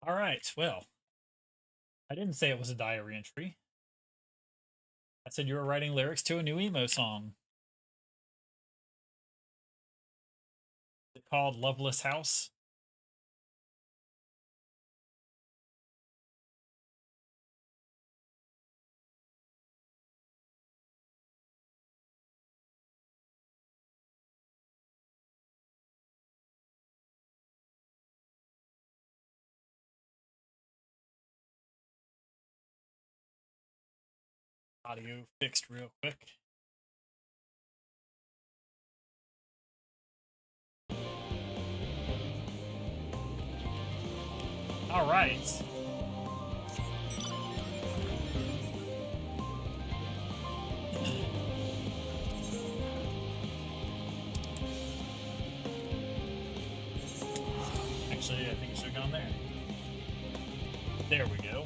All right, well, I didn't say it was a diary entry. I said you were writing lyrics to a new emo song. Is it called Loveless House? Audio fixed real quick. All right. Actually, I think it should have gone there. There we go.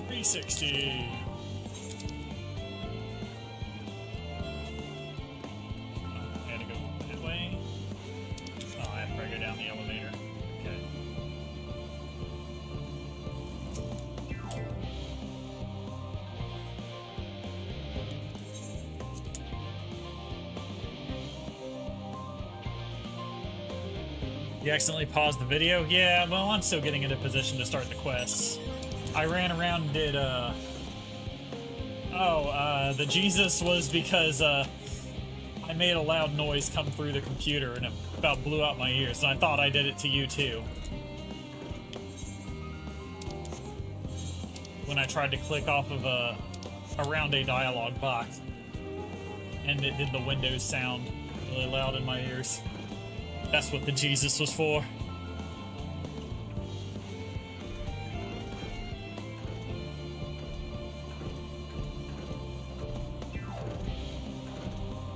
$360. I had to go that way. Oh, I have to probably go down the elevator. Okay. You accidentally paused the video? Yeah, well, I'm still getting into position to start the quests. I ran around and did, the Jesus was because, I made a loud noise come through the computer and it about blew out my ears, and I thought I did it to you too. When I tried to click off of around a dialogue box, and it did the Windows sound really loud in my ears. That's what the Jesus was for.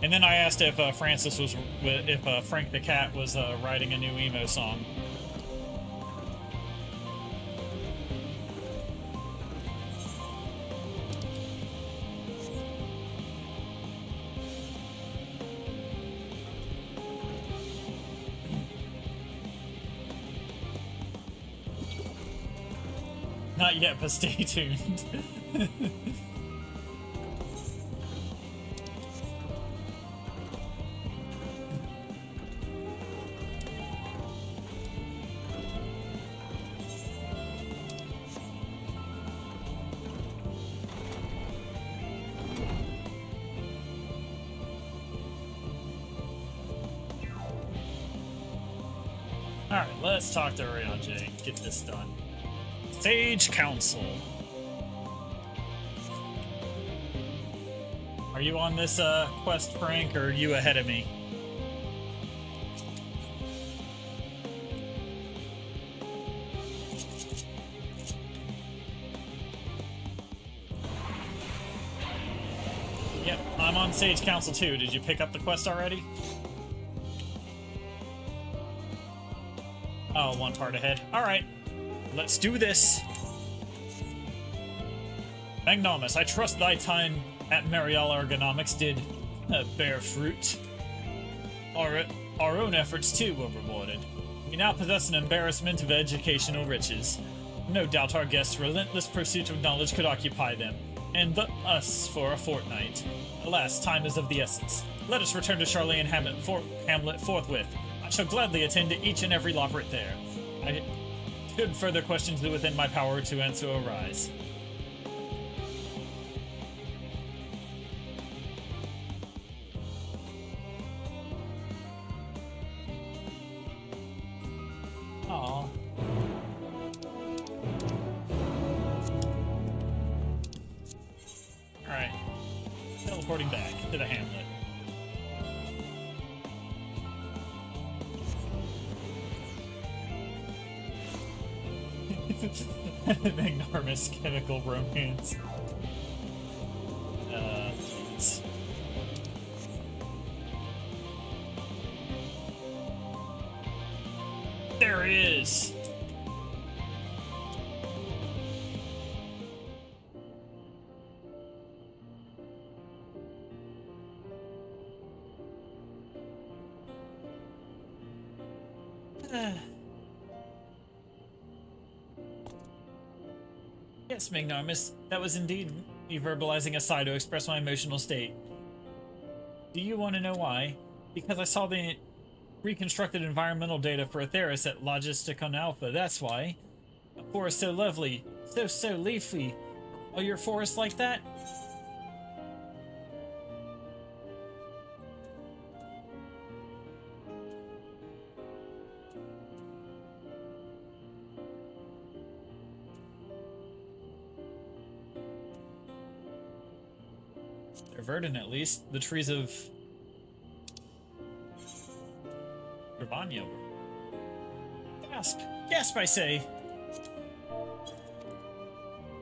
And then I asked if Frank the Cat was writing a new emo song. Not yet, but stay tuned. Alright, let's talk to Ryanje. Get this done. Sage Council. Are you on this quest, Frank, or are you ahead of me? Yep, I'm on Sage Council too. Did you pick up the quest already? Oh, one part ahead. Alright, let's do this. Magnomus, I trust thy time at Marial Ergonomics did bear fruit. Our own efforts too were rewarded. We now possess an embarrassment of educational riches. No doubt our guests' relentless pursuit of knowledge could occupy them, and us for a fortnight. Alas, time is of the essence. Let us return to Charlene Hamlet forthwith. I shall gladly attend to each and every lopperet there. Should further questions be within my power to answer arise. Aww. Alright. Teleporting back to the hamlet. Magnarmus chemical romance. Jeez. There he is! Yes, Magnarmus, that was indeed me verbalizing a sigh to express my emotional state. Do you want to know why? Because I saw the reconstructed environmental data for Atheris at Logisticon Alpha, that's why. A forest so lovely, so leafy. Are your forests like that? They're verdant, at least. The trees of Gravania. Gasp! Gasp, I say!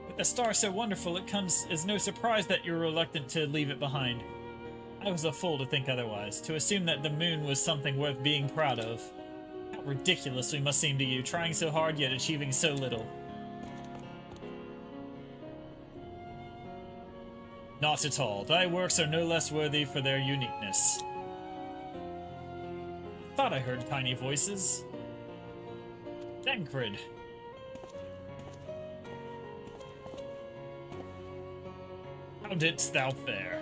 With a star so wonderful, it comes as no surprise that you're reluctant to leave it behind. I was a fool to think otherwise, to assume that the moon was something worth being proud of. How ridiculous we must seem to you, trying so hard yet achieving so little. Not at all. Thy works are no less worthy for their uniqueness. Thought I heard tiny voices. Dankrid. How didst thou fare?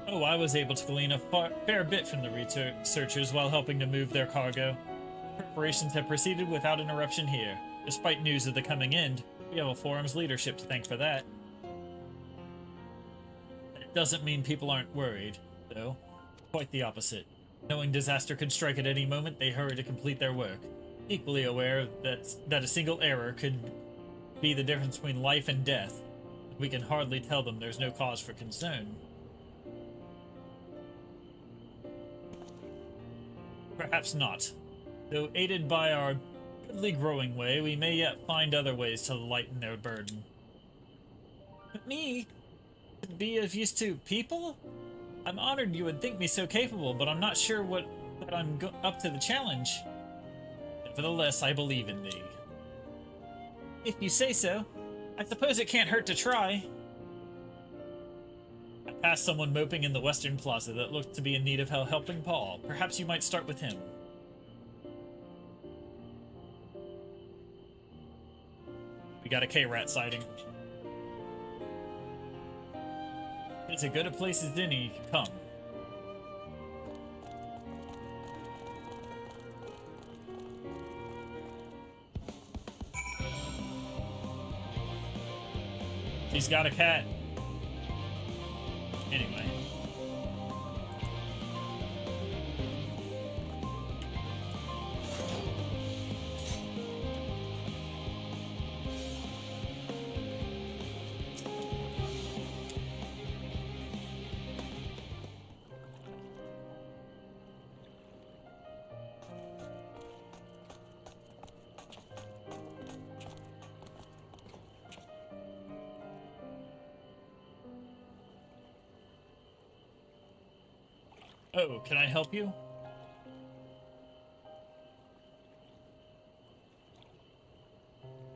Oh, I was able to glean a fair bit from the researchers while helping to move their cargo. Preparations have proceeded without interruption here. Despite news of the coming end, we have a forum's leadership to thank for that. It doesn't mean people aren't worried, though. Quite the opposite. Knowing disaster could strike at any moment, they hurry to complete their work. Equally aware that a single error could be the difference between life and death. We can hardly tell them there's no cause for concern. Perhaps not. Though aided by our goodly growing way, we may yet find other ways to lighten their burden. But me? To be of use to people? I'm honored you would think me so capable, but I'm not sure that I'm up to the challenge. Nevertheless, I believe in thee. If you say so. I suppose it can't hurt to try. I passed someone moping in the western plaza that looked to be in need of a helping paw. Perhaps you might start with him. We got a K-Rat sighting. It's as good a place as any. Come. He's got a cat. Anyway. Oh, can I help you?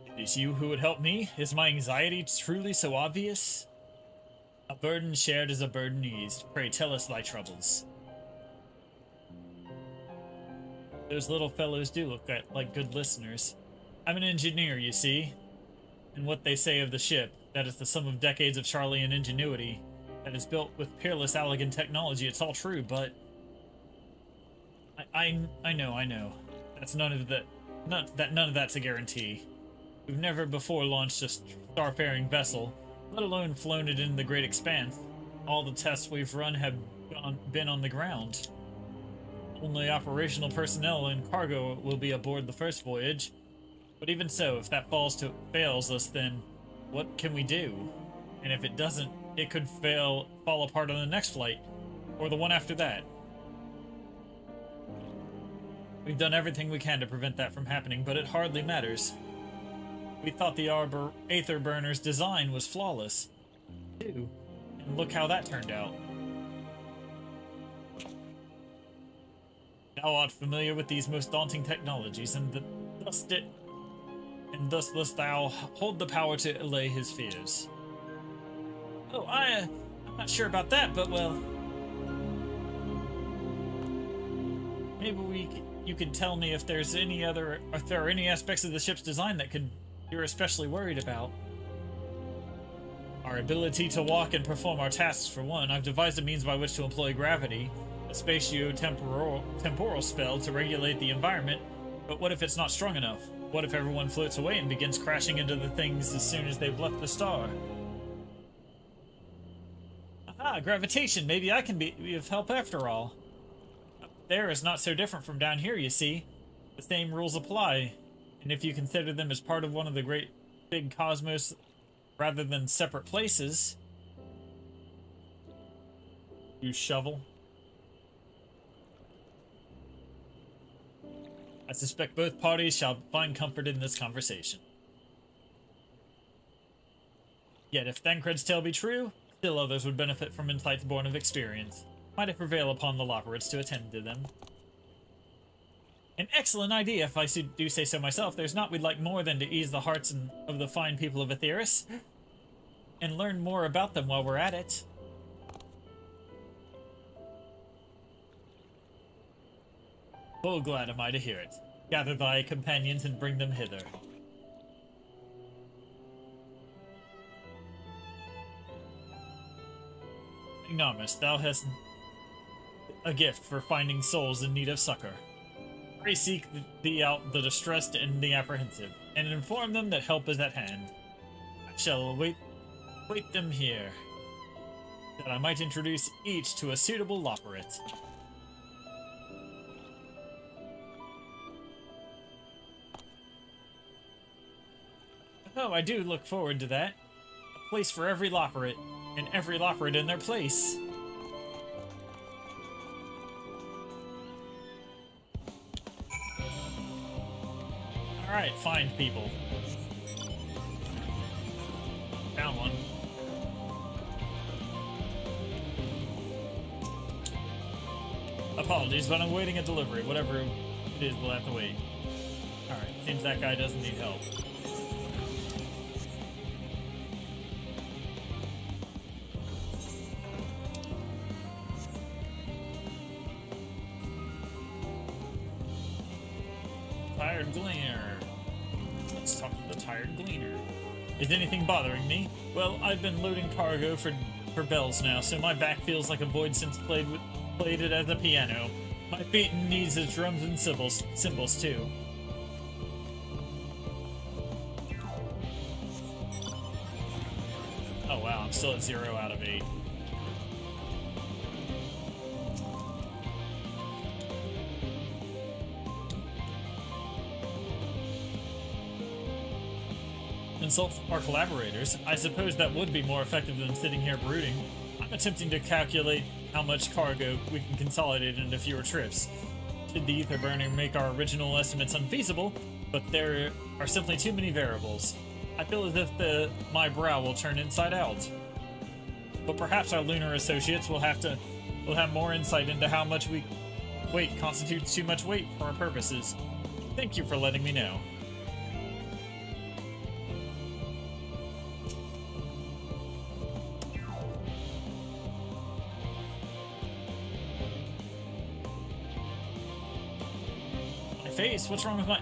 It is you who would help me? Is my anxiety truly so obvious? A burden shared is a burden eased. Pray tell us thy troubles. Those little fellows do look like good listeners. I'm an engineer, you see. And what they say of the ship, that is the sum of decades of Charlian ingenuity, that is built with peerless Allegan technology, it's all true, but I know. That's none of that's a guarantee. We've never before launched a starfaring vessel, let alone flown it into the great expanse. All the tests we've run have been on the ground. Only operational personnel and cargo will be aboard the first voyage. But even so, if that fails us, then what can we do? And if it doesn't, it could fall apart on the next flight, or the one after that. We've done everything we can to prevent that from happening, but it hardly matters. We thought the Aether Burner's design was flawless, too. And look how that turned out. Thou art familiar with these most daunting technologies, and thus dost thou hold the power to allay his fears. Oh, I'm not sure about that, but well, maybe we can. you could tell me if there are any aspects of the ship's design that you're especially worried about. Our ability to walk and perform our tasks, for one. I've devised a means by which to employ gravity, a spatio-temporal spell to regulate the environment, but what if it's not strong enough? What if everyone floats away and begins crashing into the things as soon as they've left the star? Aha, gravitation! Maybe I can be of help after all. Up there is not so different from down here, you see. The same rules apply, and if you consider them as part of one of the great big cosmos rather than separate places... You shovel. I suspect both parties shall find comfort in this conversation. Yet if Thancred's tale be true, still others would benefit from insights born of experience. Might it prevail upon the Loperates to attend to them? An excellent idea, if I do say so myself. There's naught we'd like more than to ease the hearts of the fine people of Aetheris, and learn more about them while we're at it. Full glad am I to hear it. Gather thy companions and bring them hither. Ignomus, thou hast a gift for finding souls in need of succor. Pray seek thee out the distressed and the apprehensive, and inform them that help is at hand. I shall await them here, that I might introduce each to a suitable Loperate. Oh, I do look forward to that. A place for every Loperate, and every Loperate in their place. Alright, find people. Found one. Apologies, but I'm waiting a delivery. Whatever it is, we'll have to wait. Alright, seems that guy doesn't need help. Tired Gleaner. Let's talk to the Tired Gleaner. Is anything bothering me? Well, I've been loading cargo for bells now, so my back feels like a void since played it as a piano. My feet and knees as drums and cymbals too. Oh wow, I'm still at 0 out of 8. Consult our collaborators. I suppose that would be more effective than sitting here brooding. I'm attempting to calculate how much cargo we can consolidate into fewer trips. Should the ether burner make our original estimates unfeasible, but there are simply too many variables. I feel as if my brow will turn inside out. But perhaps our lunar associates will have more insight into how much weight constitutes too much weight for our purposes. Thank you for letting me know. Face? What's wrong with my...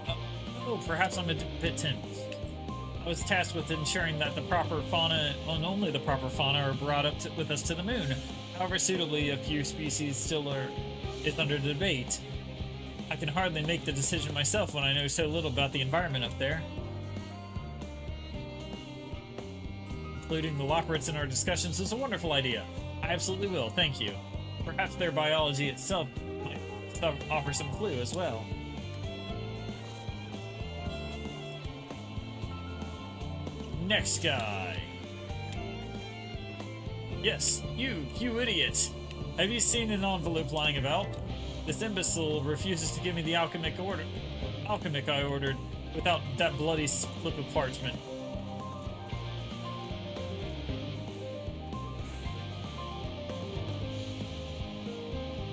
Oh, perhaps I'm a bit tense. I was tasked with ensuring that the proper fauna, and only the proper fauna, are brought up with us to the moon. However, suitably, a few species still is under debate. I can hardly make the decision myself when I know so little about the environment up there. Including the Loperates in our discussions is a wonderful idea. I absolutely will, thank you. Perhaps their biology itself might offer some clue as well. Next guy. Yes, you idiot. Have you seen an envelope lying about? This imbecile refuses to give me the alchemic I ordered without that bloody slip of parchment.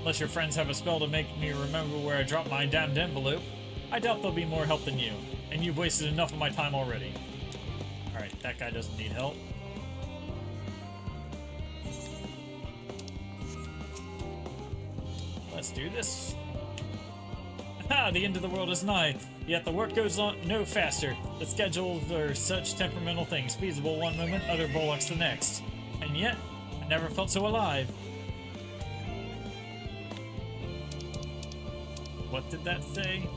Unless your friends have a spell to make me remember where I dropped my damned envelope, I doubt they'll be more help than you, and you've wasted enough of my time already. Alright, that guy doesn't need help. Let's do this. Ha! The end of the world is nigh. Yet the work goes on no faster. The schedules are such temperamental things, feasible one moment, utter bullocks the next. And yet, I never felt so alive. What did that say?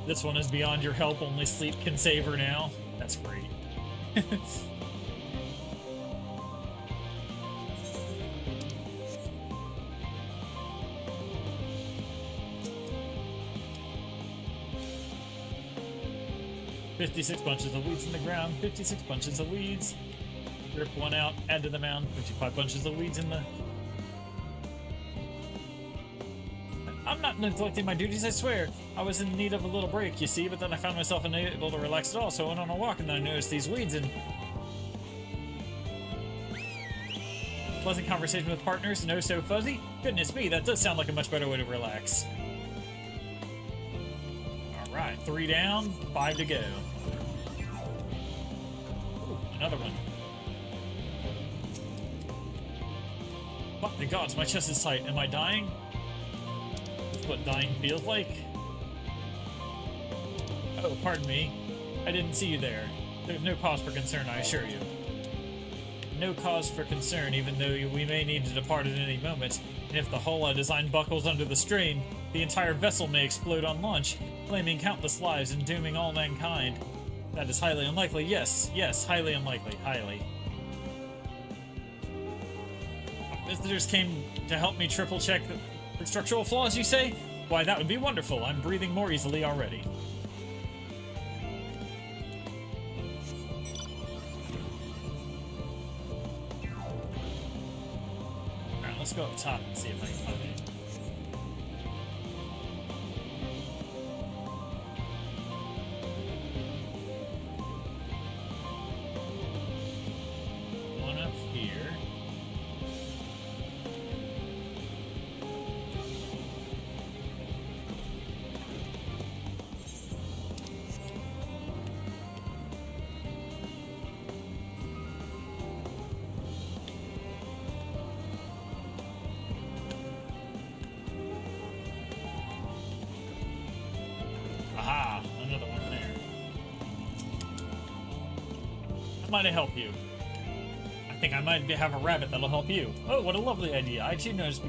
This one is beyond your help, only sleep can save her now. That's great. 56 bunches of weeds in the ground, 56 bunches of weeds. Rip one out, add to the mound, 55 bunches of weeds in the... I'm not neglecting my duties, I swear. I was in need of a little break, you see, but then I found myself unable to relax at all, so I went on a walk and then I noticed these weeds and... Pleasant conversation with partners, no so fuzzy? Goodness me, that does sound like a much better way to relax. Alright, 3 down, 5 to go. Ooh, another one. What the gods, my chest is tight. Am I dying? That's what dying feels like. Oh, pardon me. I didn't see you there. There's no cause for concern, I assure you. No cause for concern, even though we may need to depart at any moment. And if the hull I designed buckles under the strain, the entire vessel may explode on launch, claiming countless lives and dooming all mankind. That is highly unlikely. Yes, yes, highly unlikely. Highly. Visitors came to help me triple check the structural flaws, you say? Why, that would be wonderful. I'm breathing more easily already. Alright, let's go up top and see if I can find it. One up here. Aha! Another one there. How might I help you? I think I might have a rabbit that'll help you. Oh, what a lovely idea. I too noticed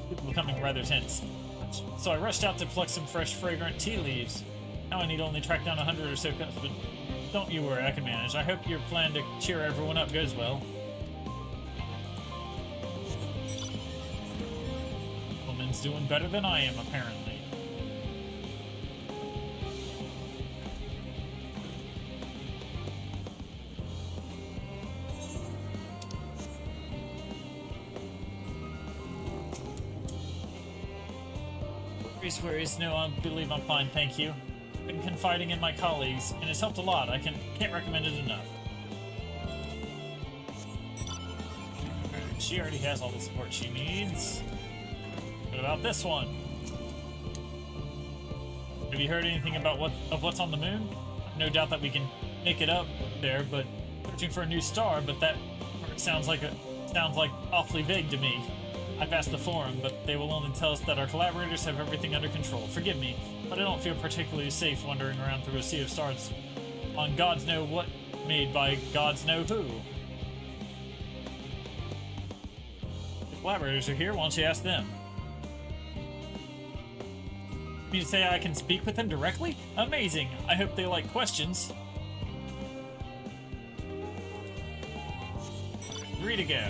people becoming rather tense. So I rushed out to pluck some fresh, fragrant tea leaves. Now I need only track down 100 or so cups, but don't you worry, I can manage. I hope your plan to cheer everyone up goes well. Woman's doing better than I am, apparently. Worries. No, I believe I'm fine, thank you. I've been confiding in my colleagues, and it's helped a lot. I can't recommend it enough. Alright, she already has all the support she needs. What about this one? Have you heard anything about what's on the moon? No doubt that we can make it up there, but searching for a new star, but that sounds like awfully vague to me. I've asked the forum, but they will only tell us that our collaborators have everything under control. Forgive me, but I don't feel particularly safe wandering around through a sea of stars on gods know what, made by gods know who. The collaborators are here, why don't you ask them? You say I can speak with them directly? Amazing! I hope they like questions. 3 to go.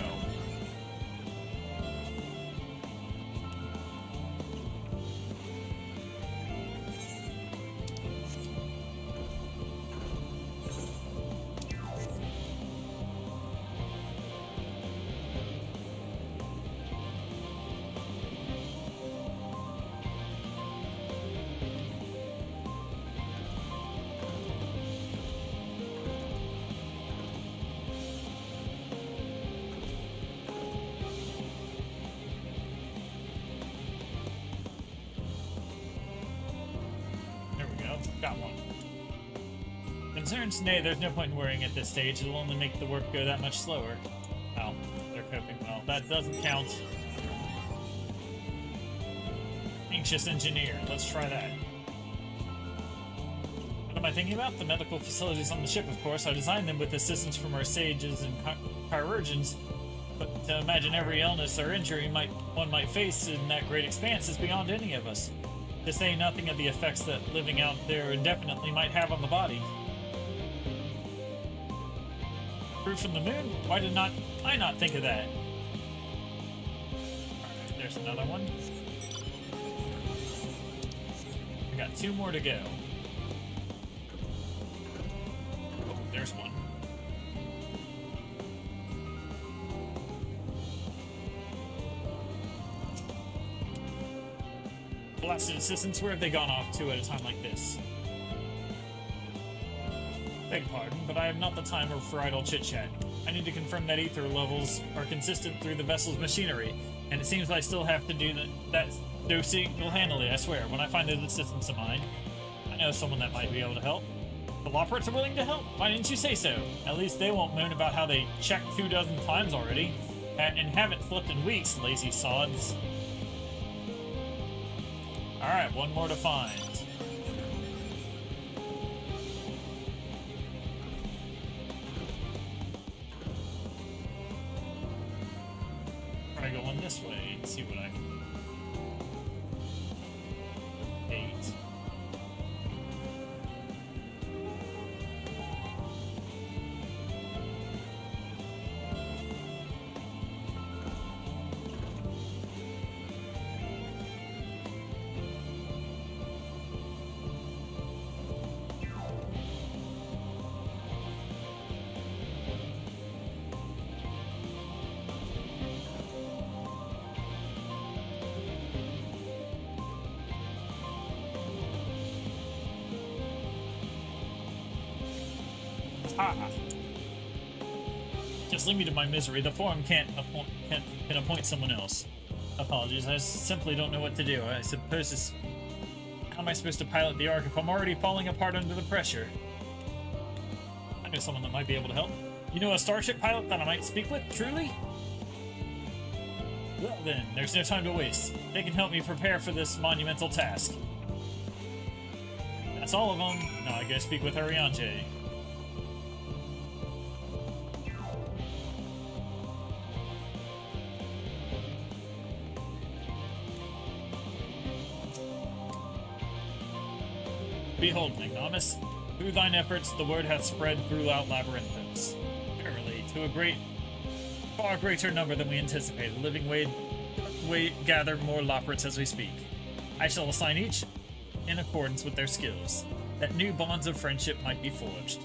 Got one. Concerns? Nay, there's no point in worrying at this stage. It'll only make the work go that much slower. Oh, they're coping well. That doesn't count. Anxious engineer. Let's try that. What am I thinking about? The medical facilities on the ship, of course. I designed them with assistance from our sages and chirurgeons, but to imagine every illness or injury one might face in that great expanse is beyond any of us. To say nothing of the effects that living out there indefinitely might have on the body. Fruit from the moon? Why did I not think of that? Alright, there's another one. We got 2 more to go. Oh, there's one. Blasted assistants, where have they gone off to at a time like this? Beg pardon, but I have not the time for idle chit-chat. I need to confirm that ether levels are consistent through the vessel's machinery, and it seems I still have to do that single-handedly, I swear, when I find those assistants of mine. I know someone that might be able to help. The Loprits are willing to help? Why didn't you say so? At least they won't moan about how they checked 24 times already, and haven't flipped in weeks, lazy sods. Alright, 1 more to find. Try going this way and see what I can. 8. Ah. Just leave me to my misery. The forum can appoint someone else. Apologies, I simply don't know what to do. I suppose it's... How am I supposed to pilot the Ark if I'm already falling apart under the pressure? I know someone that might be able to help. You know a starship pilot that I might speak with, truly? Well then, there's no time to waste. They can help me prepare for this monumental task. That's all of them. Now I gotta speak with Arianje. Behold, Magnomus, through thine efforts the word hath spread throughout Labyrinthos. Verily, to a far greater number than we anticipated, living way gather more Loprits as we speak. I shall assign each in accordance with their skills, that new bonds of friendship might be forged.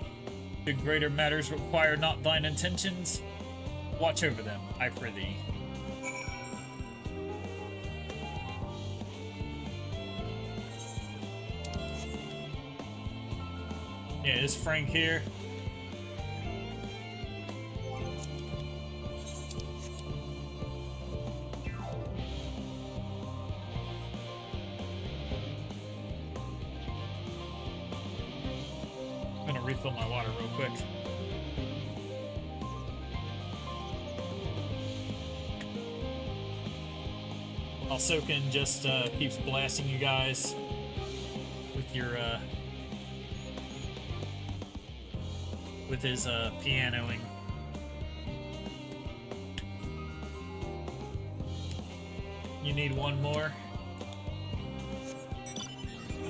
The greater matters require not thine intentions. Watch over them, I prithee. Yeah, is Frank here? I'm gonna refill my water real quick. While Soken just keeps blasting you guys with your with his pianoing. You need 1 more?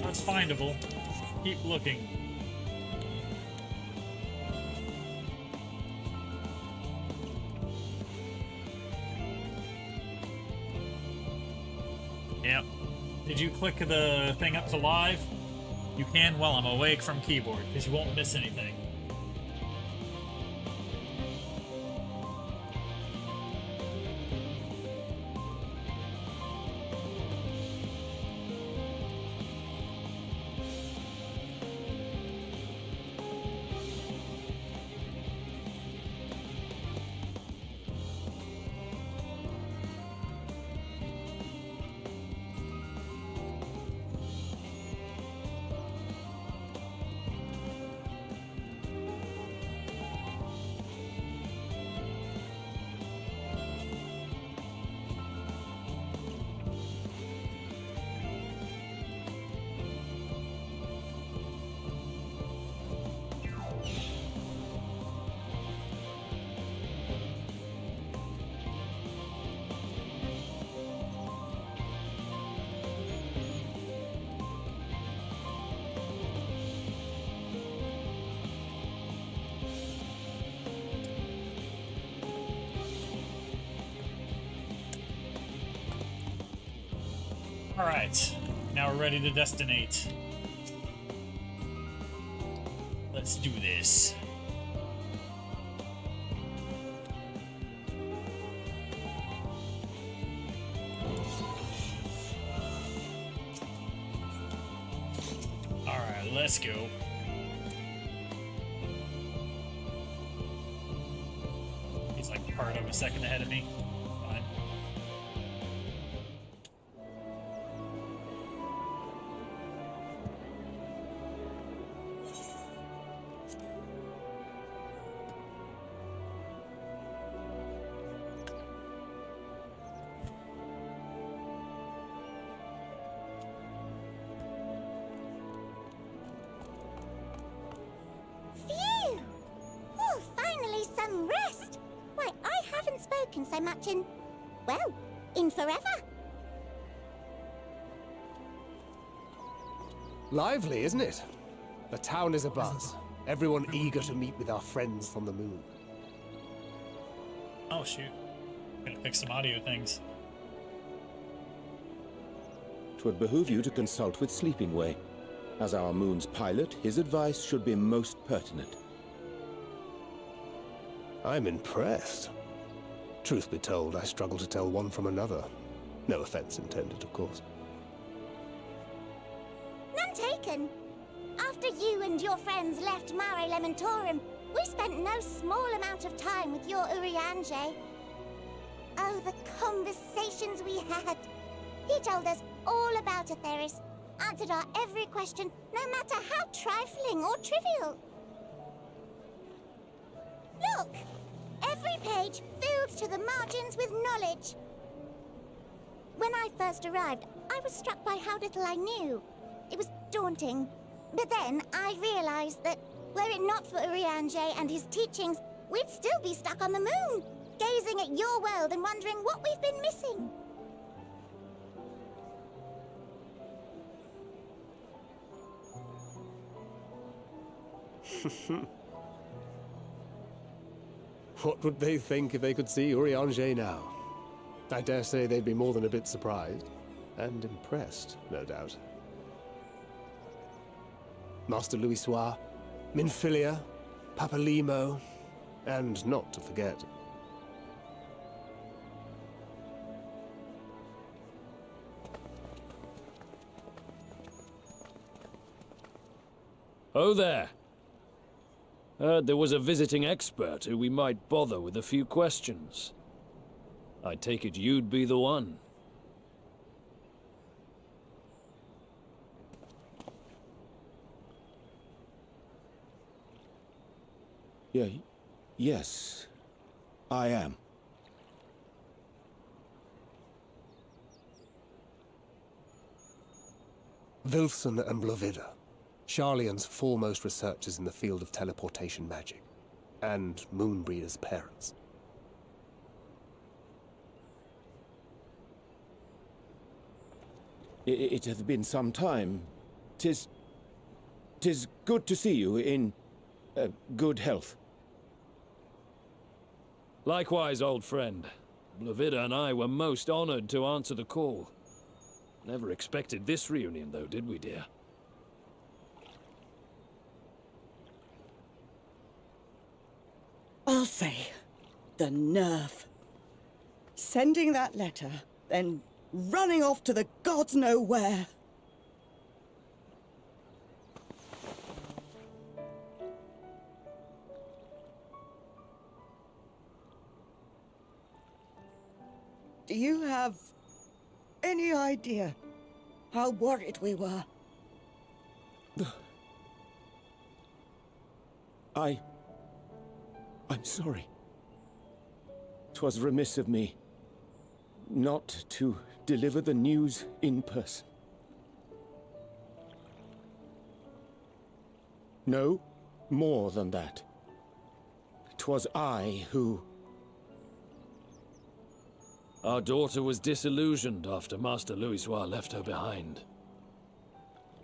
That's findable. Keep looking. Yep. Did you click the thing up to live? You can while I'm awake from keyboard, because you won't miss anything. Alright, now we're ready to destinate. Let's do this. Alright, let's go. He's like part of a second ahead of me. Fine. Phew! Oh, finally some rest! Why, I haven't spoken so much in, well, in forever. Lively, isn't it? The town is abuzz. Everyone eager to meet with our friends from the moon. Oh shoot. Gonna fix some audio things. 'Twould behoove you to consult with Sleeping-Way. As our moon's pilot, his advice should be most pertinent. I'm impressed. Truth be told, I struggle to tell one from another. No offense intended, of course. None taken. After you and your friends left Mare Elementorum, we spent no small amount of time with your Urianger. Oh, the conversations we had. He told us all about Atheris, answered our every question, no matter how trifling or trivial. Look! Every page filled to the margins with knowledge. When I first arrived, I was struck by how little I knew. It was daunting. But then I realized that, were it not for Urianger and his teachings, we'd still be stuck on the moon, gazing at your world and wondering what we've been missing. What would they think if they could see Urianger now? I dare say they'd be more than a bit surprised. And impressed, no doubt. Master Louisoix, Minfilia, Papalimo, and not to forget... Oh there. Heard there was a visiting expert who we might bother with a few questions. I take it you'd be the one. Yes, I am. Wilson and Blovida, Sharlayan's foremost researchers in the field of teleportation magic, and Moonbreeder's parents. It hath been some time. 'Tis good to see you in good health. Likewise, old friend. Blovida and I were most honored to answer the call. Never expected this reunion, though, did we, dear? Alfei, the nerve. Sending that letter, then running off to the gods know where. Do you have any idea how worried we were? I'm sorry. 'Twas remiss of me not to deliver the news in person. No, more than that. 'Twas I who... Our daughter was disillusioned after Master Louisoix left her behind.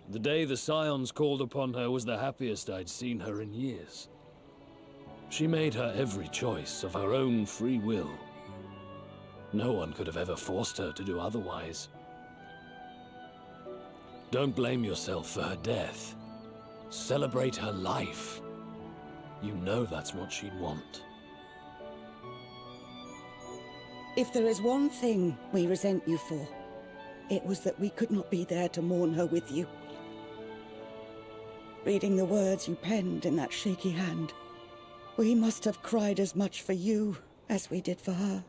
The day the Scions called upon her was the happiest I'd seen her in years. She made her every choice of her own free will. No one could have ever forced her to do otherwise. Don't blame yourself for her death. Celebrate her life. You know that's what she'd want. If there is one thing we resent you for, it was that we could not be there to mourn her with you. Reading the words you penned in that shaky hand, we must have cried as much for you as we did for her.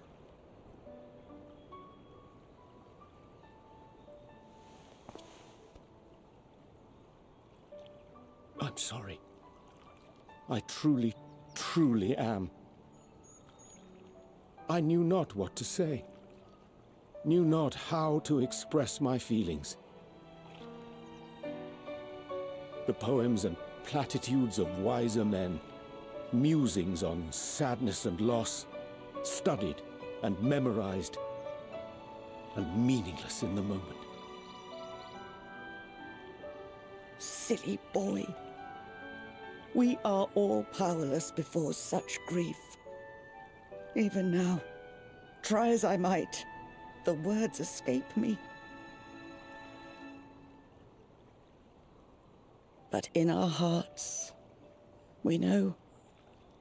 I'm sorry. I truly, truly am. I knew not what to say. Knew not how to express my feelings. The poems and platitudes of wiser men, musings on sadness and loss, studied and memorized, and meaningless in the moment. Silly boy. We are all powerless before such grief. Even now, try as I might, the words escape me. But in our hearts, we know,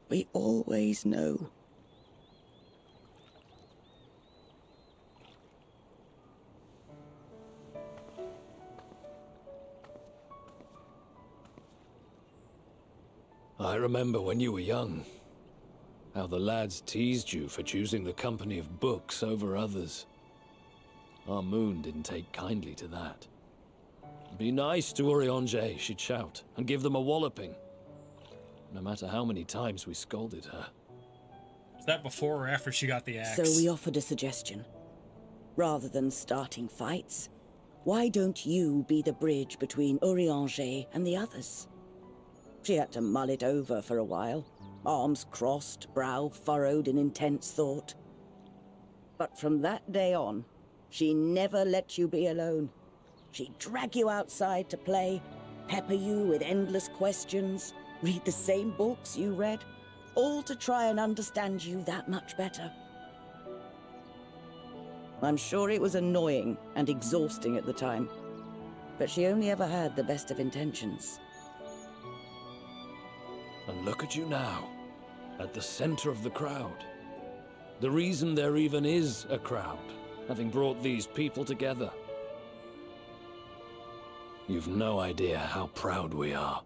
we always know. I remember when you were young, how the lads teased you for choosing the company of books over others. Our moon didn't take kindly to that. Be nice to Urianger, she'd shout, and give them a walloping. No matter how many times we scolded her. Was that before or after she got the axe? So we offered a suggestion. Rather than starting fights, why don't you be the bridge between Urianger and the others? She had to mull it over for a while, arms crossed, brow furrowed in intense thought. But from that day on, she never let you be alone. She'd drag you outside to play, pepper you with endless questions, read the same books you read, all to try and understand you that much better. I'm sure it was annoying and exhausting at the time, but she only ever had the best of intentions. And look at you now, at the center of the crowd. The reason there even is a crowd, having brought these people together. You've no idea how proud we are.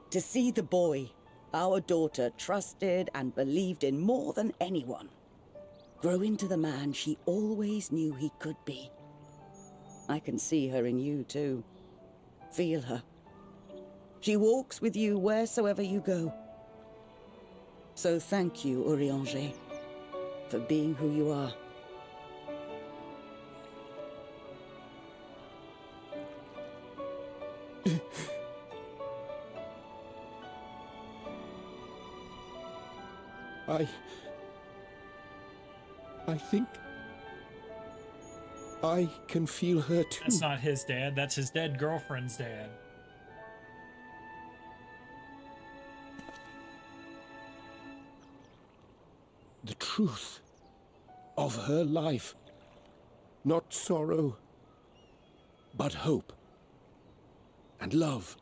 To see the boy, our daughter, trusted and believed in more than anyone, grow into the man she always knew he could be. I can see her in you too. Feel her. She walks with you wheresoever you go. So thank you, Urianger, for being who you are. I think I can feel her too. That's not his dad, that's his dead girlfriend's dad. The truth of her life. Not sorrow, but hope and love.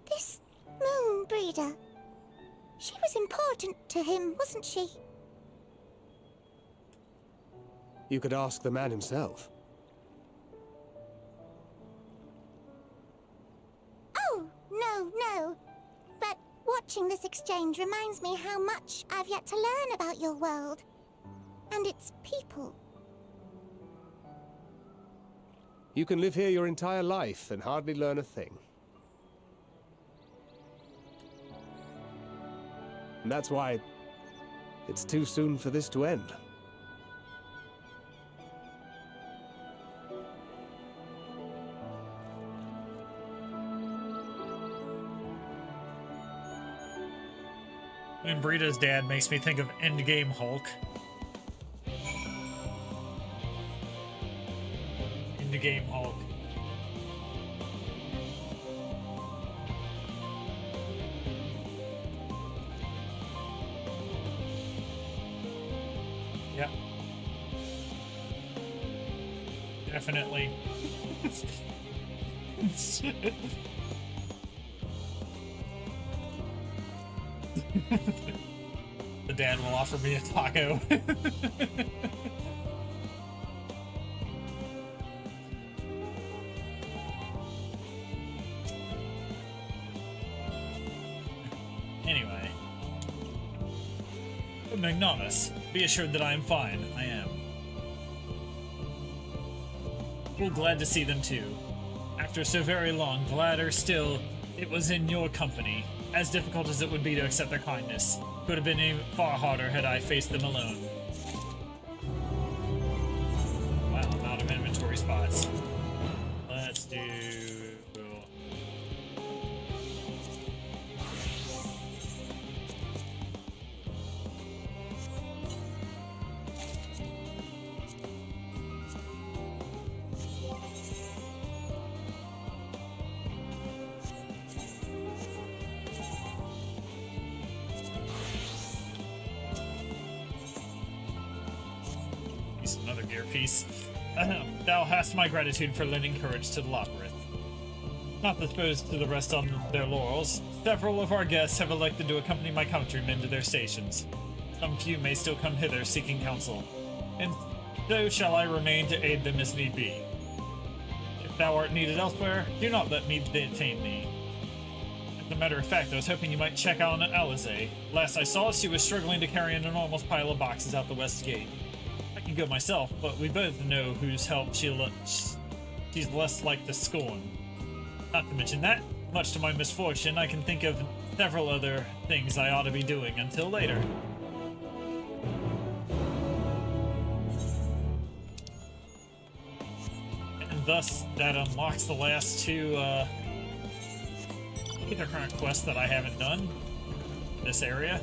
This moon breeder. She was important to him, wasn't she? You could ask the man himself. Oh, no. But watching this exchange reminds me how much I've yet to learn about your world. And its people. You can live here your entire life and hardly learn a thing. And that's why it's too soon for this to end. And Burrito's dad makes me think of Endgame Hulk. Endgame Hulk. Yep. Definitely. The dad will offer me a taco. Anyway. Magnanimous, be assured that I am fine. I am. Well, glad to see them too. After so very long, gladder still it was in your company. As difficult as it would be to accept their kindness, could have been even far harder had I faced them alone. Wow, I'm out of inventory spots. Let's do... another gear piece. Thou hast my gratitude for lending courage to the Lockworth. Not disposed to the rest on their laurels, several of our guests have elected to accompany my countrymen to their stations. Some few may still come hither seeking counsel, and so shall I remain to aid them as need be. If thou art needed elsewhere, do not let me detain thee. As a matter of fact, I was hoping you might check on Alize. Last I saw, she was struggling to carry an enormous pile of boxes out the west gate. I can go myself, but we both know whose help she's less like to scorn. Not to mention that, much to my misfortune, I can think of several other things I ought to be doing until later. And thus, that unlocks the last two, current quests that I haven't done in this area.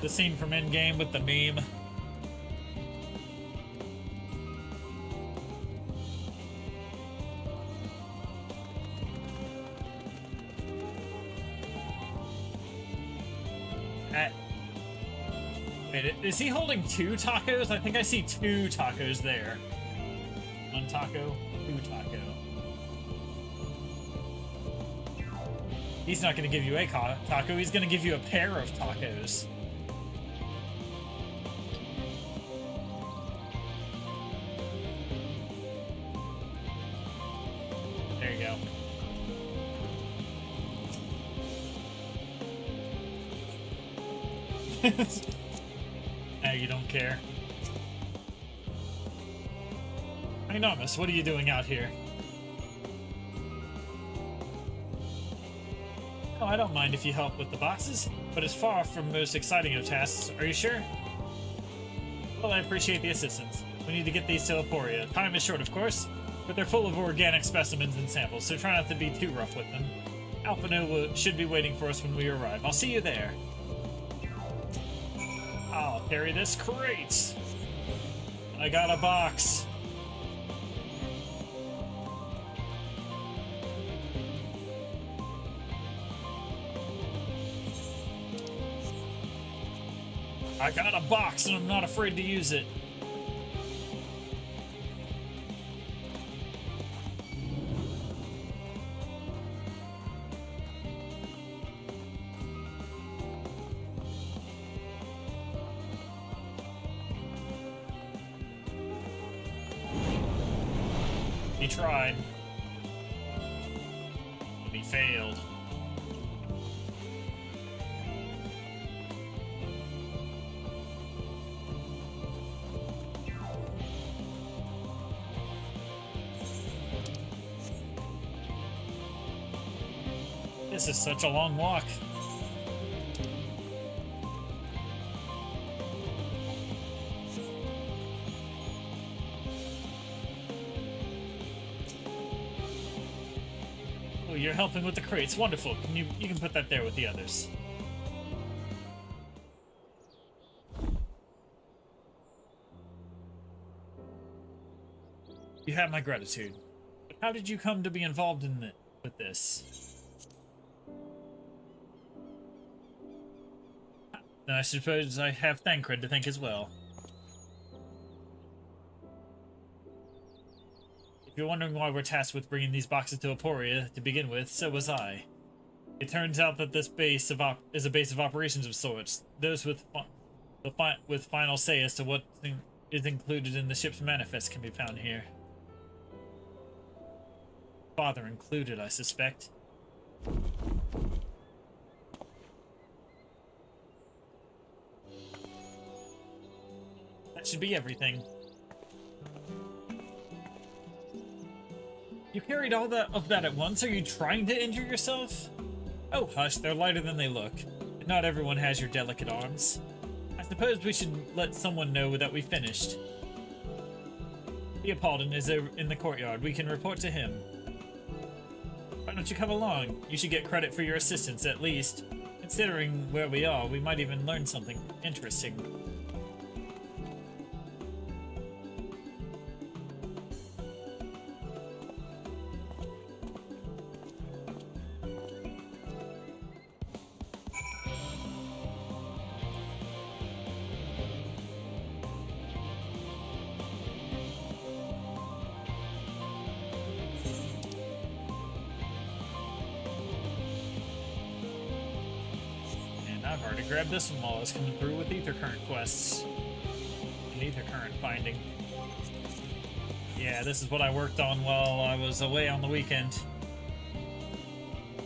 The scene from Endgame with the meme. Wait, is he holding two tacos? I think I see two tacos there. One taco, two taco. He's not going to give you a taco, he's going to give you a pair of tacos. There you go. Now you don't care. Magnanimous, what are you doing out here? Oh, I don't mind if you help with the boxes, but it's far from most exciting of tasks. Are you sure? Well, I appreciate the assistance. We need to get these to Emporia. Time is short, of course, but they're full of organic specimens and samples, so try not to be too rough with them. Alphino should be waiting for us when we arrive. I'll see you there. I'll carry this crate. I got a box. I got a box and I'm not afraid to use it. He tried. But he failed. This is such a long walk. Oh, you're helping with the crates. Wonderful. You can put that there with the others. You have my gratitude. But how did you come to be involved in with this? Then I suppose I have Thancred to thank as well. If you're wondering why we're tasked with bringing these boxes to Aporia to begin with, so was I. It turns out that this base is a base of operations of sorts. Those with final say as to what is included in the ship's manifest can be found here. Father included, I suspect. That should be everything. You carried all of that at once? Are you trying to injure yourself? Oh, hush, they're lighter than they look. Not everyone has your delicate arms. I suppose we should let someone know that we finished. Leopoldin is in the courtyard. We can report to him. Why don't you come along? You should get credit for your assistance, at least. Considering where we are, we might even learn something interesting. I've already grabbed this one while I was coming through with Ether Current quests. And Ether Current finding. Yeah, this is what I worked on while I was away on the weekend.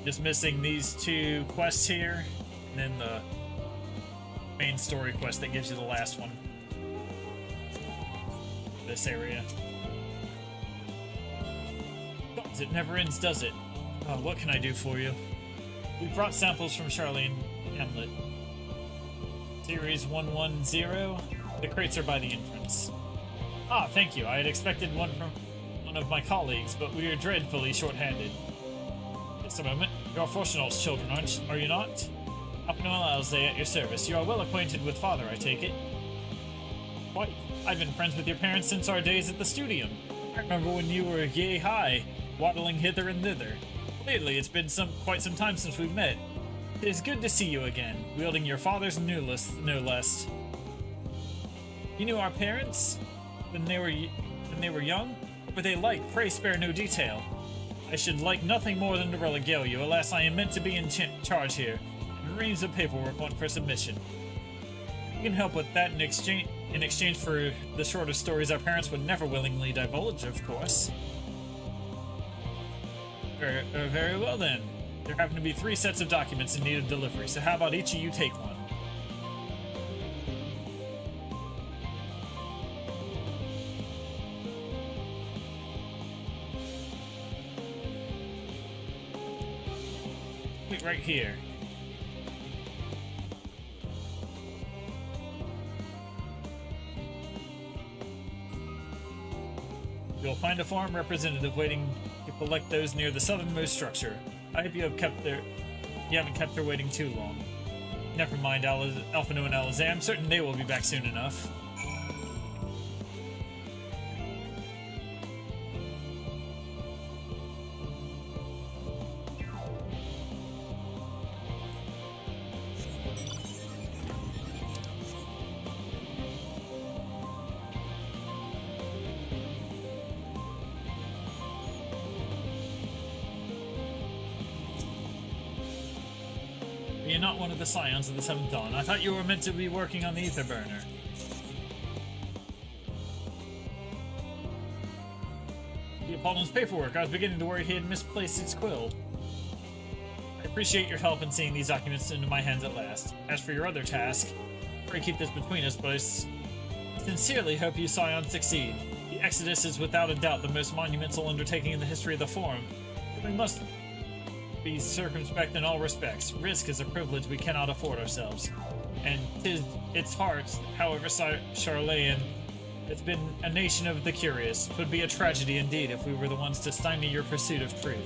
Just missing these two quests here, and then the main story quest that gives you the last one. This area. Gods, it never ends, does it? Oh, what can I do for you? We brought samples from Charlene Hamlet. Series 110. The crates are by the entrance. Ah, thank you. I had expected one from one of my colleagues, but we are dreadfully short-handed. Just a moment. You're Fortunal's children, are you not? Upnoel Alzay at your service. You are well acquainted with Father, I take it. Quite. I've been friends with your parents since our days at the studium. I remember when you were yay high, waddling hither and thither. Lately, it's been quite some time since we've met. It is good to see you again, wielding your father's newless, no less. You knew our parents when they were young? What were they like? Pray spare no detail. I should like nothing more than to regale you. Alas, I am meant to be in charge here, and reams of paperwork want for submission. You can help with that in exchange for the shorter stories our parents would never willingly divulge, of course. Very well then. There happen to be 3 sets of documents in need of delivery, so how about each of you take one? Wait, right here. You'll find a farm representative waiting to collect those near the southernmost structure. I hope you haven't kept her waiting too long. Never mind, Alphino and Alizé. I'm certain they will be back soon enough. You're not one of the Scions of the Seventh Dawn. I thought you were meant to be working on the Ether Burner. The Apollon's paperwork. I was beginning to worry he had misplaced his quill. I appreciate your help in seeing these documents into my hands at last. As for your other task, pray keep this between us, but I sincerely hope you Scions succeed. The Exodus is without a doubt the most monumental undertaking in the history of the Forum. be circumspect in all respects. Risk is a privilege we cannot afford ourselves. And its heart, however, Charlayan, it's been a nation of the curious. 'Twould be a tragedy indeed if we were the ones to stymie your pursuit of truth.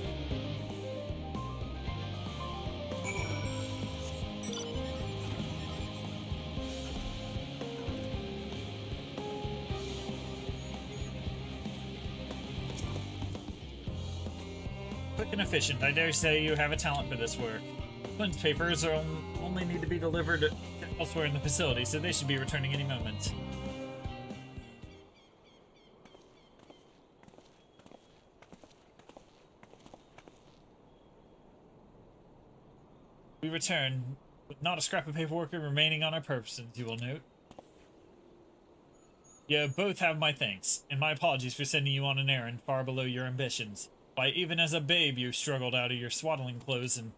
Quick and efficient. I dare say you have a talent for this work. Clint's papers only need to be delivered elsewhere in the facility, so they should be returning any moment. We return with not a scrap of paperwork remaining on our purposes, you will note. You both have my thanks, and my apologies for sending you on an errand far below your ambitions. Why, even as a babe you struggled out of your swaddling clothes and...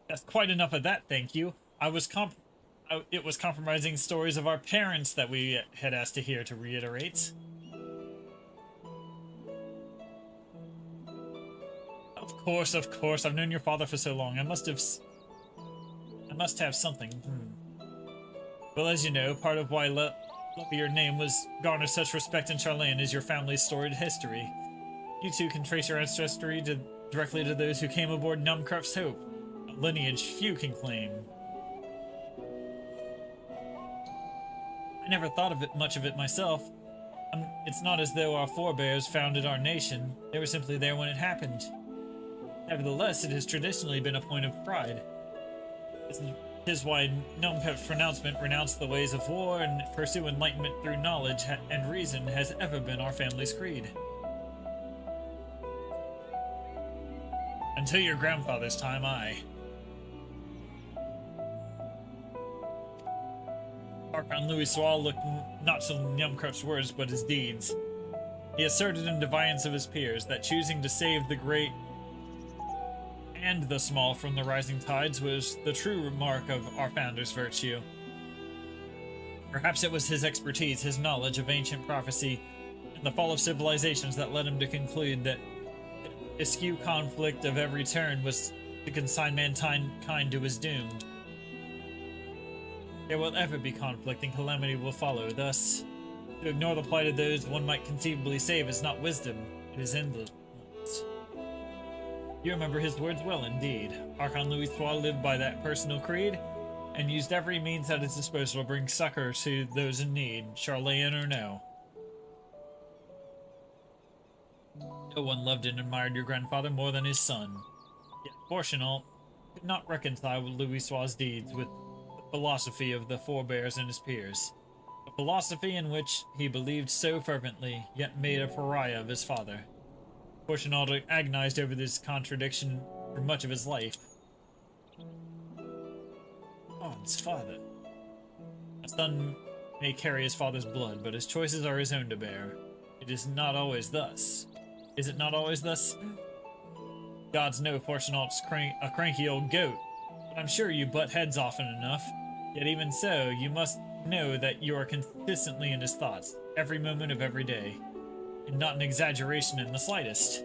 That's quite enough of that, thank you. It was compromising stories of our parents that we had asked to hear, to reiterate. Of course, I've known your father for so long. I must have something. Well, as you know, part of why your name was garnered such respect in Charlayan is your family's storied history. You two can trace your ancestry directly to those who came aboard Numcraft's Hope, a lineage few can claim. I never thought of much of it myself. It's not as though our forebears founded our nation. They were simply there when it happened. Nevertheless, it has traditionally been a point of pride. This is why Numcraft's pronouncement renounce the ways of war and pursue enlightenment through knowledge and reason has ever been our family's creed. Until your grandfather's time, Archon Louis Swall looked not to Numcraft's words, but his deeds. He asserted in defiance of his peers that choosing to save the great and the small from the rising tides was the true mark of our founder's virtue. Perhaps it was his expertise, his knowledge of ancient prophecy, and the fall of civilizations that led him to conclude that askew conflict of every turn was to consign mankind to his doom. There will ever be conflict and calamity will follow, thus, to ignore the plight of those one might conceivably save is not wisdom, it is indolence. You remember his words well indeed. Archon Louis Swall lived by that personal creed, and used every means at his disposal to bring succor to those in need, Charlayan or no. No one loved and admired your grandfather more than his son. Yet Fortunal could not reconcile Louis Swall's deeds with the philosophy of the forebears and his peers. A philosophy in which he believed so fervently, yet made a pariah of his father. Fortunato agonized over this contradiction for much of his life. Oh, his father. A son may carry his father's blood, but his choices are his own to bear. It is not always thus. Is it not always thus? Gods know Fortunate's a cranky old goat, but I'm sure you butt heads often enough. Yet even so, you must know that you are consistently in his thoughts, every moment of every day. And not an exaggeration in the slightest.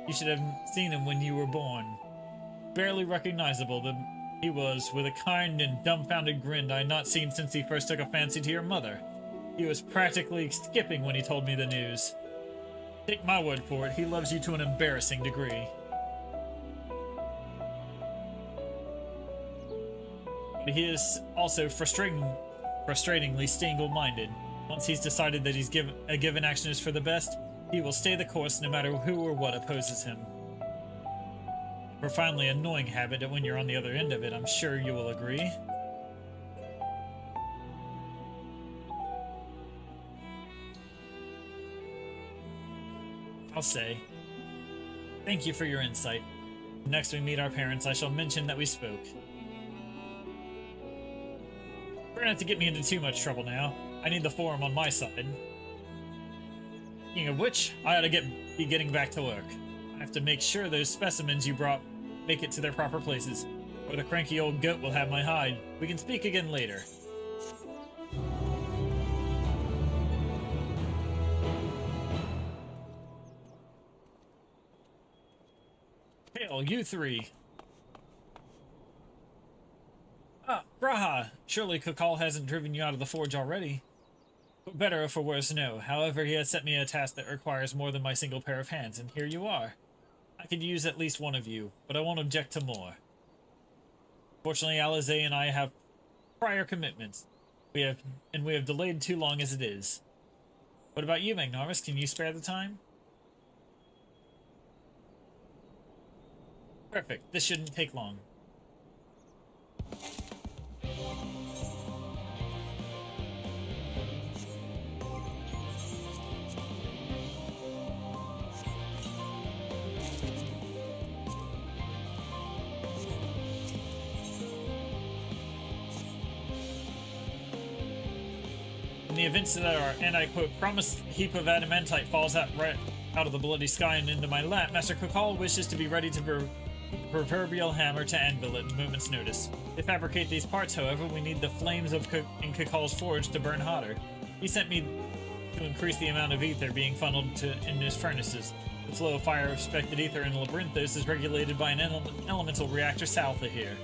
You should have seen him when you were born. Barely recognizable he was, with a kind and dumbfounded grin I had not seen since he first took a fancy to your mother. He was practically skipping when he told me the news. Take my word for it, he loves you to an embarrassing degree. But he is also frustratingly single-minded. Once he's decided that a given action is for the best, he will stay the course no matter who or what opposes him. A profoundly annoying habit, and when you're on the other end of it, I'm sure you will agree. I'll say, thank you for your insight. Next we meet our parents, I shall mention that we spoke. Try not to get me into too much trouble now. I need the forum on my side. Speaking of which, I ought to be getting back to work. I have to make sure those specimens you brought make it to their proper places, or the cranky old goat will have my hide. We can speak again later. Hail, you three. Ah, Graha! Surely Kukal hasn't driven you out of the forge already. For better or for worse, no. However, he has set me a task that requires more than my single pair of hands, and here you are. I could use at least one of you, but I won't object to more. Fortunately, Alizé and I have prior commitments. We have delayed too long as it is. What about you, Magnaris? Can you spare the time? Perfect. This shouldn't take long. In the events that our, and I quote, promised heap of adamantite falls out right out of the bloody sky and into my lap, Master Kukal wishes to be ready to proverbial hammer to anvil at a moment's notice. To fabricate these parts, however, we need the flames in Kukal's forge to burn hotter. He sent me to increase the amount of ether being funneled in his furnaces. The flow of fire-respected ether in Labyrinthos is regulated by an elemental reactor south of here,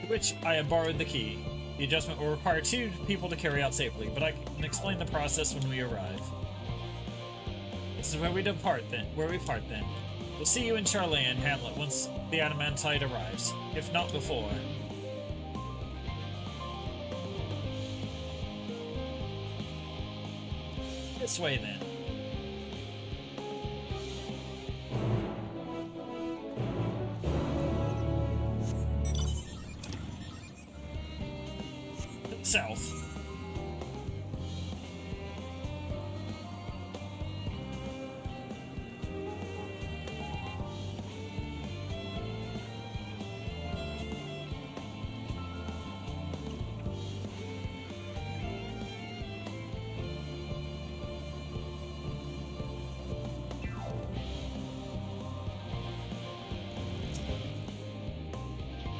to which I have borrowed the key. The adjustment will require 2 people to carry out safely, but I can explain the process when we arrive. This is where we part then. We'll see you in Charlayan Hamlet once the adamantite arrives, if not before. This way then. South.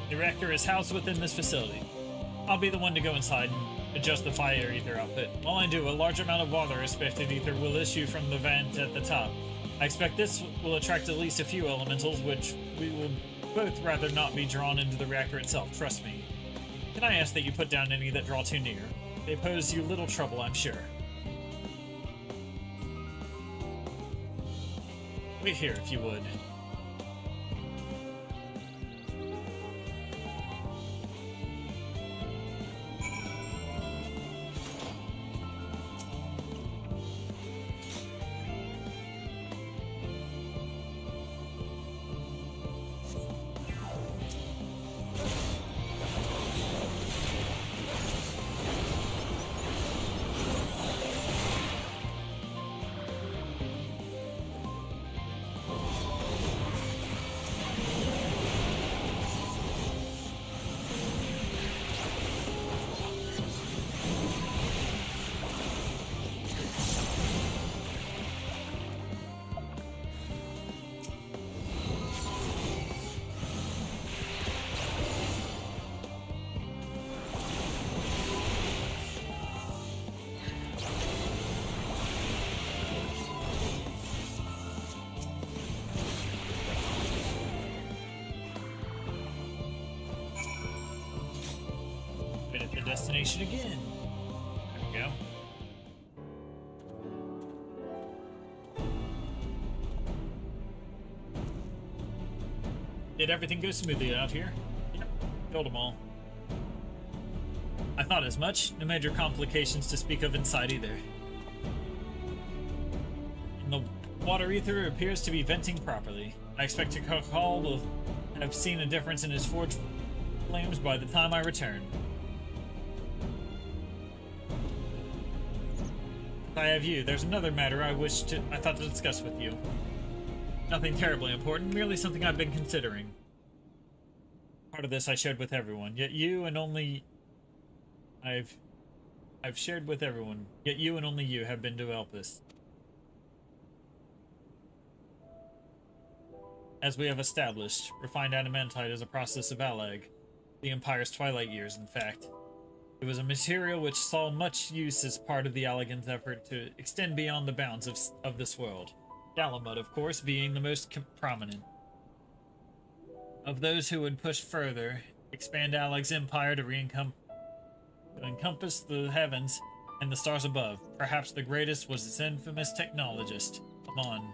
The reactor is housed within this facility. I'll be the one to go inside and adjust the fire ether output. While I do, a large amount of water-respected ether will issue from the vent at the top. I expect this will attract at least a few elementals, which we will both rather not be drawn into the reactor itself, trust me. Can I ask that you put down any that draw too near? They pose you little trouble, I'm sure. Wait here, if you would. Destination again. There we go. Did everything go smoothly out here? Yep. Killed them all. I thought as much. No major complications to speak of inside either. And the water ether appears to be venting properly. I expect Kukal will have seen a difference in his forge flames by the time I return. I have you. There's another matter I thought to discuss with you. Nothing terribly important, merely something I've been considering. Part of this I shared with everyone, yet you and only I've shared with everyone, yet you and only you have been to help us. As we have established, refined adamantite is a process of Allag, the Empire's twilight years, in fact. It was a material which saw much use as part of the Allagan's effort to extend beyond the bounds of this world. Galamut, of course, being the most prominent. of those who would push further, expand Alex's empire to encompass the heavens and the stars above. Perhaps the greatest was its infamous technologist, Amon.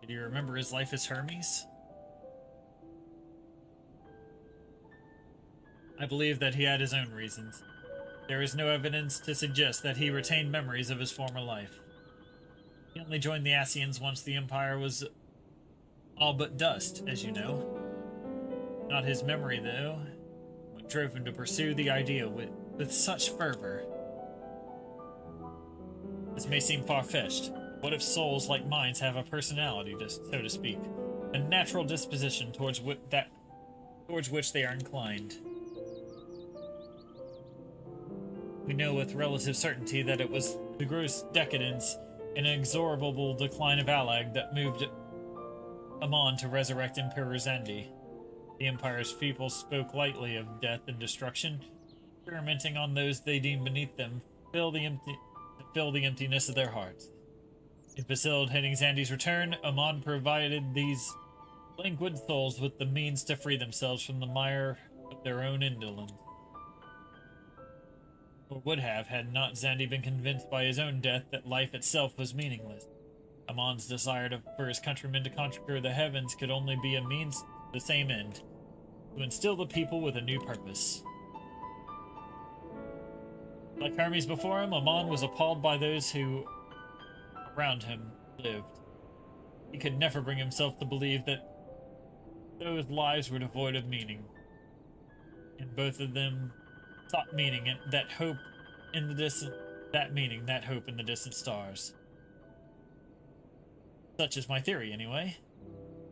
Do you remember his life as Hermes? I believe that he had his own reasons. There is no evidence to suggest that he retained memories of his former life. He only joined the Asians once the Empire was all but dust, as you know. Not his memory, though, what drove him to pursue the idea with such fervor. This may seem far-fetched. What if souls like minds have a personality, so to speak, a natural disposition towards which they are inclined? We know with relative certainty that it was the gross decadence and inexorable decline of Alag that moved Amon to resurrect Emperor Zandi. The Empire's people spoke lightly of death and destruction, experimenting on those they deemed beneath them, fill the emptiness of their hearts. In facilitating Zandi's return, Amon provided these languid souls with the means to free themselves from the mire of their own indolence. Or would have, had not Zandi been convinced by his own death that life itself was meaningless. Amon's desire for his countrymen to conquer the heavens could only be a means to the same end, to instill the people with a new purpose. Like Hermes before him, Amon was appalled by those who around him lived. He could never bring himself to believe that those lives were devoid of meaning, and both of them sought meaning and that hope in the distant stars. Such is my theory, anyway.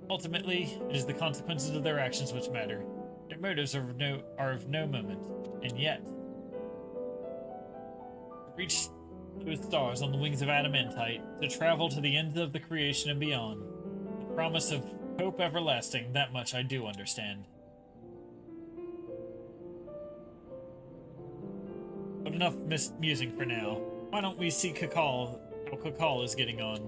Ultimately, it is the consequences of their actions which matter. Their motives are of no moment, and yet, to reach those stars on the wings of adamantite, to travel to the ends of the creation and beyond, the promise of hope everlasting, that much I do understand. But enough musing for now. Why don't we see Kakal, how Kakal is getting on?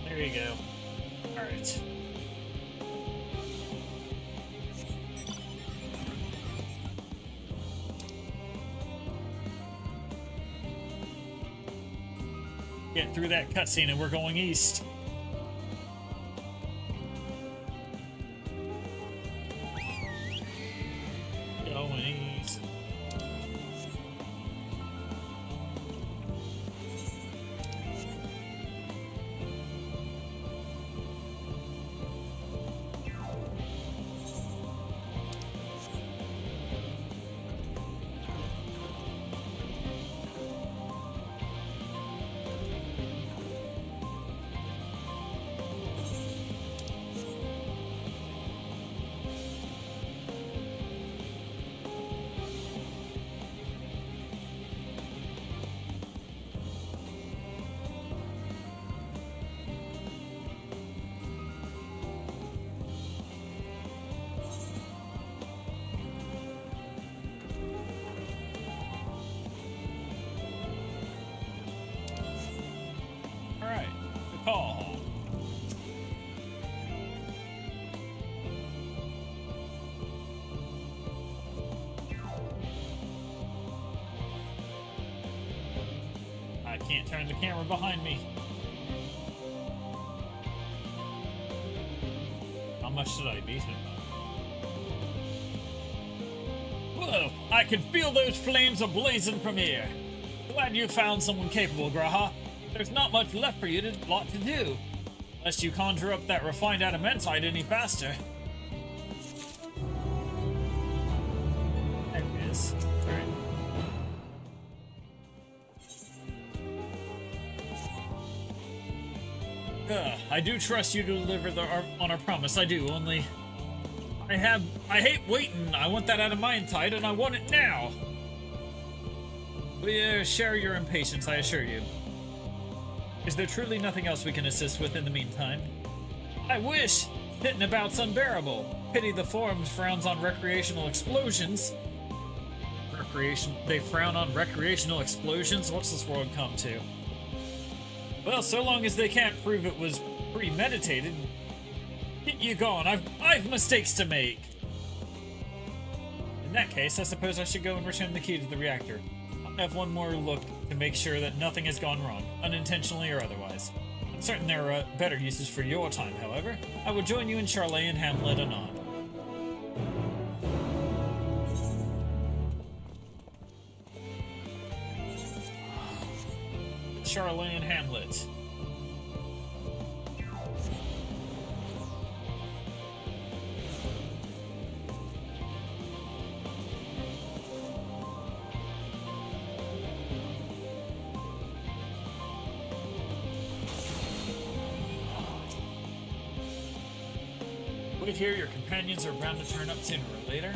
There you go. Alright. Get through that cutscene and we're going east. Going east. Alright, the call. I can't turn the camera behind me. How much did I beat him? Whoa! I can feel those flames ablazing from here. Glad you found someone capable, Graha. There's not much left for you to do, unless you conjure up that refined adamantite any faster. There it is. Alright. I do trust you to deliver on our promise, I do, only I hate waiting. I want that adamantite, and I want it now. We share your impatience, I assure you. Is there truly nothing else we can assist with in the meantime? I wish! Sitting about's unbearable. Pity the Forums frowns on recreational explosions. They frown on recreational explosions? What's this world come to? Well, so long as they can't prove it was premeditated, get you going. I've mistakes to make. In that case, I suppose I should go and return the key to the reactor. I'll have one more look to make sure that nothing has gone wrong, unintentionally or otherwise. I'm certain there are better uses for your time, however. I will join you in Charlotte and Hamlet anon. Charlotte and Hamlet. Wait here, your companions are bound to turn up sooner or later.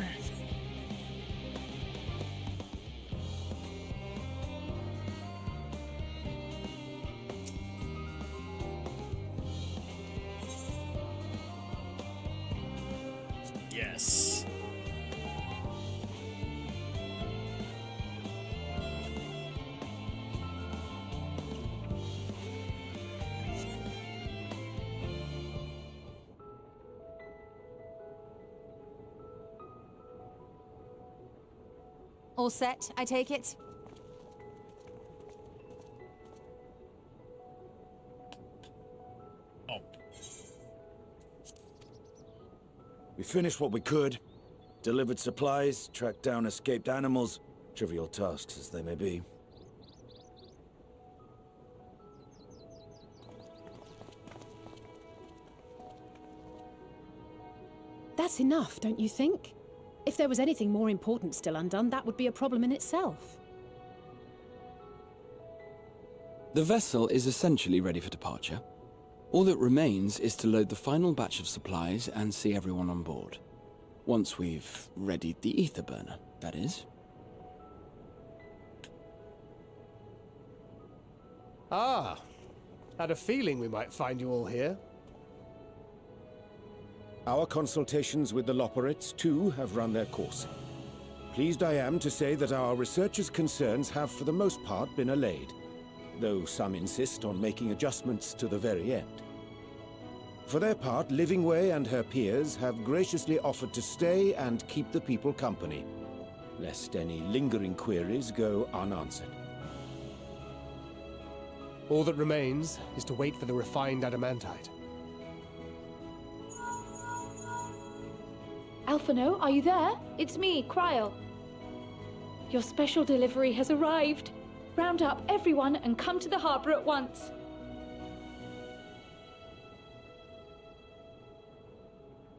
Yes. All set, I take it? Oh. We finished what we could. Delivered supplies, tracked down escaped animals. Trivial tasks as they may be. That's enough, don't you think? If there was anything more important still undone, that would be a problem in itself. The vessel is essentially ready for departure. All that remains is to load the final batch of supplies and see everyone on board. Once we've readied the ether burner, that is. Ah, had a feeling we might find you all here. Our consultations with the Loperites, too, have run their course. Pleased I am to say that our researchers' concerns have for the most part been allayed, though some insist on making adjustments to the very end. For their part, Livingway and her peers have graciously offered to stay and keep the people company, lest any lingering queries go unanswered. All that remains is to wait for the refined adamantite. Alphino, are you there? It's me, Kryl. Your special delivery has arrived. Round up everyone and come to the harbor at once.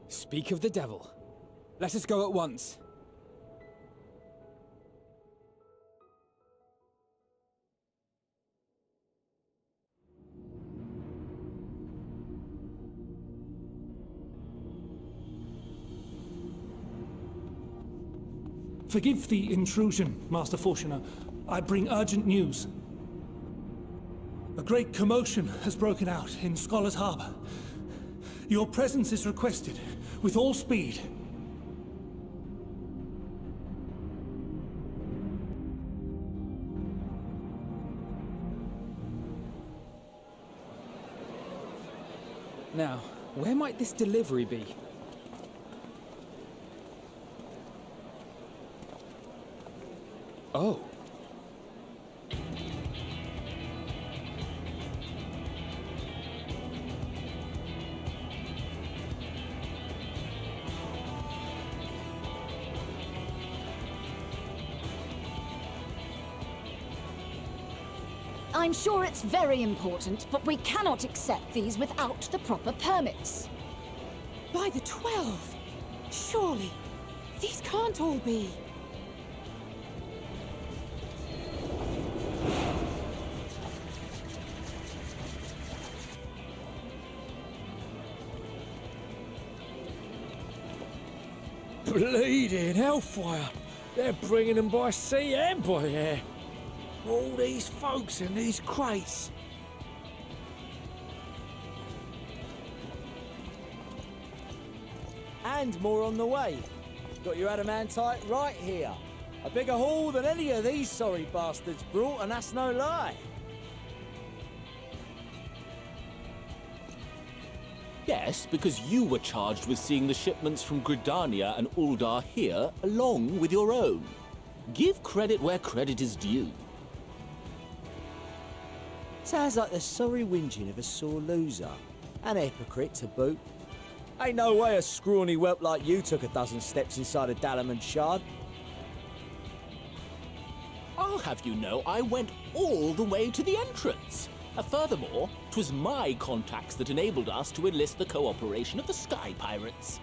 Speak of the devil. Let us go at once. Forgive the intrusion, Master Fortuner. I bring urgent news. A great commotion has broken out in Scholar's Harbor. Your presence is requested, with all speed. Now, where might this delivery be? Oh. I'm sure it's very important, but we cannot accept these without the proper permits. By the 12! Surely, these can't all be... Bleeding hellfire! They're bringing them by sea and by air. All these folks in these crates. And more on the way. Got your adamantite right here. A bigger haul than any of these sorry bastards brought, and that's no lie. Yes, because you were charged with seeing the shipments from Gridania and Uldar here, along with your own. Give credit where credit is due. Sounds like the sorry whinging of a sore loser. An hypocrite to boot. Ain't no way a scrawny whelp like you took a dozen steps inside a Dalamon shard. I'll have you know I went all the way to the entrance. Furthermore, 'twas my contacts that enabled us to enlist the cooperation of the Sky Pirates.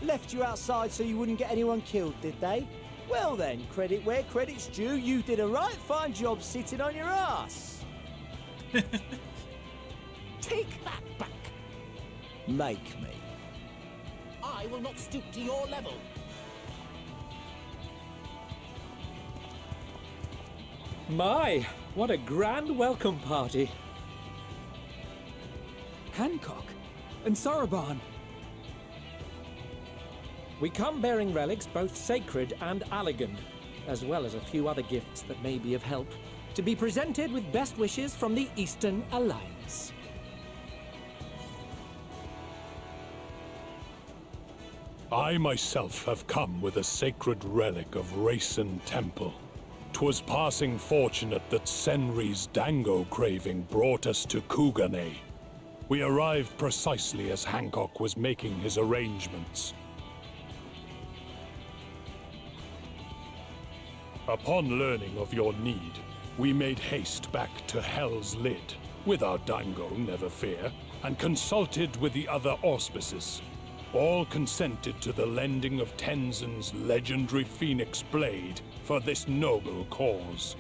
Left you outside so you wouldn't get anyone killed, did they? Well then, credit where credit's due, you did a right fine job sitting on your ass. Take that back. Make me. I will not stoop to your level. My, what a grand welcome party. Hancock and Soroban. We come bearing relics both sacred and elegant, as well as a few other gifts that may be of help, to be presented with best wishes from the Eastern Alliance. I myself have come with a sacred relic of Rayson Temple. 'Twas passing fortunate that Senri's dango craving brought us to Kugane. We arrived precisely as Hancock was making his arrangements. Upon learning of your need, we made haste back to Hell's Lid, with our dango, never fear, and consulted with the other auspices. All consented to the lending of Tenzin's legendary Phoenix Blade for this noble cause.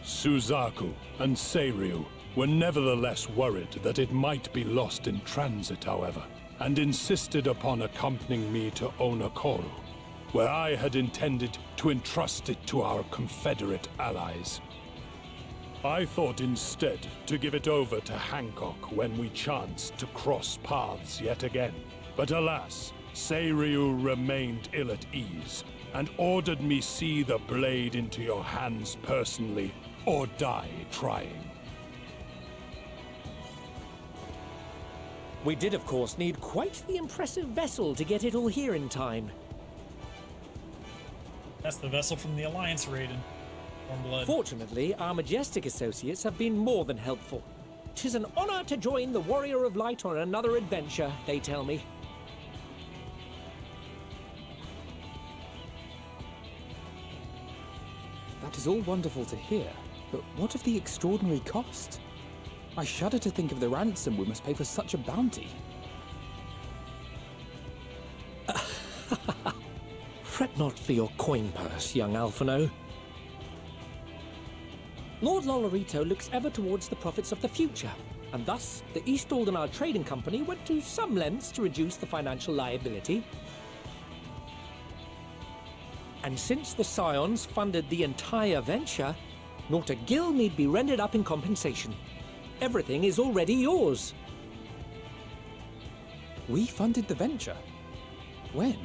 Suzaku and Seiryu were nevertheless worried that it might be lost in transit, however, and insisted upon accompanying me to Onokoro, where I had intended to entrust it to our Confederate allies. I thought instead to give it over to Hancock when we chanced to cross paths yet again. But alas, Seiryu remained ill at ease, and ordered me see the blade into your hands personally, or die trying. We did, of course, need quite the impressive vessel to get it all here in time. That's the vessel from the Alliance raiding. Warmblood. Fortunately, our majestic associates have been more than helpful. 'Tis an honor to join the Warrior of Light on another adventure, they tell me. That is all wonderful to hear, but what of the extraordinary cost? I shudder to think of the ransom we must pay for such a bounty. Fret not for your coin purse, young Alphino. Lord Lolorito looks ever towards the profits of the future, and thus the East Aldenar Trading Company went to some lengths to reduce the financial liability. And since the Scions funded the entire venture, not a gill need be rendered up in compensation. Everything is already yours. We funded the venture? When?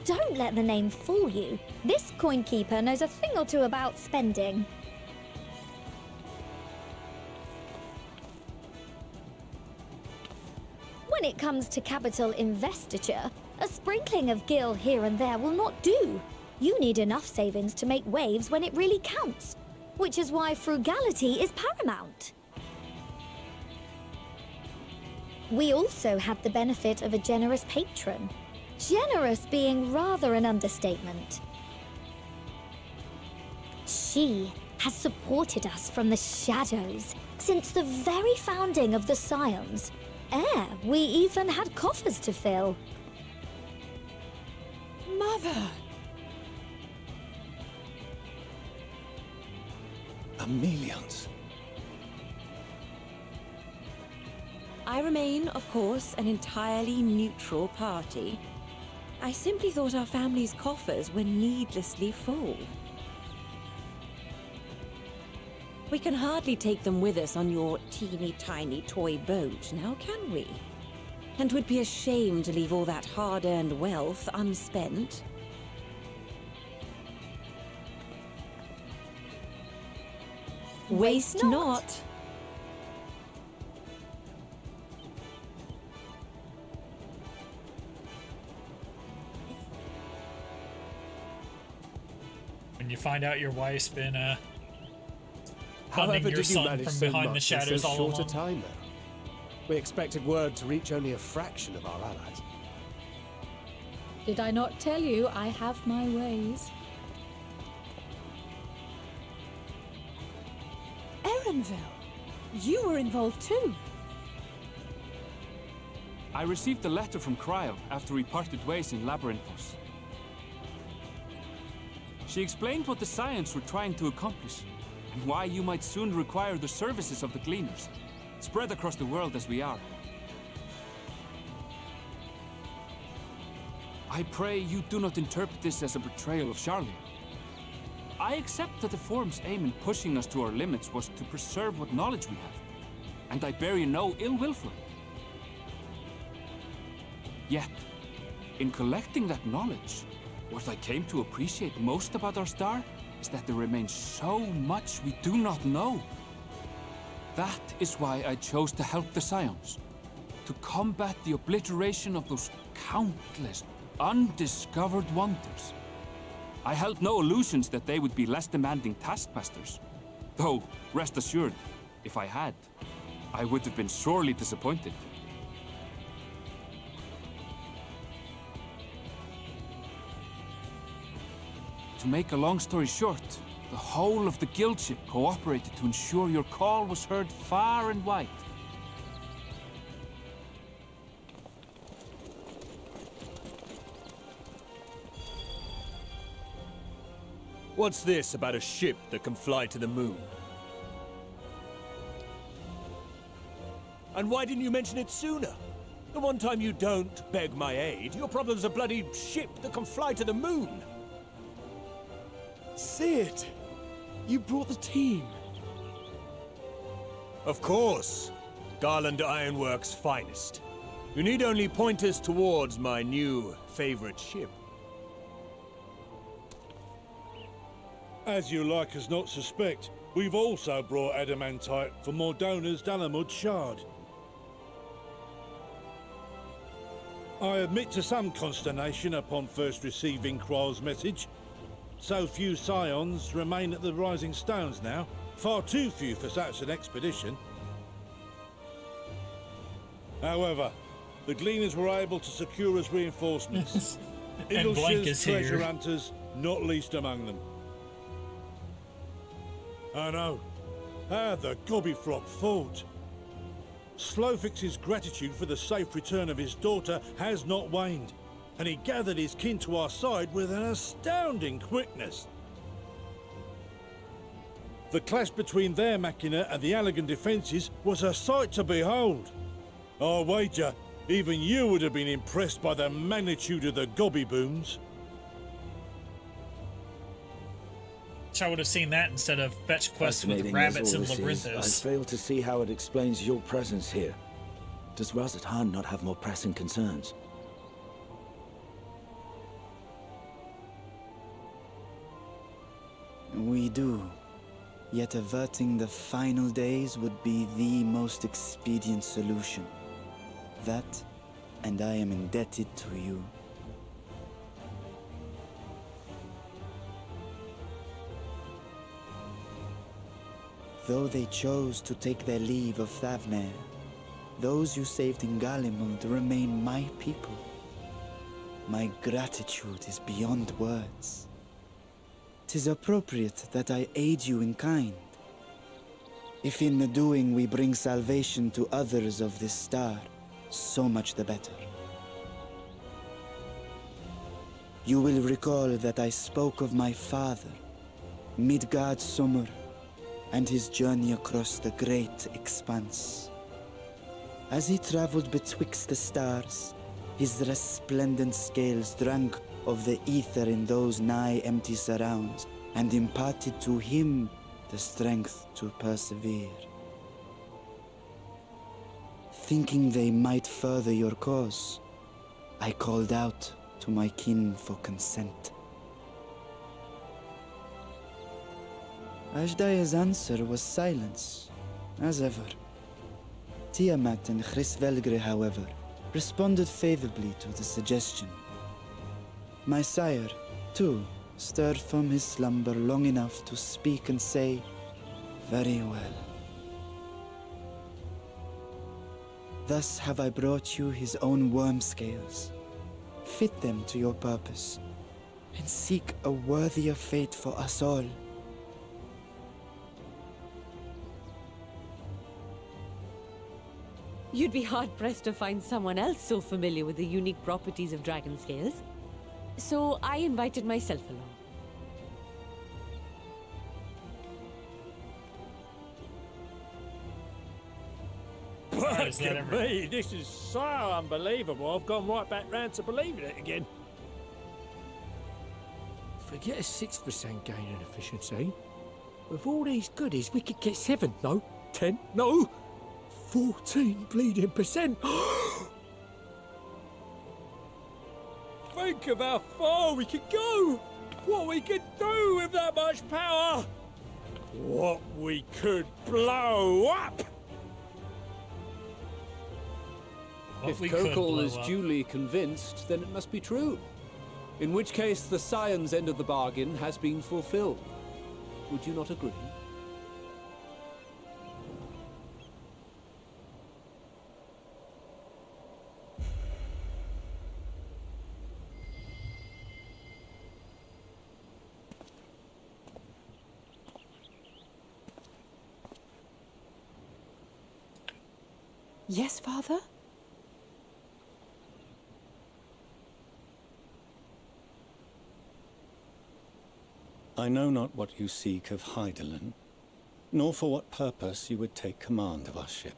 Don't let the name fool you. This coin keeper knows a thing or two about spending. When it comes to capital investiture, a sprinkling of gil here and there will not do. You need enough savings to make waves when it really counts, which is why frugality is paramount. We also had the benefit of a generous patron. Generous being rather an understatement. She has supported us from the shadows since the very founding of the Scions. We even had coffers to fill. Mother! Amelians. I remain, of course, an entirely neutral party. I simply thought our family's coffers were needlessly full. We can hardly take them with us on your teeny-tiny toy boat, now can we? And 'twould be a shame to leave all that hard-earned wealth unspent. Waste not. When you find out your wife's been However, hunting your did you son manage from so behind much the in shadows so all short along. a time, though? We expected word to reach only a fraction of our allies. Did I not tell you I have my ways? Erenville, you were involved too. I received a letter from Cryo after we parted ways in Labyrinthos. She explained what the Scions were trying to accomplish, and why you might soon require the services of the Gleaners, spread across the world as we are. I pray you do not interpret this as a betrayal of Charlie. I accept that the Forum's aim in pushing us to our limits was to preserve what knowledge we have, and I bear you no ill will for it. Yet, in collecting that knowledge, what I came to appreciate most about our star is that there remains so much we do not know. That is why I chose to help the Scions, to combat the obliteration of those countless undiscovered wonders. I held no illusions that they would be less demanding taskmasters. Though, rest assured, if I had, I would have been sorely disappointed. To make a long story short, the whole of the guildship cooperated to ensure your call was heard far and wide. What's this about a ship that can fly to the moon? And why didn't you mention it sooner? The one time you don't beg my aid, your problem's a bloody ship that can fly to the moon. Sid! You brought the team! Of course! Garland Ironworks' finest. You need only point us towards my new favorite ship. As you like us not suspect, we've also brought adamantite for Mordona's Dalamud Shard. I admit to some consternation upon first receiving Kryl's message. So few Scions remain at the Rising Stones now. Far too few for such an expedition. However, the Gleaners were able to secure us reinforcements. Eagleshire's treasure hunters, not least among them. I know. How the Gobbyfrog fought. Slowfix's gratitude for the safe return of his daughter has not waned, and he gathered his kin to our side with an astounding quickness. The clash between their machina and the Allagan defences was a sight to behold. I wager even you would have been impressed by the magnitude of the Gobby booms. I would have seen that instead of fetch quests with rabbits and labyrinthos. I fail to see how it explains your presence here. Does Razat-Han not have more pressing concerns? We do. Yet averting the final days would be the most expedient solution. That, and I am indebted to you. Though they chose to take their leave of Thavnair, those you saved in Galimund remain my people. My gratitude is beyond words. 'Tis appropriate that I aid you in kind. If in the doing we bring salvation to others of this star, so much the better. You will recall that I spoke of my father, Midgard Summer, and his journey across the great expanse. As he travelled betwixt the stars, his resplendent scales drank of the ether in those nigh empty surrounds, and imparted to him the strength to persevere. Thinking they might further your cause, I called out to my kin for consent. Ajdaya's answer was silence, as ever. Tiamat and Chrisvelgre, however, responded favorably to the suggestion. My sire, too, stirred from his slumber long enough to speak and say, "Very well." Thus have I brought you his own worm scales. Fit them to your purpose, and seek a worthier fate for us all. You'd be hard-pressed to find someone else so familiar with the unique properties of dragon scales. So I invited myself along. Is that Look at me, this is so unbelievable. I've gone right back round to believing it again. Forget a 6% gain in efficiency. With all these goodies, we could get 7, no, 10, no, 14 bleeding percent. Think of how far we could go. What we could do with that much power. What we could blow up. If Kokol is duly convinced, then it must be true. In which case, the Scion's end of the bargain has been fulfilled. Would you not agree? Yes, Father? I know not what you seek of Hydaelyn, nor for what purpose you would take command of our ship.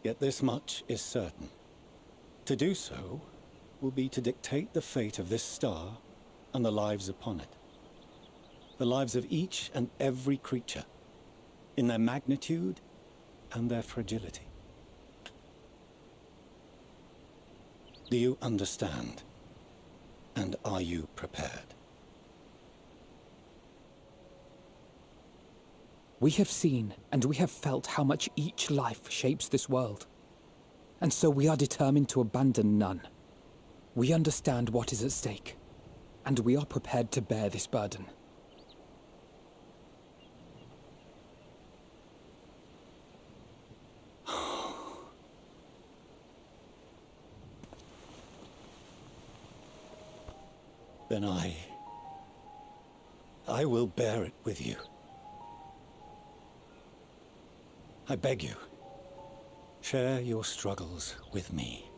Yet this much is certain. To do so will be to dictate the fate of this star and the lives upon it. The lives of each and every creature, in their magnitude and their fragility. Do you understand? And are you prepared? We have seen and we have felt how much each life shapes this world. And so we are determined to abandon none. We understand what is at stake, and we are prepared to bear this burden. Then I will bear it with you. I beg you, share your struggles with me.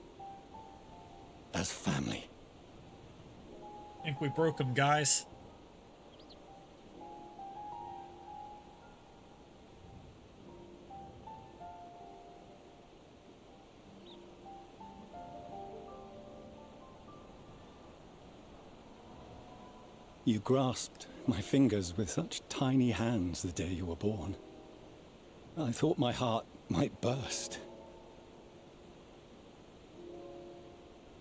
As family. Think we broke them, guys. You grasped my fingers with such tiny hands the day you were born. I thought my heart might burst.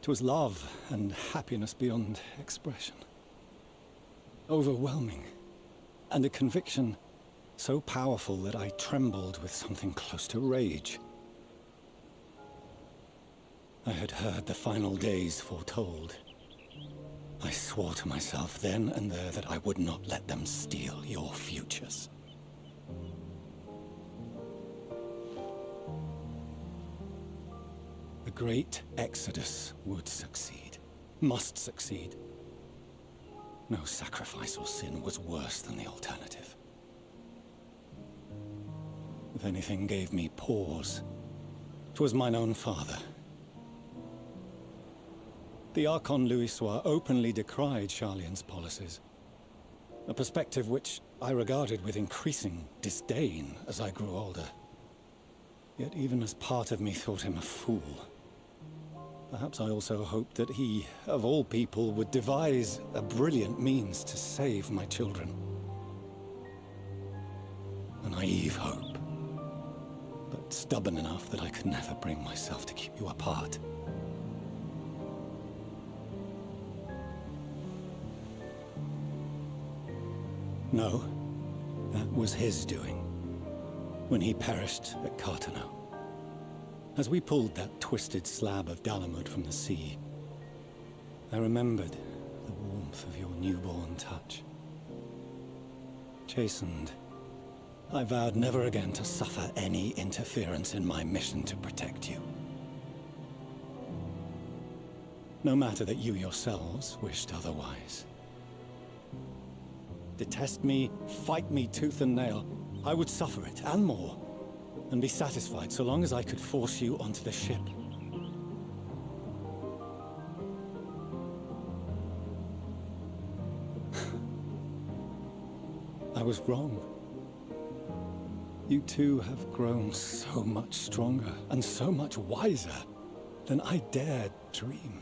It was love and happiness beyond expression. Overwhelming, and a conviction so powerful that I trembled with something close to rage. I had heard the final days foretold. I swore to myself then and there that I would not let them steal your futures. The great exodus would succeed, must succeed. No sacrifice or sin was worse than the alternative. If anything gave me pause, 'twas mine own father. The Archon Louisoix openly decried Charlian's policies, a perspective which I regarded with increasing disdain as I grew older. Yet even as part of me thought him a fool, perhaps I also hoped that he, of all people, would devise a brilliant means to save my children. A naive hope, but stubborn enough that I could never bring myself to keep you apart. No, that was his doing, when he perished at Cartano. As we pulled that twisted slab of Dalamud from the sea, I remembered the warmth of your newborn touch. Chastened, I vowed never again to suffer any interference in my mission to protect you. No matter that you yourselves wished otherwise. Detest me, fight me tooth and nail, I would suffer it, and more, and be satisfied so long as I could force you onto the ship. I was wrong. You two have grown so much stronger and so much wiser than I dared dream.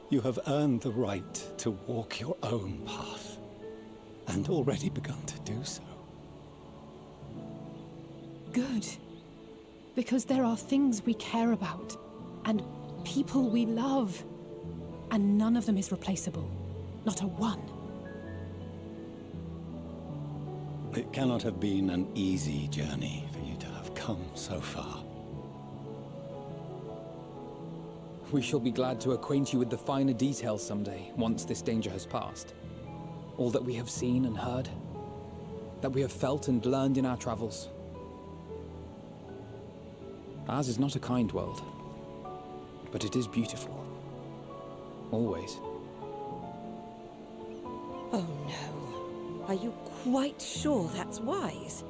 You have earned the right to walk your own path, and already begun to do so. Good. Because there are things we care about, and people we love, and none of them is replaceable. Not a one. It cannot have been an easy journey for you to have come so far. We shall be glad to acquaint you with the finer details someday, once this danger has passed. All that we have seen and heard, that we have felt and learned in our travels. Ours is not a kind world, but it is beautiful. Always. Oh no. Are you quite sure that's wise?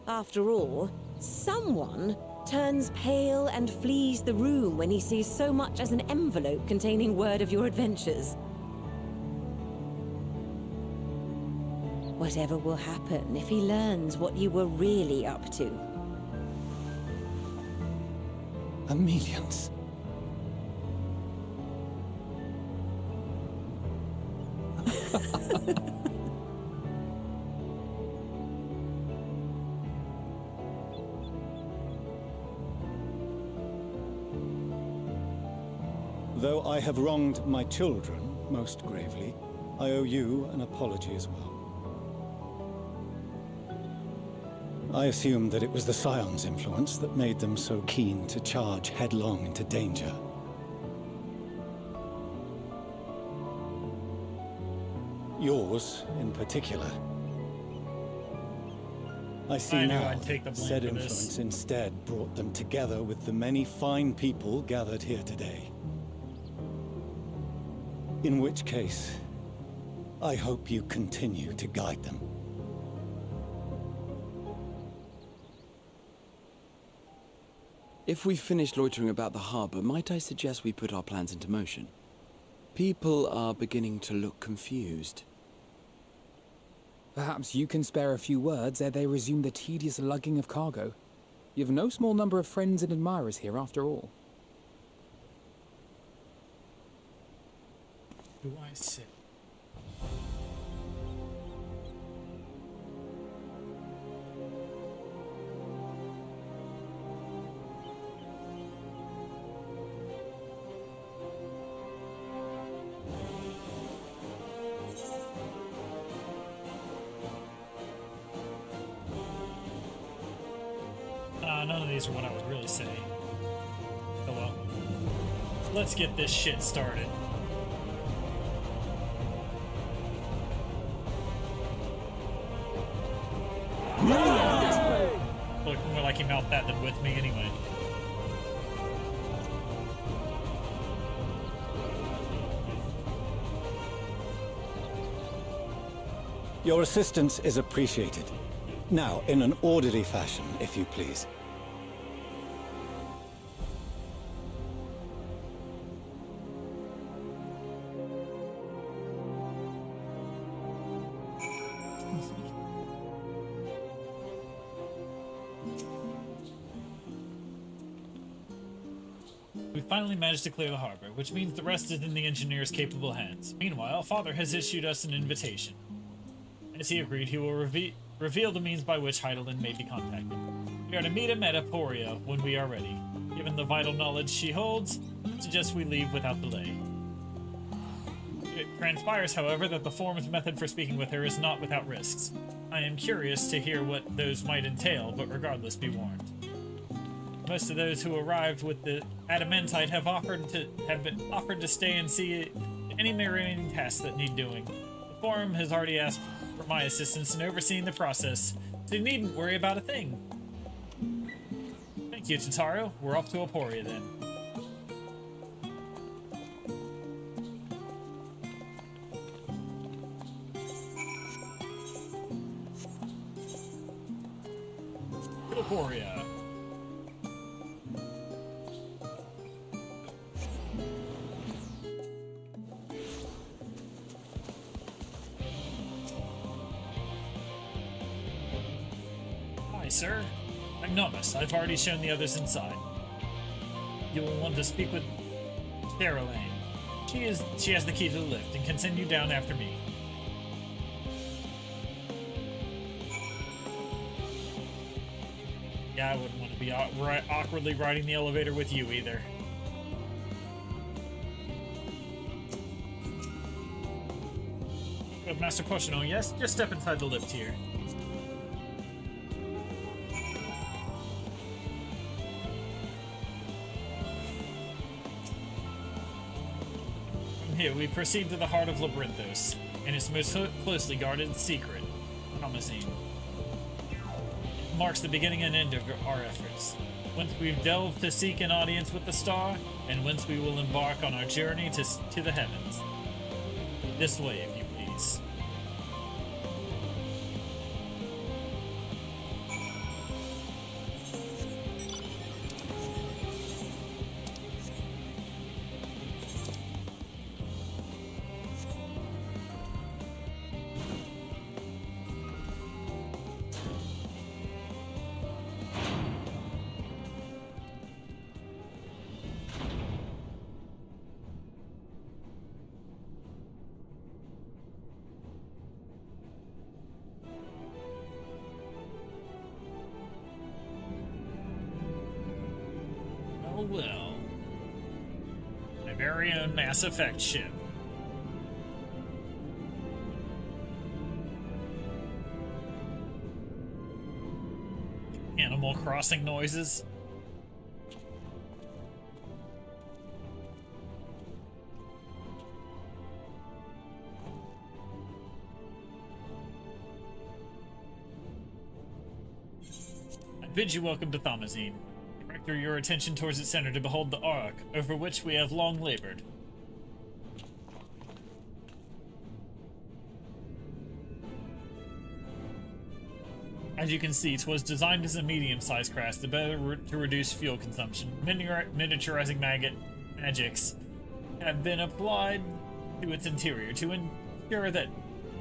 After all, someone turns pale and flees the room when he sees so much as an envelope containing word of your adventures. Whatever will happen if he learns what you were really up to? Amelians. Though I have wronged my children most gravely, I owe you an apology as well. I assumed that it was the Scion's influence that made them so keen to charge headlong into danger. Yours, in particular. I see I knew now I'd take the blame said for influence this. instead brought them together with the many fine people gathered here today. In which case, I hope you continue to guide them. If we've finished loitering about the harbor, might I suggest we put our plans into motion? People are beginning to look confused. Perhaps you can spare a few words ere they resume the tedious lugging of cargo. You've no small number of friends and admirers here, after all. Do I sit? None of these are what I was really saying. Oh well. Let's get this shit started. Look more like he mouthed that than with me anyway. Your assistance is appreciated. Now, in an orderly fashion, if you please. We finally managed to clear the harbor, which means the rest is in the engineer's capable hands. Meanwhile, Father has issued us an invitation. As he agreed, he will reveal the means by which Heidelin may be contacted. We are to meet him at Aporia when we are ready. Given the vital knowledge she holds, I suggest we leave without delay. It transpires, however, that the Form's method for speaking with her is not without risks. I am curious to hear what those might entail, but regardless, be warned. Most of those who arrived with the adamantite have been offered to stay and see any remaining tasks that need doing. The Forum has already asked for my assistance in overseeing the process, so you needn't worry about a thing. Thank you, Totaro. We're off to Aporia then. Aporia. Hi, sir. I'm Nomus. I've already shown the others inside. You will want to speak with Caroline. She has the key to the lift and can send you down after me. Yeah, I wouldn't want to be awkwardly riding the elevator with you either. Good, Master Koshino, yes? Just step inside the lift here. From here, we proceed to the heart of Labyrinthos, and its most closely guarded secret, Thomazine. Marks the beginning and end of our efforts. Once we've delved to seek an audience with the star, and whence we will embark on our journey to the heavens. This way, if you please. Well, my very own Mass Effect ship. Animal Crossing noises. I bid you welcome to Thomazine. Direct your attention towards its center to behold the Ark, over which we have long labored. As you can see, 'twas designed as a medium-sized craft to reduce fuel consumption. Miniaturizing magics have been applied to its interior to ensure that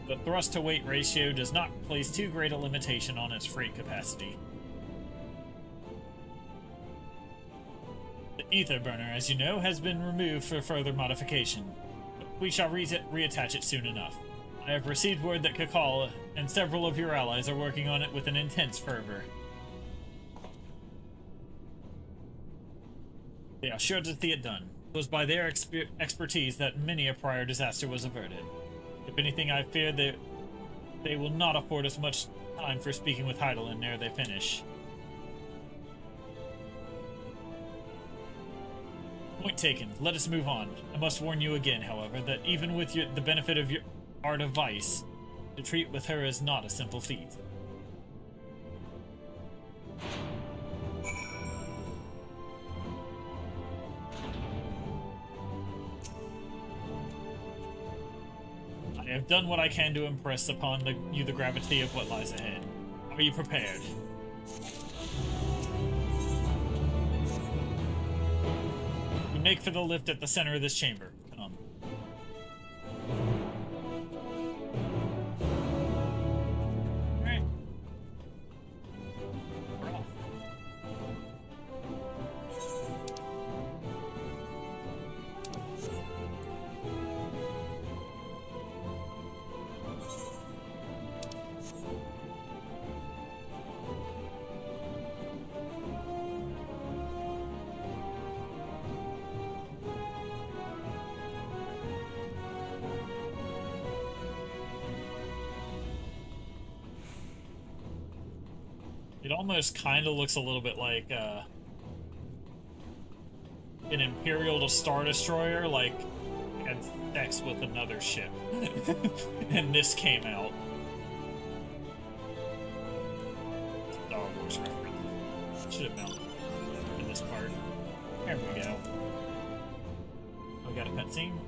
the thrust-to-weight ratio does not place too great a limitation on its freight capacity. The ether burner, as you know, has been removed for further modification. We shall reattach it soon enough. I have received word that Kakal and several of your allies are working on it with an intense fervor. They are sure to see it done. It was by their expertise that many a prior disaster was averted. If anything, I fear that they will not afford us much time for speaking with Heidelin ere they finish. Point taken. Let us move on. I must warn you again, however, that even with the benefit of your art of vice, to treat with her is not a simple feat. I have done what I can to impress upon you the gravity of what lies ahead. Are you prepared? We make for the lift at the center of this chamber. Come. Alright. We're off. It almost kind of looks a little bit like an Imperial to Star Destroyer, like, had sex with another ship. And this came out. Star Wars reference. Should have known in this part. There we go. We got a cutscene.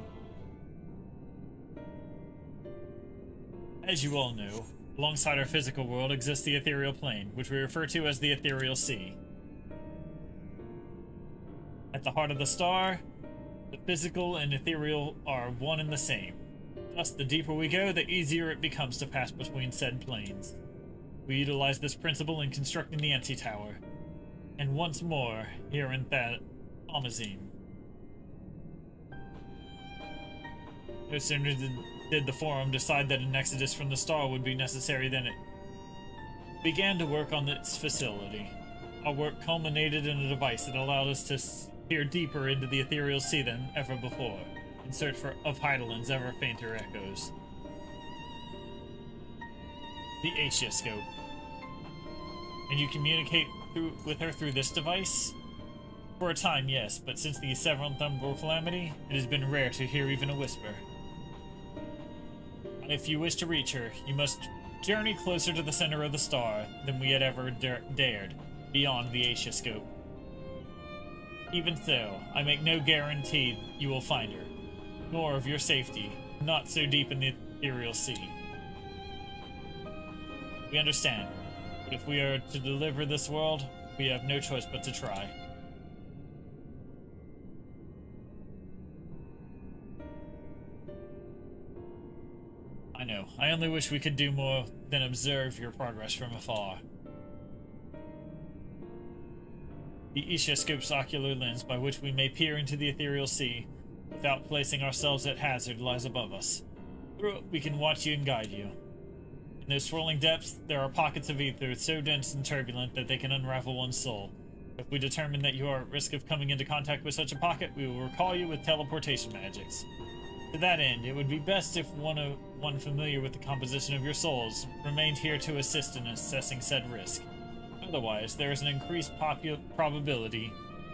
As you all know, alongside our physical world exists the ethereal plane, which we refer to as the ethereal sea. At the heart of the star, the physical and ethereal are one and the same. Thus, the deeper we go, the easier it becomes to pass between said planes. We utilize this principle in constructing the anti-tower. And once more, here in Thomazine. No sooner did the Forum decide that an exodus from the star would be necessary than it began to work on its facility. Our work culminated in a device that allowed us to peer deeper into the ethereal sea than ever before, in search of Heidelin's ever fainter echoes. The Aetioscope. And you communicate with her through this device? For a time, yes, but since the Seventh Umbral Calamity, it has been rare to hear even a whisper. If you wish to reach her, you must journey closer to the center of the star than we had ever dared, beyond the Aetioscope. Even so, I make no guarantee you will find her, nor of your safety, not so deep in the ethereal sea. We understand, but if we are to deliver this world, we have no choice but to try. I know. I only wish we could do more than observe your progress from afar. The Aetioscope's ocular lens by which we may peer into the ethereal sea without placing ourselves at hazard lies above us. Through it, we can watch you and guide you. In those swirling depths, there are pockets of ether so dense and turbulent that they can unravel one's soul. If we determine that you are at risk of coming into contact with such a pocket, we will recall you with teleportation magics. To that end, it would be best if one familiar with the composition of your souls remained here to assist in assessing said risk. Otherwise, there is an increased probability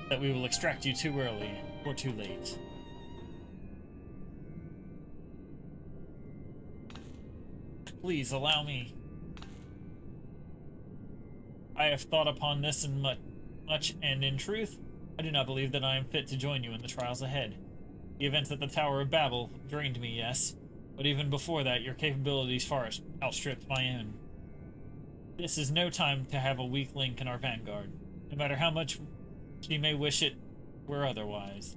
that we will extract you too early or too late. Please allow me. I have thought upon this and much, and in truth, I do not believe that I am fit to join you in the trials ahead. The events at the Tower of Babel drained me, yes, but even before that, your capabilities far outstripped my own. This is no time to have a weak link in our vanguard, no matter how much she may wish it were otherwise.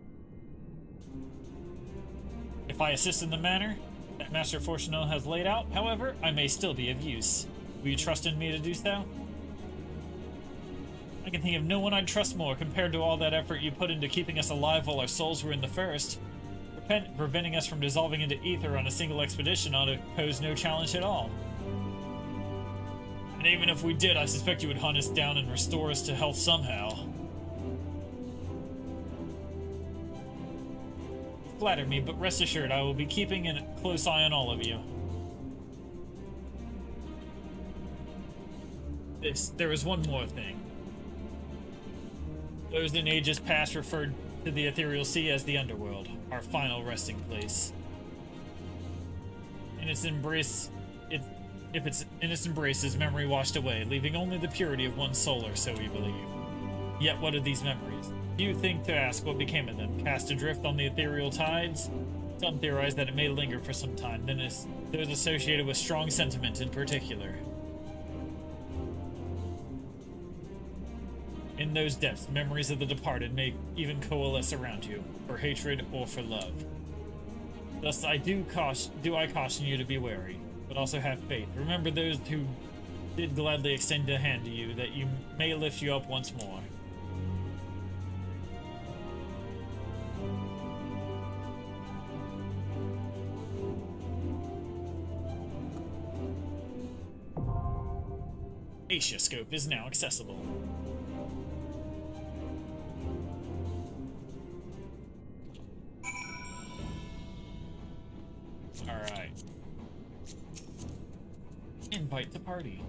If I assist in the manner that Master Fortuno has laid out, however, I may still be of use. Will you trust in me to do so? I can think of no one I'd trust more compared to all that effort you put into keeping us alive while our souls were in the first. Preventing us from dissolving into ether on a single expedition ought to pose no challenge at all. And even if we did, I suspect you would hunt us down and restore us to health somehow. Flatter me, but rest assured I will be keeping a close eye on all of you. There is one more thing. Those in ages past referred to the ethereal sea as the underworld, our final resting place. In its embrace, is memory washed away, leaving only the purity of one's soul, or so we believe. Yet what are these memories? Do you think to ask what became of them, cast adrift on the ethereal tides? Some theorize that it may linger for some time, then those associated with strong sentiment in particular. In those depths, memories of the departed may even coalesce around you, for hatred or for love. Thus, I caution you to be wary, but also have faith. Remember those who did gladly extend a hand to you, that you may lift you up once more. Aetioscope is now accessible. Alright. Invite to party.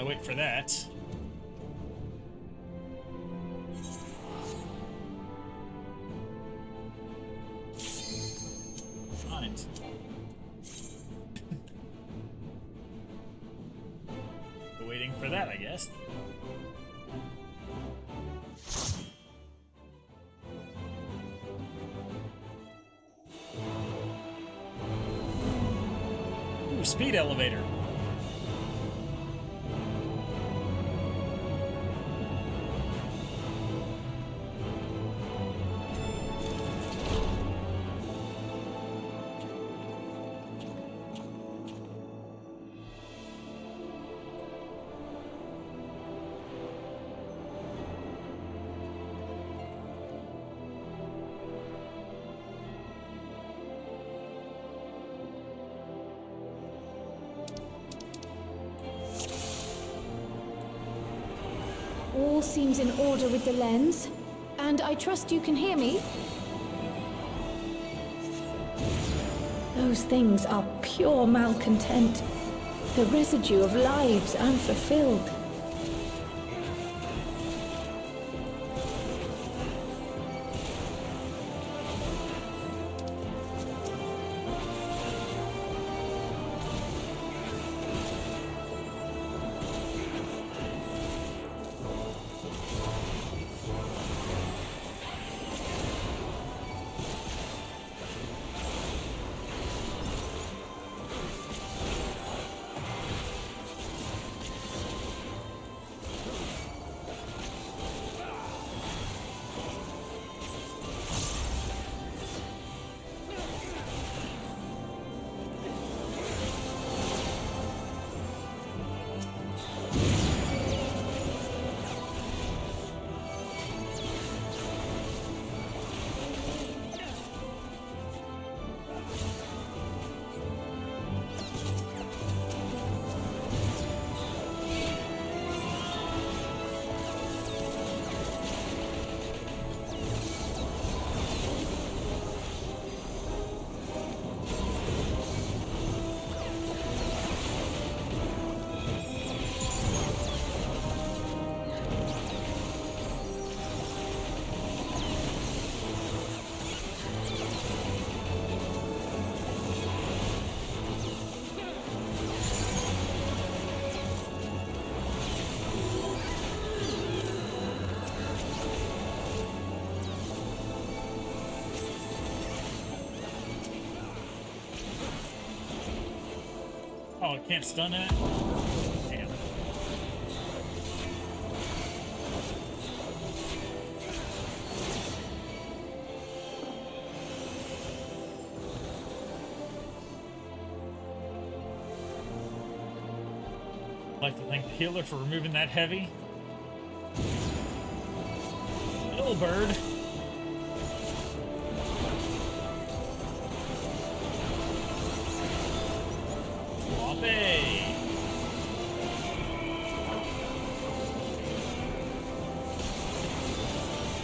I wait for that. Mind. Waiting for that, I guess. Ooh, speed elevator. All seems in order with the lens, and I trust you can hear me. Those things are pure malcontent, the residue of lives unfulfilled. Oh, I can't stun it? Damn. I'd like to thank the healer for removing that heavy. Little bird.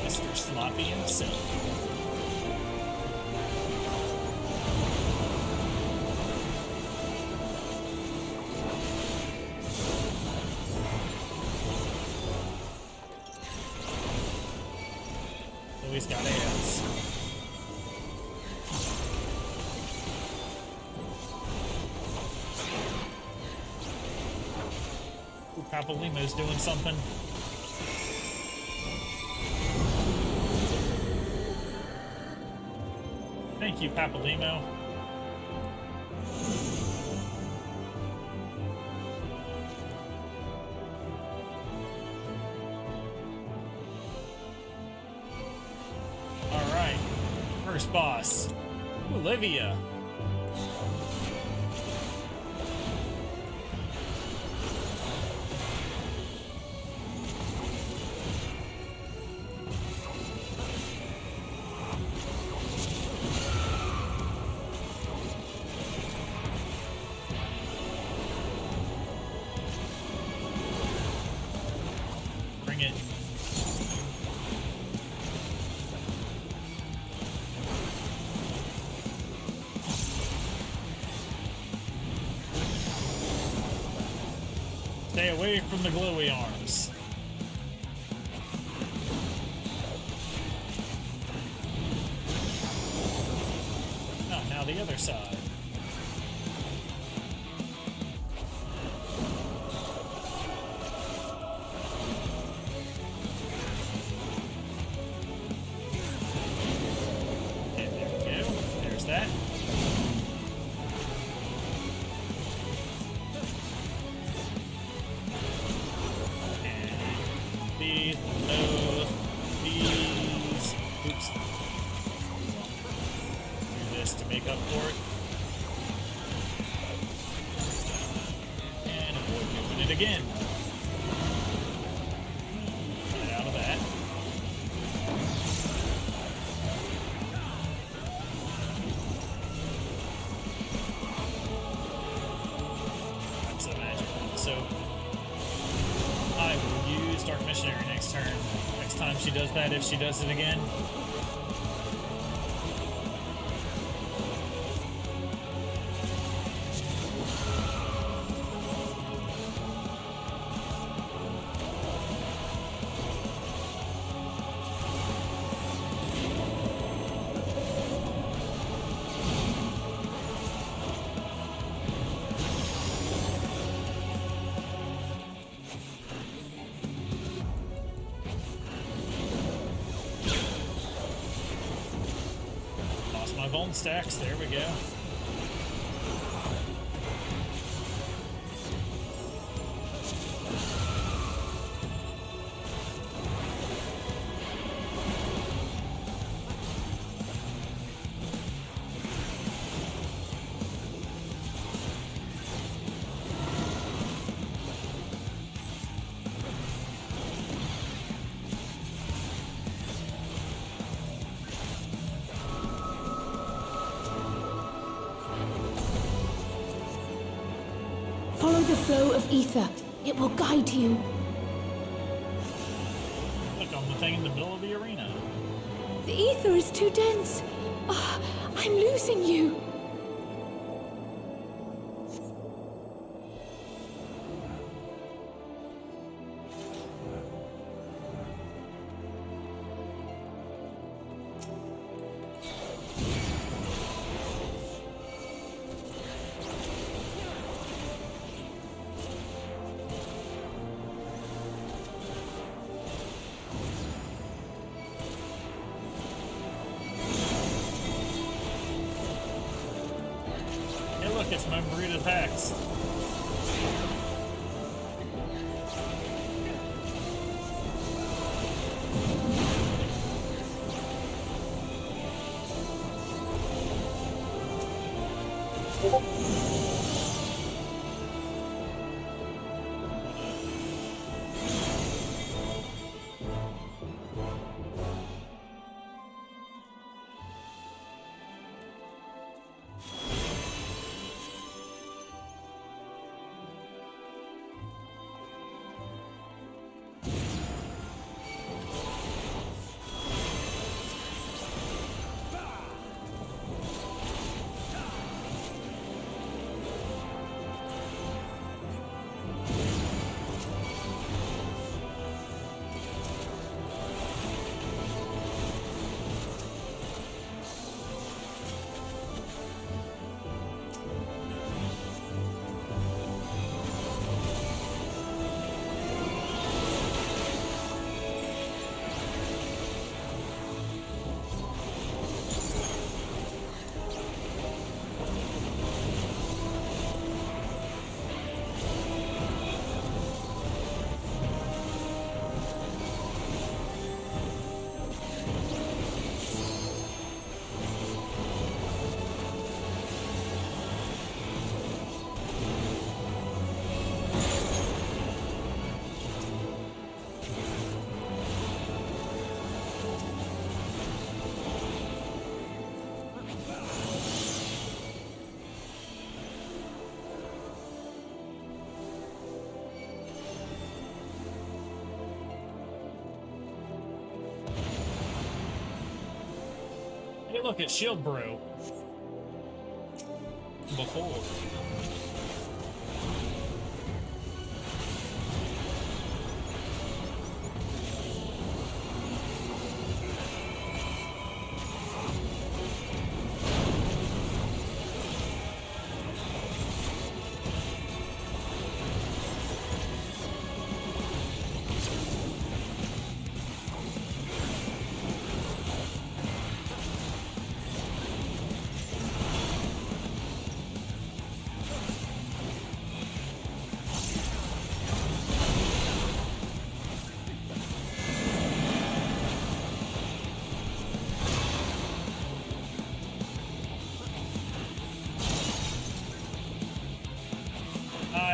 Mr. Sloppy himself. Oh, he's got hands. Ooh, Papalimo's doing something. Thank you, Papalimo. Alright. First boss. Olivia. Bring it. Stay away from the glowy arms. Oh, now the other side. Okay, there we go. There's that. These. Oops. Do this to make up for it. And avoid moving it again. Get out of that. That's a magic one. So I will use Dark Missionary next turn. Next time she does that, if she does it again. My bone stacks, there we go. Follow the flow of ether. It will guide you. Look, I'm the thing in the middle of the arena. The ether is too dense. Ah, I'm losing you. Look, it's my burrito packs. Hey, look, it's Shield Bro. Before.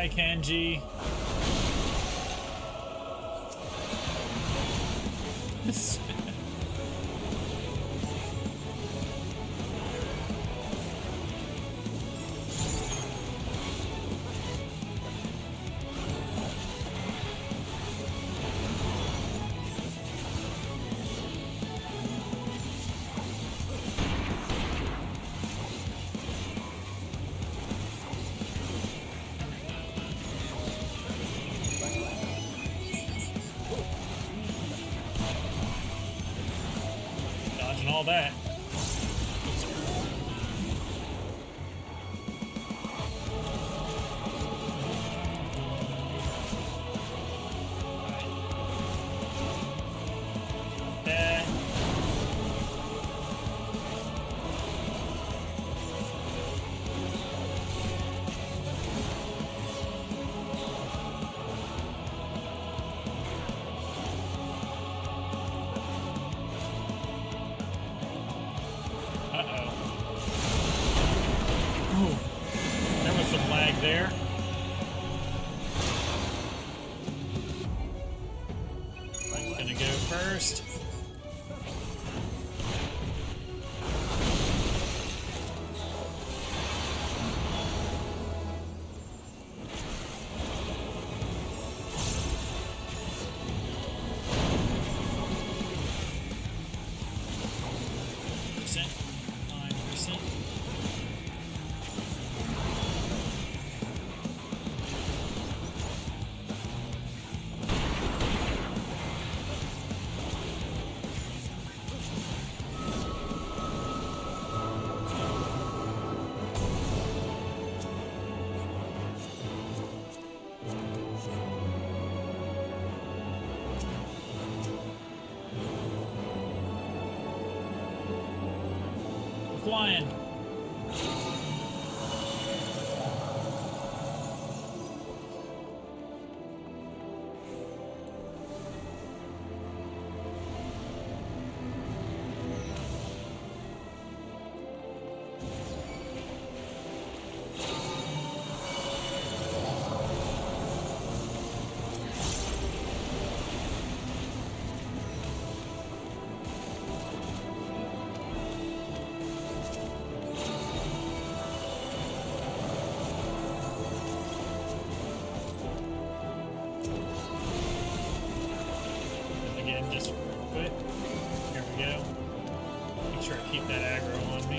Hi, Kanji. Dodging all that. There. I'm gonna go first. Percent, 9%. Flying. Just quit. Here we go. Make sure I keep that aggro on me.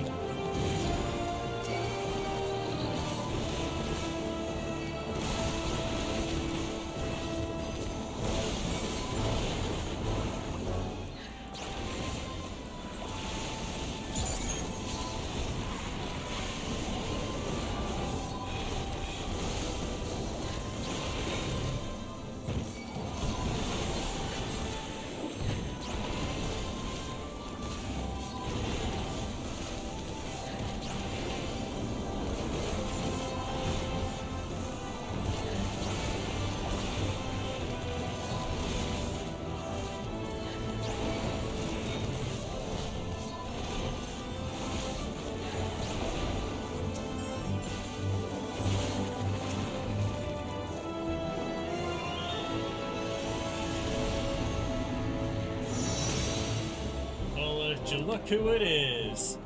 Look who it is.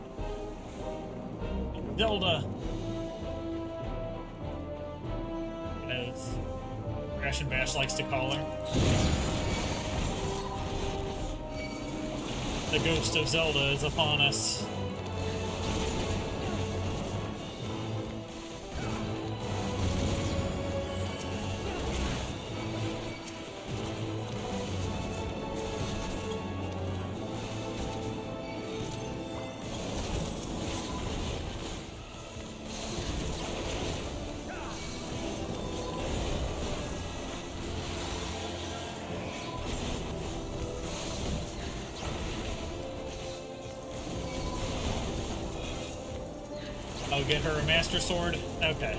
Zelda. As Crash and Bash likes to call her. The ghost of Zelda is upon us. I'll get her a Master Sword. Okay.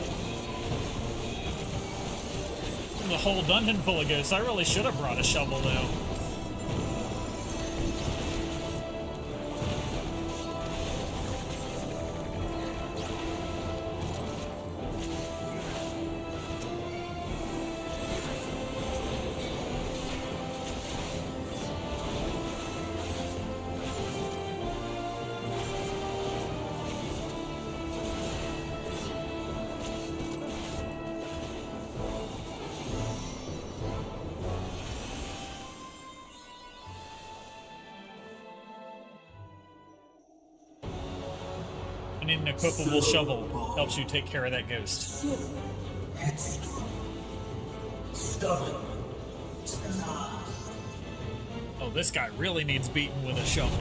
There's a whole dungeon full of ghosts. I really should have brought a shovel, though. Finding an equipable shovel helps you take care of that ghost. Stubborn to the last. Oh, this guy really needs beaten with a shovel.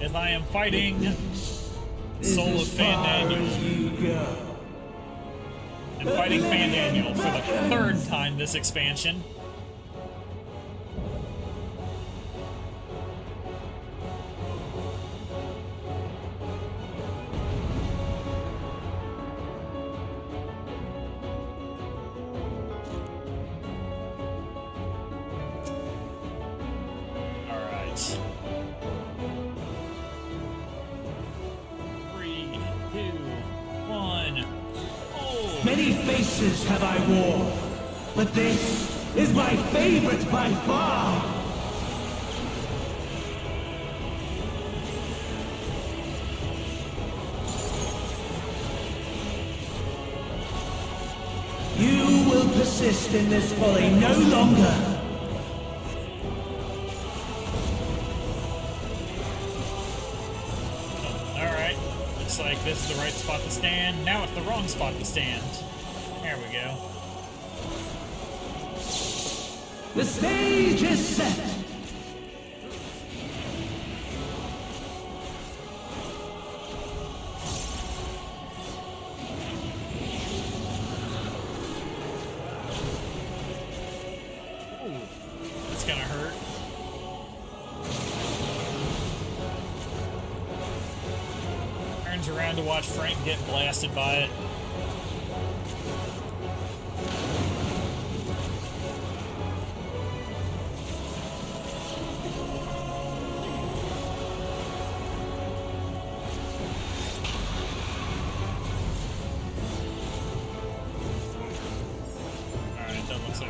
As I am fighting Soul of Fandaniel. I'm fighting Fandaniel for the third time this expansion. Many faces have I worn, but this is my favorite by far. You will persist in this folly no longer. Alright, looks like this is the right spot to stand. Now it's the wrong spot to stand. There we go. The stage is set. Ooh, that's gonna hurt. Turns around to watch Frank get blasted by it.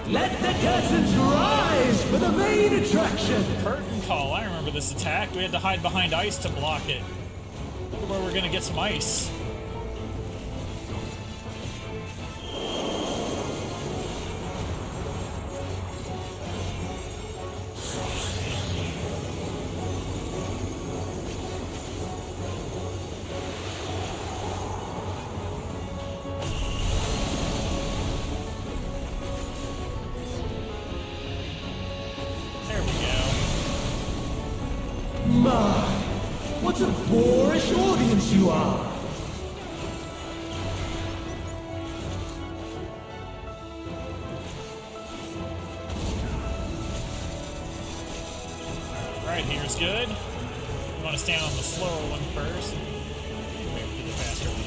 Let the curtains rise for the main attraction! Curtain call. I remember this attack. We had to hide behind ice to block it. Look where we're gonna get some ice. My, what a boorish audience you are! Right here's good. You want to stand on the slower one first. Wait for the faster one.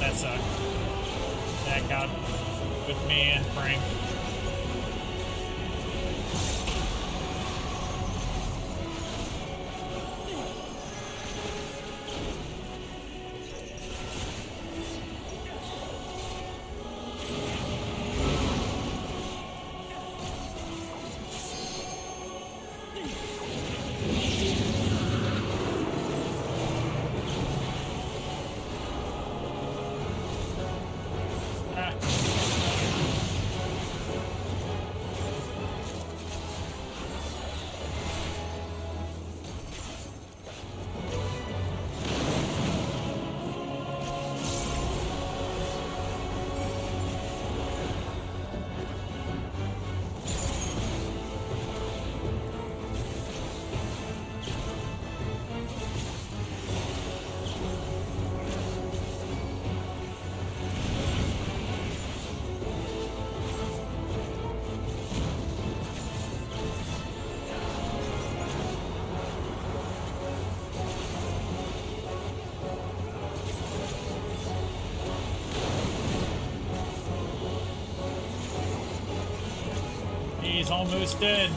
That sucked. That got with me and Frank. He's almost dead.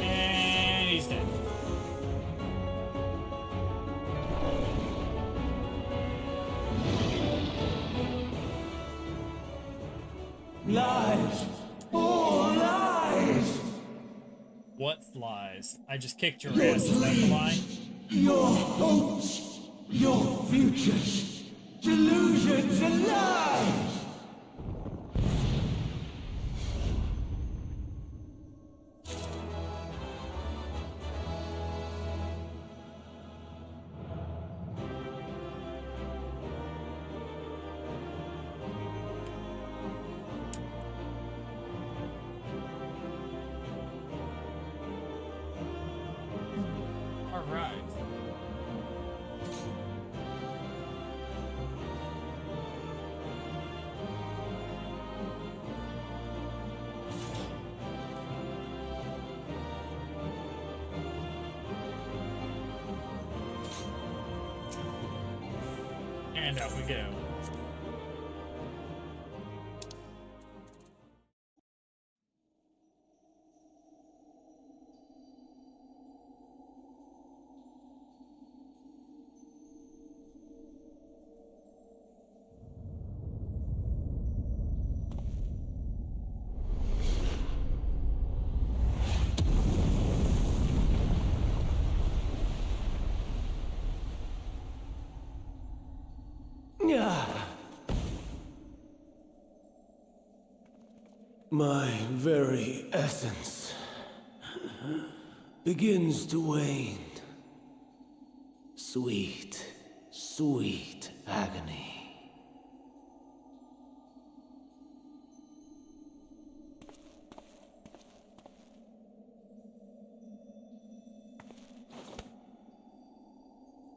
And he's dead. Lies! All lies! What lies? I just kicked your ass. Is that the lie? Your hopes, your futures, delusions and lies! All right. And out we go. My very essence begins to wane. Sweet, sweet agony.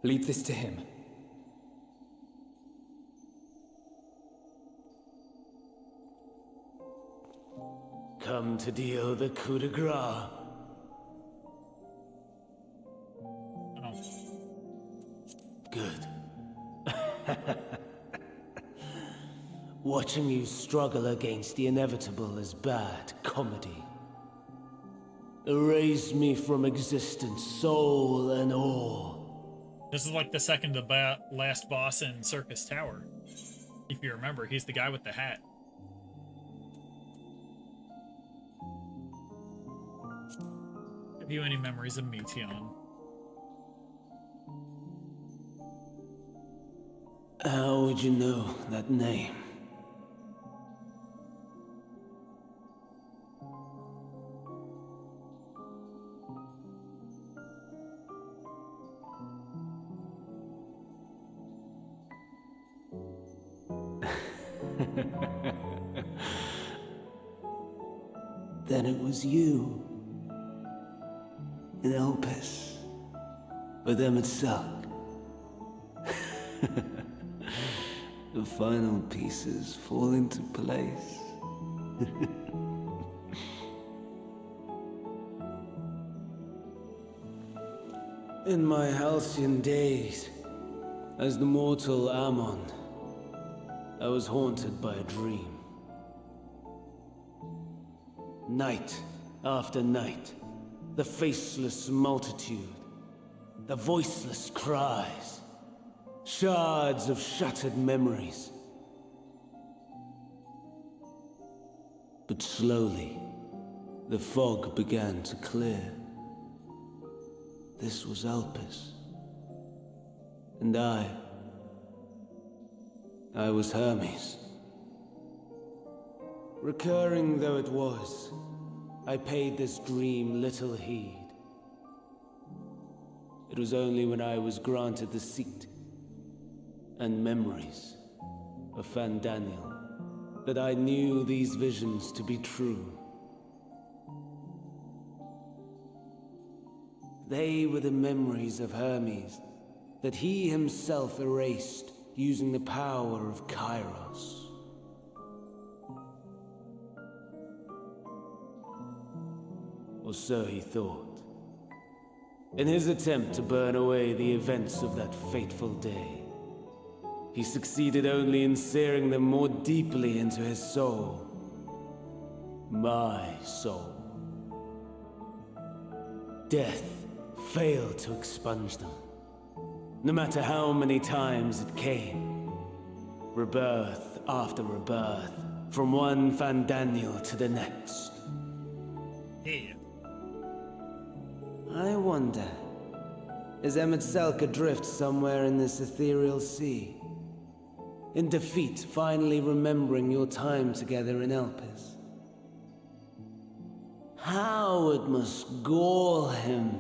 Leave this to him. Come to deal the coup de grace. Good. Watching you struggle against the inevitable is bad comedy. Erase me from existence, soul and all. This is like the second to last boss in Circus Tower. If you remember, he's the guy with the hat. Have you any memories of Meteon? How would you know that name? Then it was you. In Elpis. But them it sucked. The final pieces fall into place. In my halcyon days, as the mortal Ammon, I was haunted by a dream. Night after night, the faceless multitude, the voiceless cries, shards of shattered memories. But slowly, the fog began to clear. This was Elpis. And I was Hermes. Recurring though it was, I paid this dream little heed. It was only when I was granted the seat and memories of Fandaniel that I knew these visions to be true. They were the memories of Hermes that he himself erased using the power of Kairos. Or so he thought. In his attempt to burn away the events of that fateful day, he succeeded only in searing them more deeply into his soul. My soul. Death failed to expunge them. No matter how many times it came. Rebirth after rebirth, from one Fandaniel to the next. Yeah. I wonder Is Emet adrift somewhere in this ethereal sea? In defeat, finally remembering your time together in Elpis? How it must gall him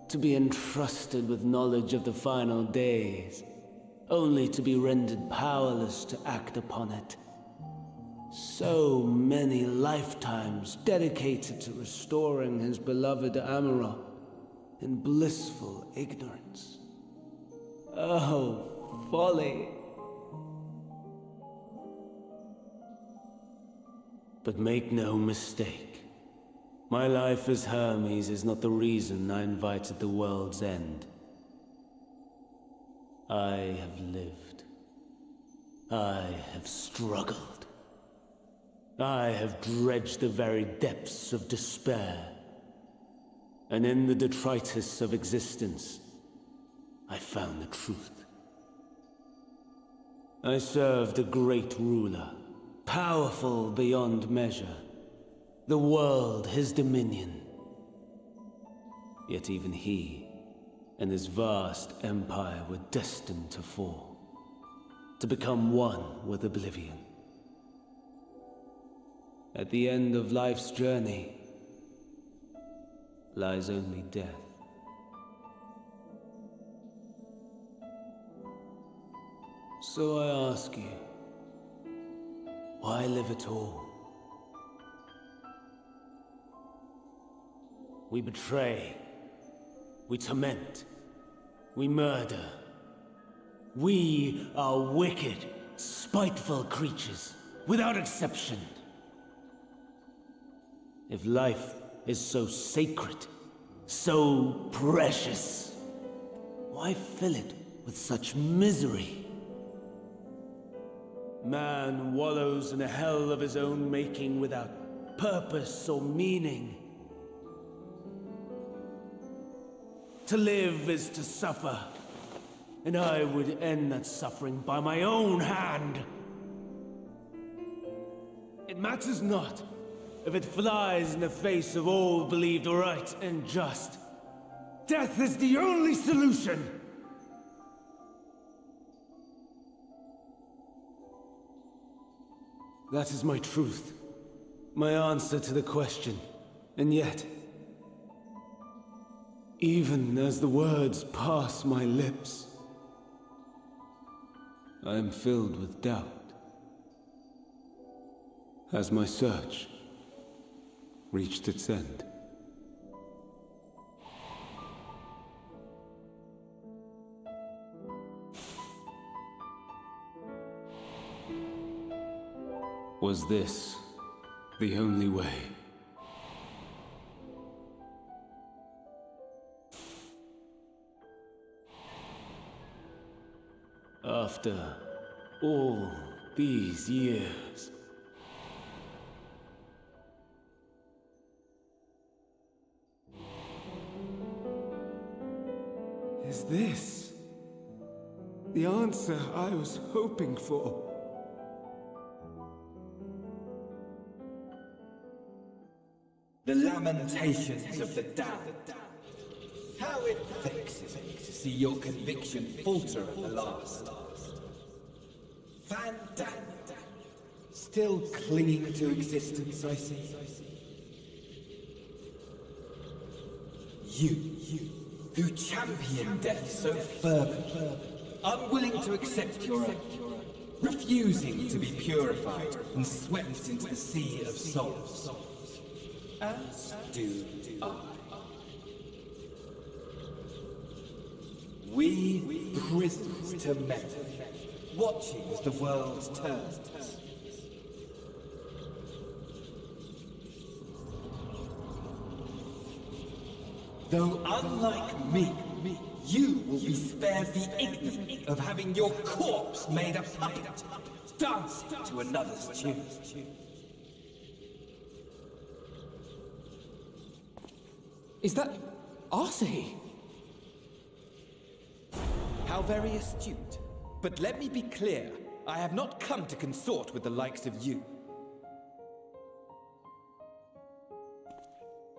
to be entrusted with knowledge of the final days, only to be rendered powerless to act upon it. So many lifetimes dedicated to restoring his beloved Amarok in blissful ignorance. Oh, folly! But make no mistake, my life as Hermes is not the reason I invited the world's end. I have lived. I have struggled. I have dredged the very depths of despair. And in the detritus of existence, I found the truth. I served a great ruler, powerful beyond measure. The world his dominion. Yet even he and his vast empire were destined to fall, to become one with oblivion. At the end of life's journey lies only death. So I ask you, why live at all? We betray, we torment, we murder. We are wicked, spiteful creatures, without exception. If life is so sacred, so precious, why fill it with such misery? Man wallows in a hell of his own making without purpose or meaning. To live is to suffer, and I would end that suffering by my own hand. It matters not if it flies in the face of all believed right and just. Death is the only solution! That is my truth, my answer to the question. And yet, even as the words pass my lips, I am filled with doubt. Has my search reached its end? Was this the only way? After all these years, is this the answer I was hoping for? The lamentations of the damned. How it vexes me to see your conviction falter at the last. Vandana, still clinging to existence, I see. You, who champion death so fervently, unwilling to accept your own, refusing to be purified and swept into the sea of souls. As do I. We prisoners to men, watching as the world turns. Though unlike me, you will be spared the ignominy of having your corpse made a puppet, dancing to another's tune. Is that Arsahi? How very astute. But let me be clear, I have not come to consort with the likes of you.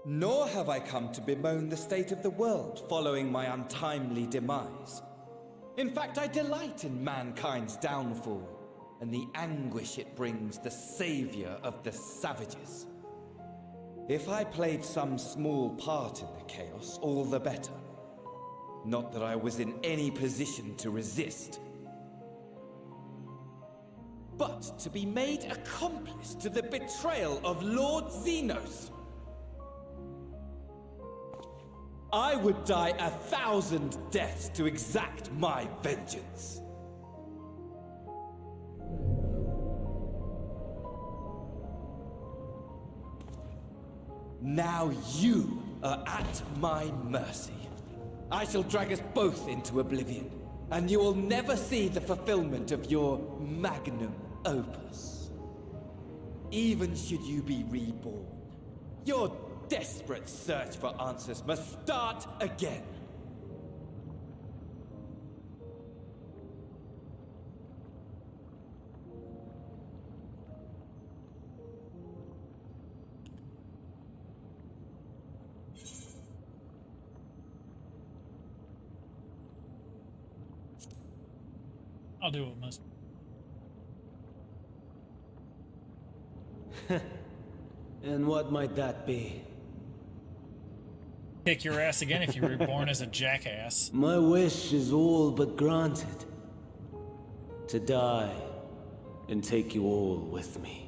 Nor have I come to bemoan the state of the world following my untimely demise. In fact, I delight in mankind's downfall and the anguish it brings the savior of the savages. If I played some small part in the chaos, all the better. Not that I was in any position to resist. But to be made accomplice to the betrayal of Lord Xenos. I would die 1,000 deaths to exact my vengeance. Now you are at my mercy. I shall drag us both into oblivion, and you will never see the fulfillment of your magnum opus. Even should you be reborn, your desperate search for answers must start again. I'll do what must. And what might that be? Kick your ass again if you were born as a jackass. My wish is all but granted. To die and take you all with me.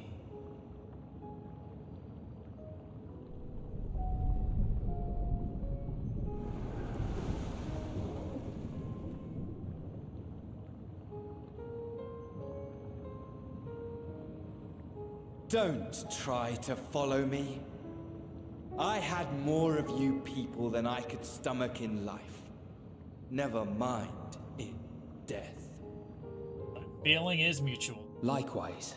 Don't try to follow me. I had more of you people than I could stomach in life. Never mind in death. Feeling is mutual. Likewise.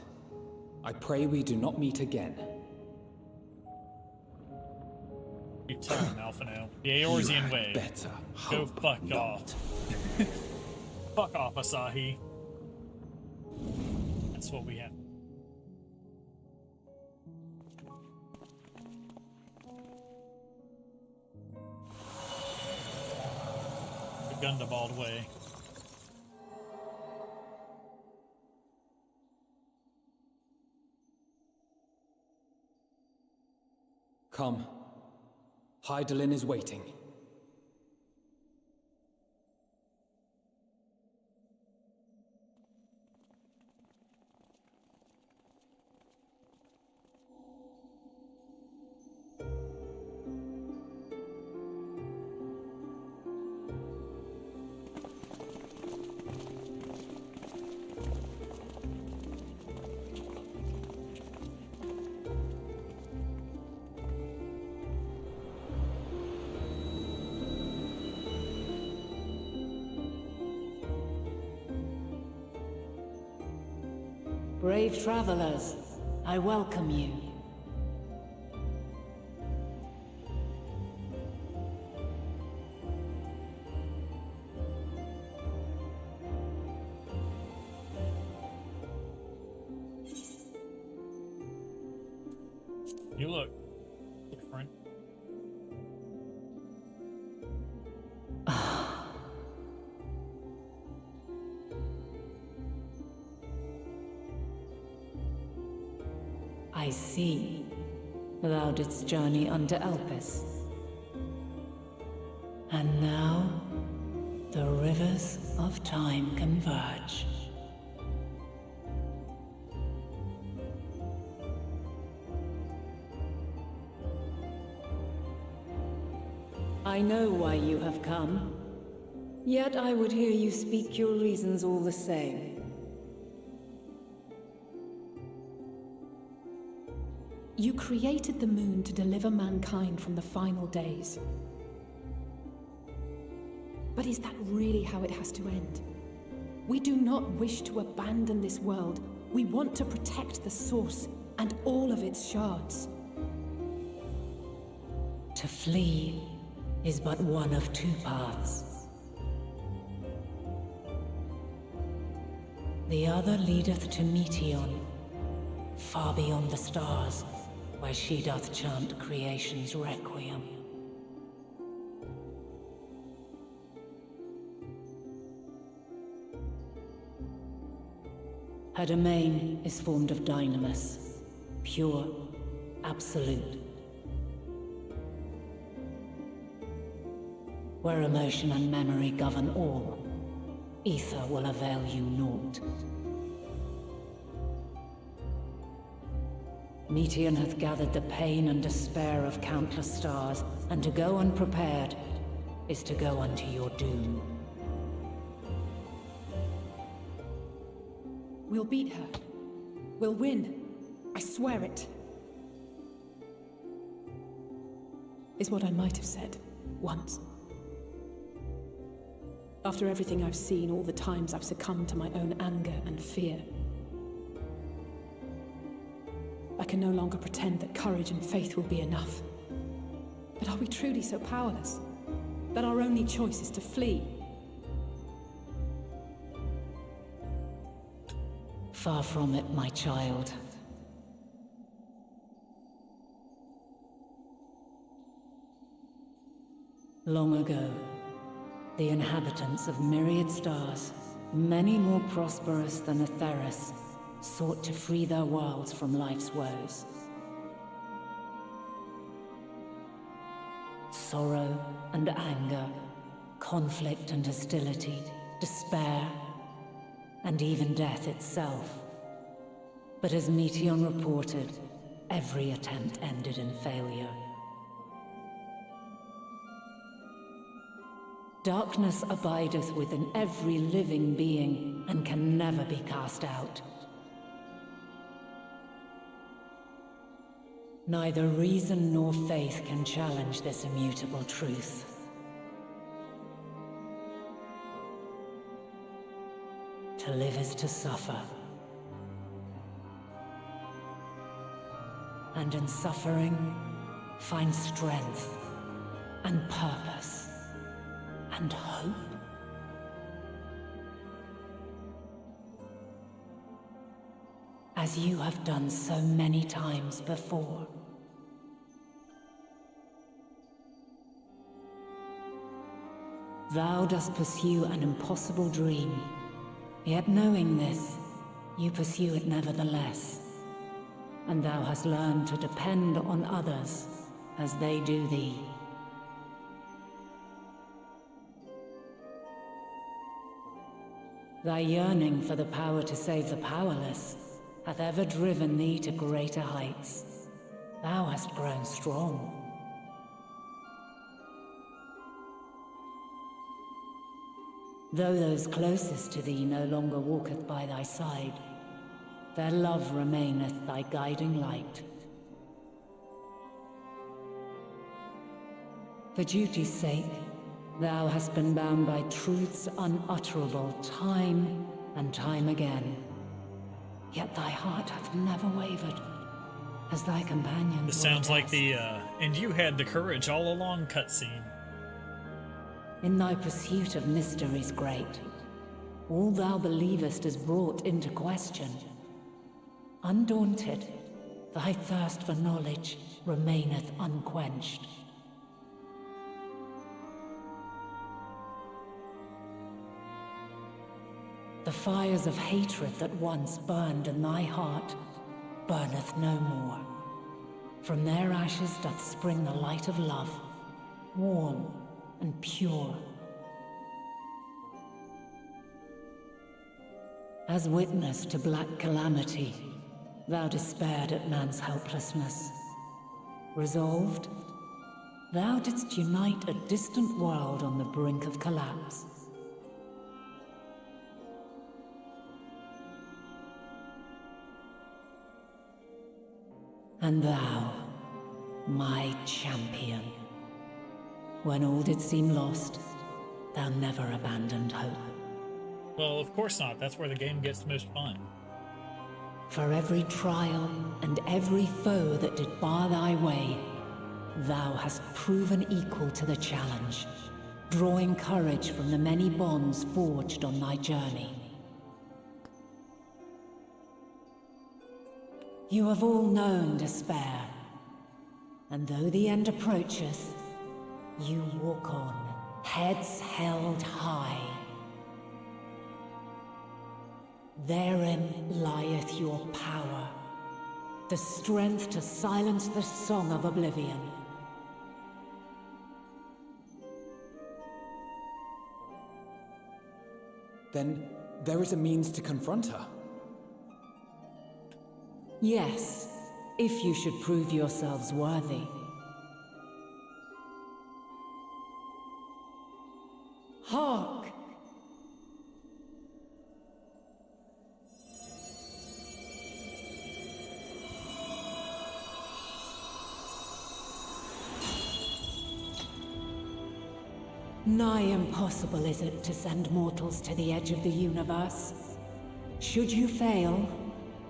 I pray we do not meet again. You tell him, Alphino. The Eorzean way. Better. Go fuck off. Fuck off, Asahi. That's what we have. The Gundabald way. Come. Hydaelyn is waiting. Brave travelers, I welcome you. You look different. I see. Thou didst journey under Elpis. And now, the rivers of time converge. I know why you have come. Yet I would hear you speak your reasons all the same. You created the moon to deliver mankind from the final days. But is that really how it has to end? We do not wish to abandon this world. We want to protect the source and all of its shards. To flee is but one of two paths. The other leadeth to Meteon, far beyond the stars, where she doth chant creation's requiem. Her domain is formed of dynamis, pure, absolute. Where emotion and memory govern all, ether will avail you naught. Meteon hath gathered the pain and despair of countless stars, and to go unprepared is to go unto your doom. We'll beat her. We'll win. I swear it. Is what I might have said once. After everything I've seen, all the times I've succumbed to my own anger and fear. I can no longer pretend that courage and faith will be enough. But are we truly so powerless? That our only choice is to flee? Far from it, my child. Long ago, the inhabitants of myriad stars, many more prosperous than Atheris, sought to free their worlds from life's woes. Sorrow and anger, conflict and hostility, despair, and even death itself. But as Meteon reported, every attempt ended in failure. Darkness abideth within every living being, and can never be cast out. Neither reason nor faith can challenge this immutable truth. To live is to suffer. And in suffering, find strength and purpose and hope. As you have done so many times before. Thou dost pursue an impossible dream, yet knowing this, you pursue it nevertheless. And thou hast learned to depend on others as they do thee. Thy yearning for the power to save the powerless hath ever driven thee to greater heights. Thou hast grown strong. Though those closest to thee no longer walketh by thy side, their love remaineth thy guiding light. For duty's sake, thou hast been bound by truths unutterable time and time again. Yet thy heart hath never wavered, as thy companion. This sounds like the, and you had the courage all along cutscene. In thy pursuit of mysteries great, all thou believest is brought into question. Undaunted, thy thirst for knowledge remaineth unquenched. The fires of hatred that once burned in thy heart burneth no more. From their ashes doth spring the light of love, warm and pure. As witness to black calamity, thou despaired at man's helplessness. Resolved, thou didst unite a distant world on the brink of collapse. And thou, my champion, when all did seem lost, thou never abandoned hope. Well, of course not. That's where the game gets the most fun. For every trial and every foe that did bar thy way, thou hast proven equal to the challenge, drawing courage from the many bonds forged on thy journey. You have all known despair, And though the end approacheth, you walk on, heads held high. Therein lieth your power, the strength to silence the song of oblivion. Then there is a means to confront her. Yes, if you should prove yourselves worthy. Hark! Nigh impossible is it to send mortals to the edge of the universe. Should you fail,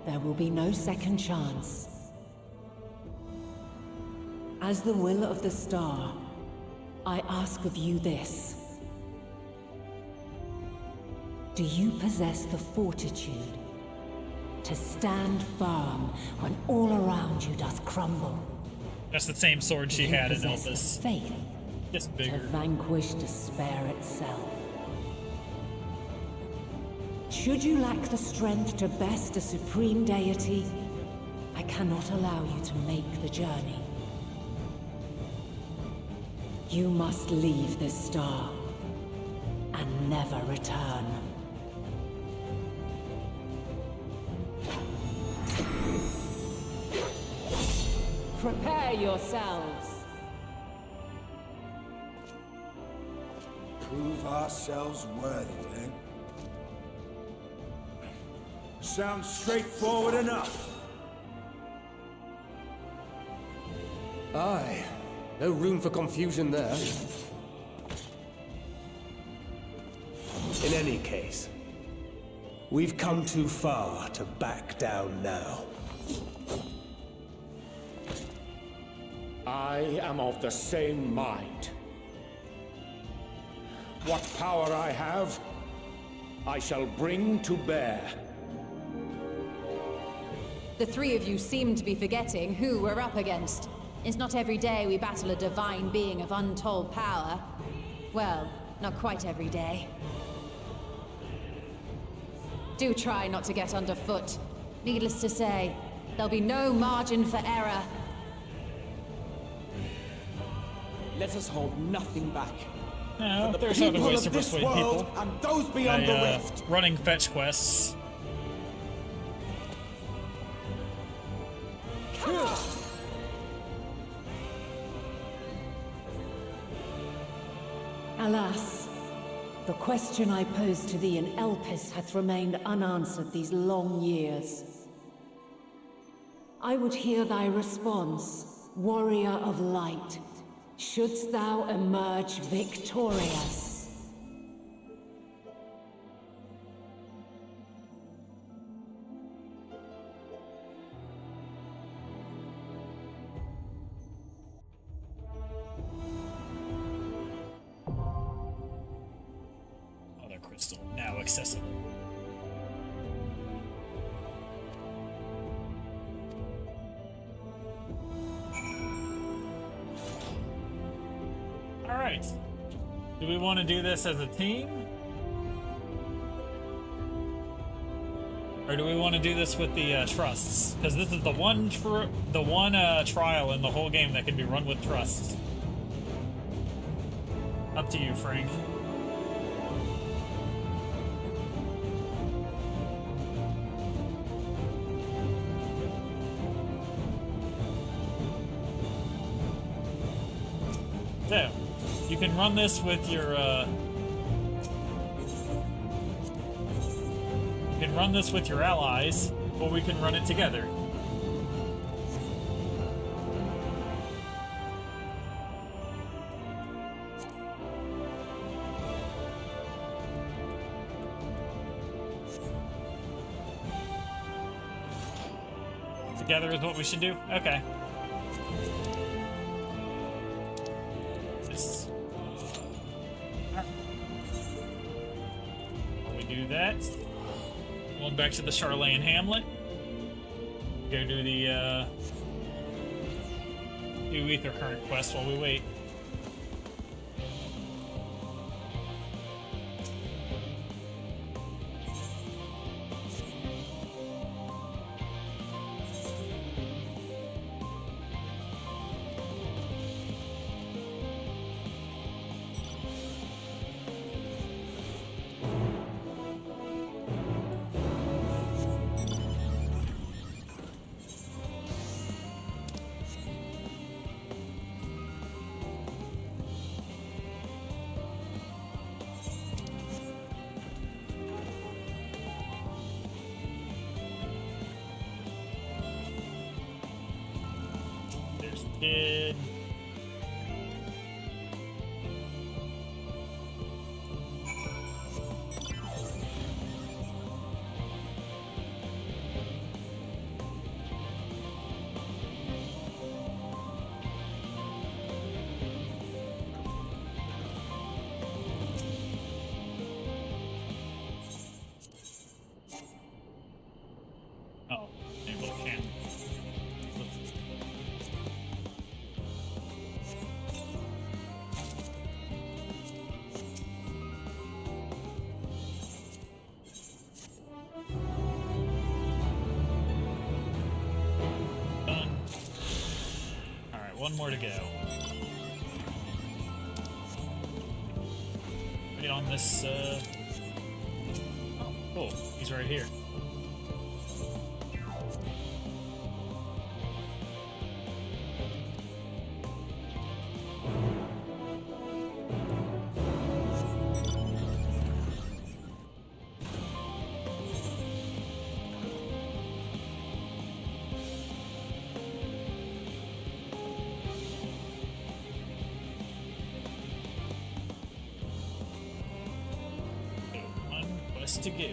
there will be no second chance. As the will of the star, I ask of you this. Do you possess the fortitude to stand firm when all around you doth crumble? That's the same sword she had in Elvis. Faith just bigger. To vanquish despair itself. Should you lack the strength to best a supreme deity, I cannot allow you to make the journey. You must leave this star and never return. Prepare yourselves. Prove ourselves worthy, eh? Sounds straightforward enough. Aye. No room for confusion there. In any case, we've come too far to back down now. I am of the same mind. What power I have, I shall bring to bear. The three of you seem to be forgetting who we're up against. It's not every day we battle a divine being of untold power. Well, not quite every day. Do try not to get underfoot. Needless to say, there'll be no margin for error. Let us hold nothing back. No, the there's other people ways to of this persuade world people. and those beyond the rift. Running fetch quests. Alas, the question I posed to thee in Elpis hath remained unanswered these long years. I would hear thy response, warrior of light. Shouldst thou emerge victorious? Other crystal, now accessible. Alright. Do we want to do this as a team? Or do we want to do this with the trusts? Because this is the one trial in the whole game that can be run with trusts. Up to you, Frank. So, you can run this with your, you can run this with your allies, or we can run it together. Together is what we should do? Okay. While we do that, going back to the Charlane Hamlet. Go do the do Ether current quest while we wait. Kid. Oh, maybe I can. One more to go. Wait on this, Oh, cool. He's right here. To go.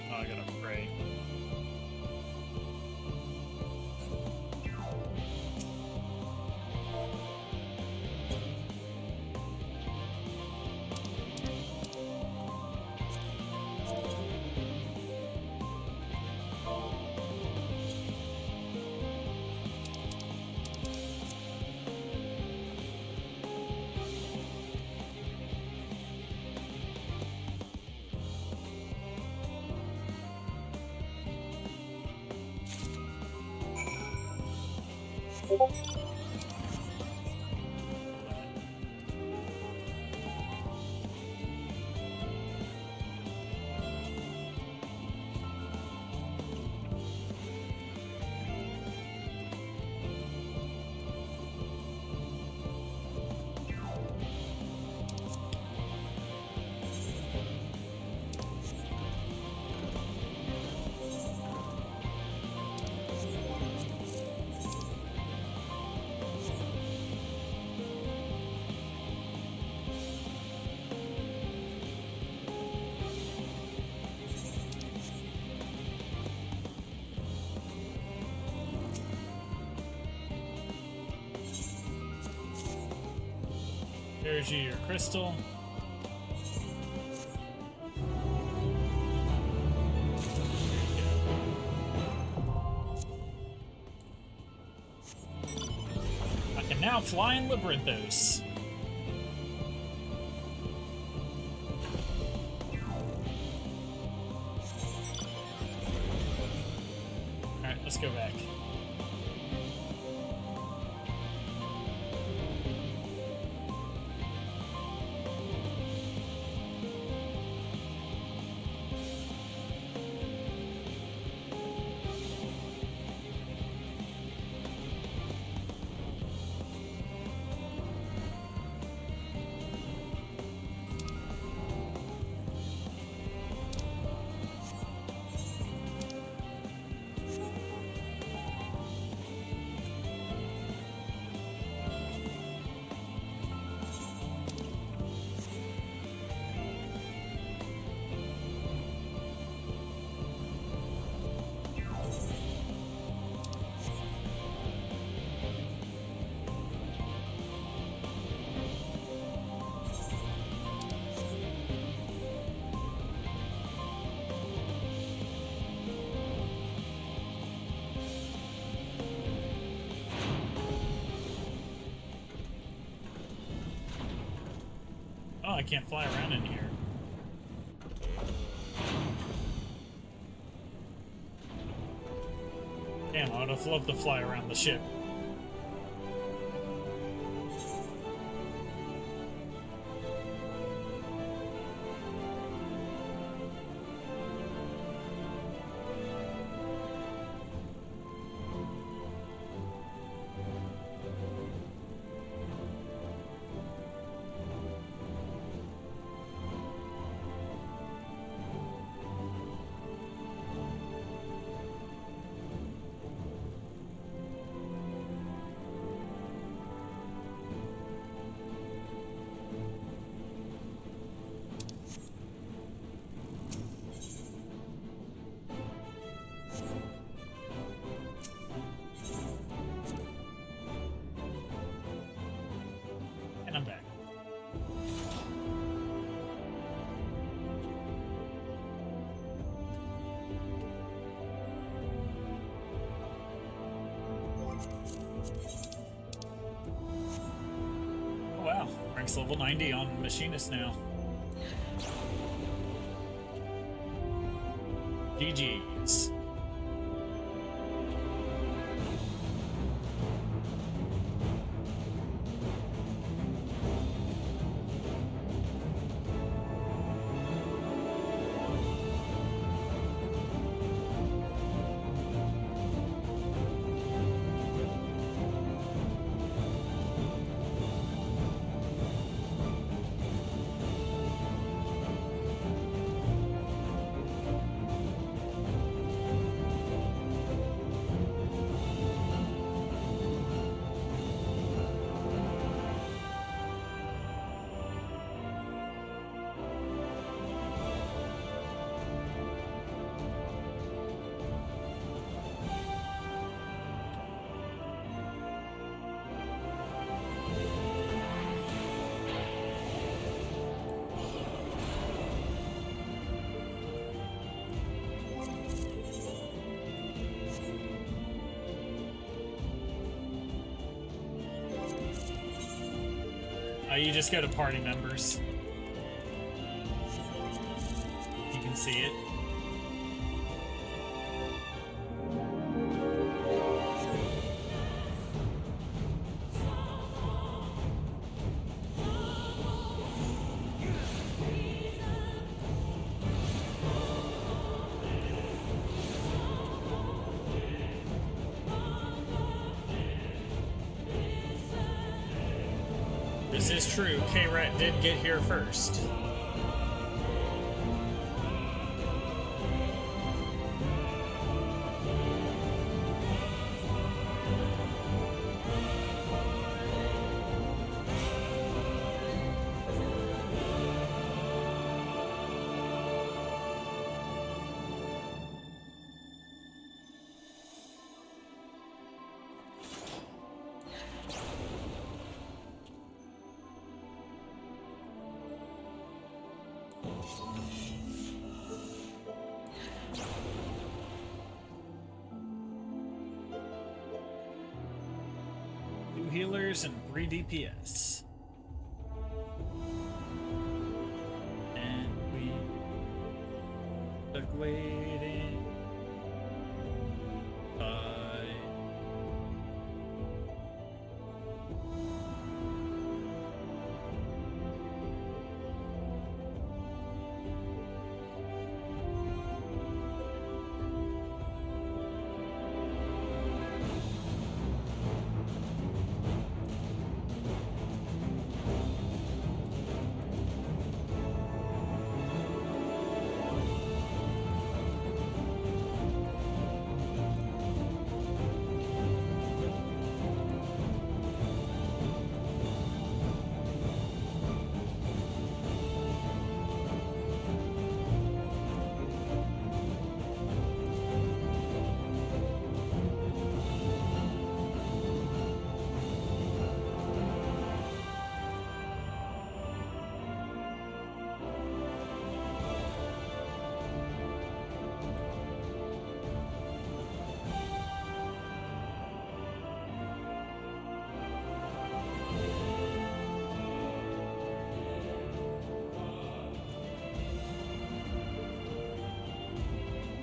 Oh, I gotta pray. There's your crystal. I can now fly in Labyrinthos. Alright, let's go back. Oh, I can't fly around in here. Damn, I would have loved to fly around the ship. And I'm back. Oh wow, ranks level 90 on Machinist now. GG's. You just go to party members. You can see it. This is true, K-Rat did get here first. Healers and 3 DPS. And we stuck waiting. Bye.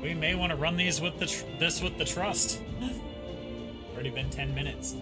We may want to run these with this with the trust. Already been 10 minutes.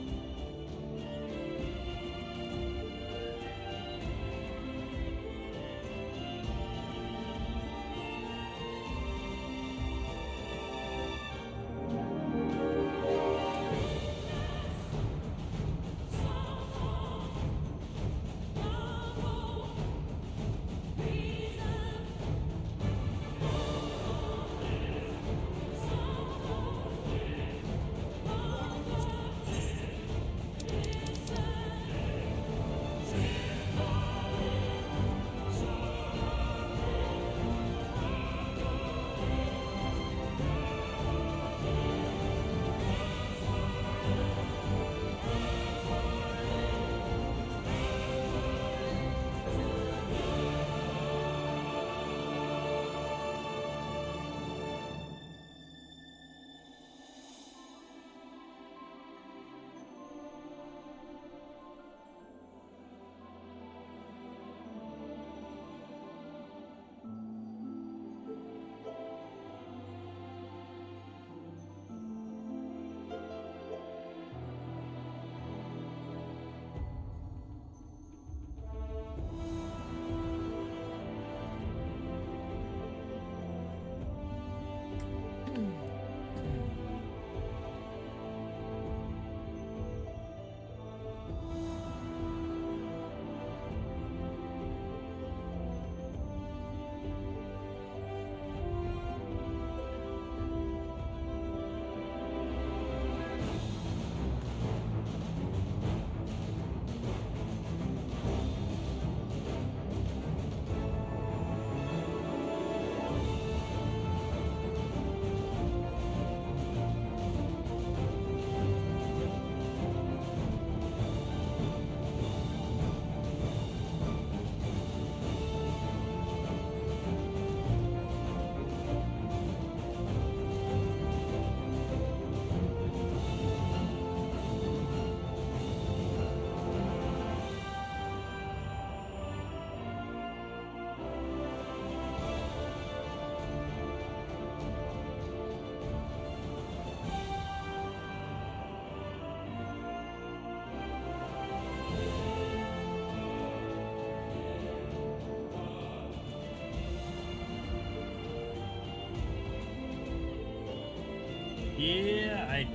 Yeah, I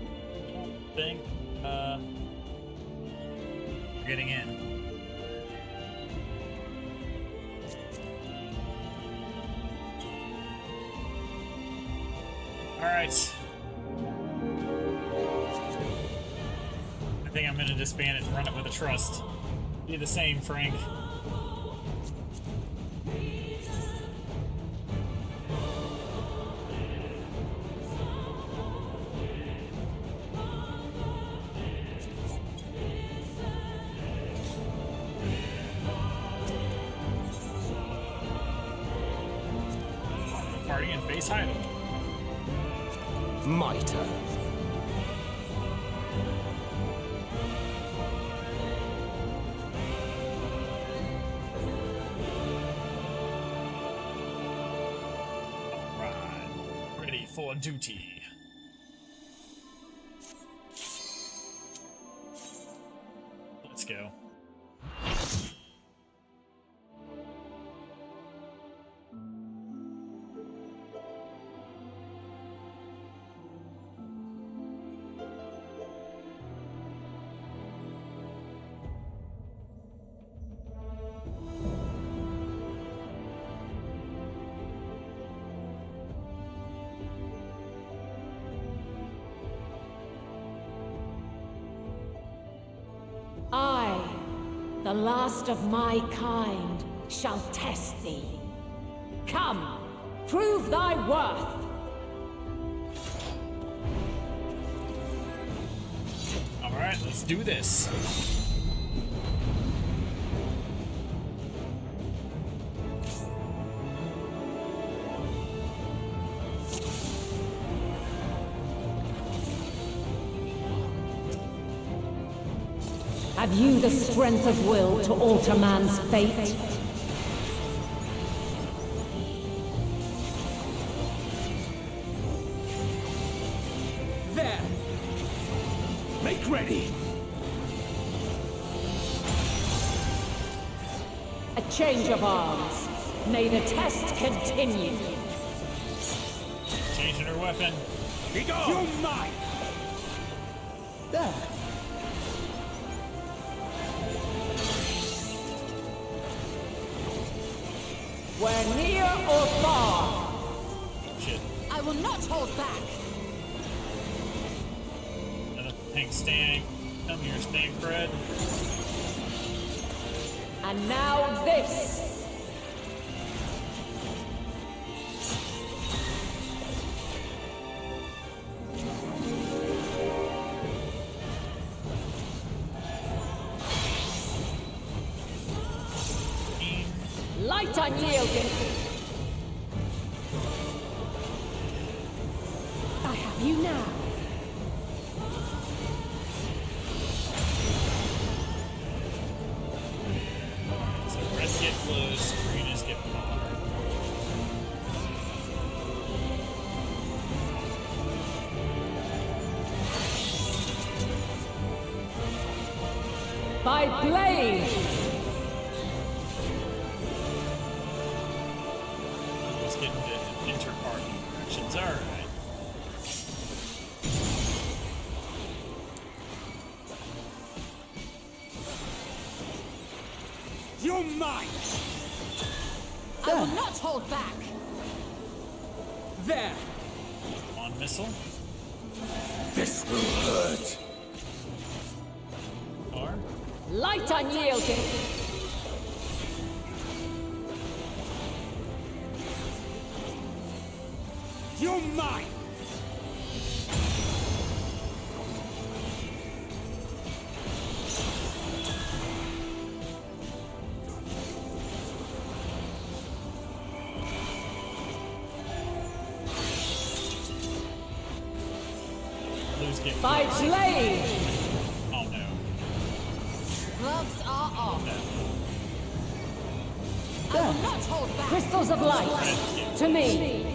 don't think we're getting in. Alright. I think I'm gonna disband it and run it with a trust. Do the same, Frank. Party and face hiding. My turn. Ready for duty. Let's go. I, the last of my kind, shall test thee. Come, prove thy worth! Alright, let's do this. Have you the strength of will to alter man's fate? A change of arms. May the test continue. Changing her weapon. Be gone! You might! There. We're near or far. Shit. I will not hold back. Another pink stank. Come here, stank cred. And now this. Light unyielding. I have you now. So reds get close, greeners get far. By blade. Let's get into inter-party interactions. Alright. You might! I will not hold back. There! On missile. This will hurt! R. Light unyielding. You might! Blues get By close. blade. Oh no. Gloves are off. I will not hold back. Crystals of light. To me.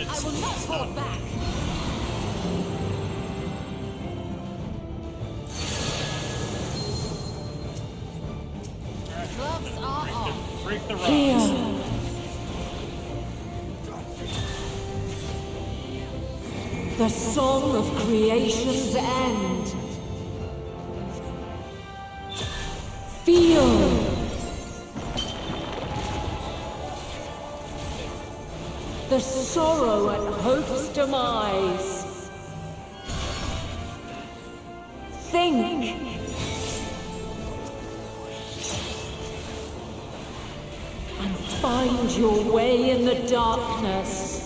I will not hold back. Gloves are off. Break the Here. rocks. The song of creation's end. Feel. The sorrow at hope's demise. Think. And find your way in the darkness.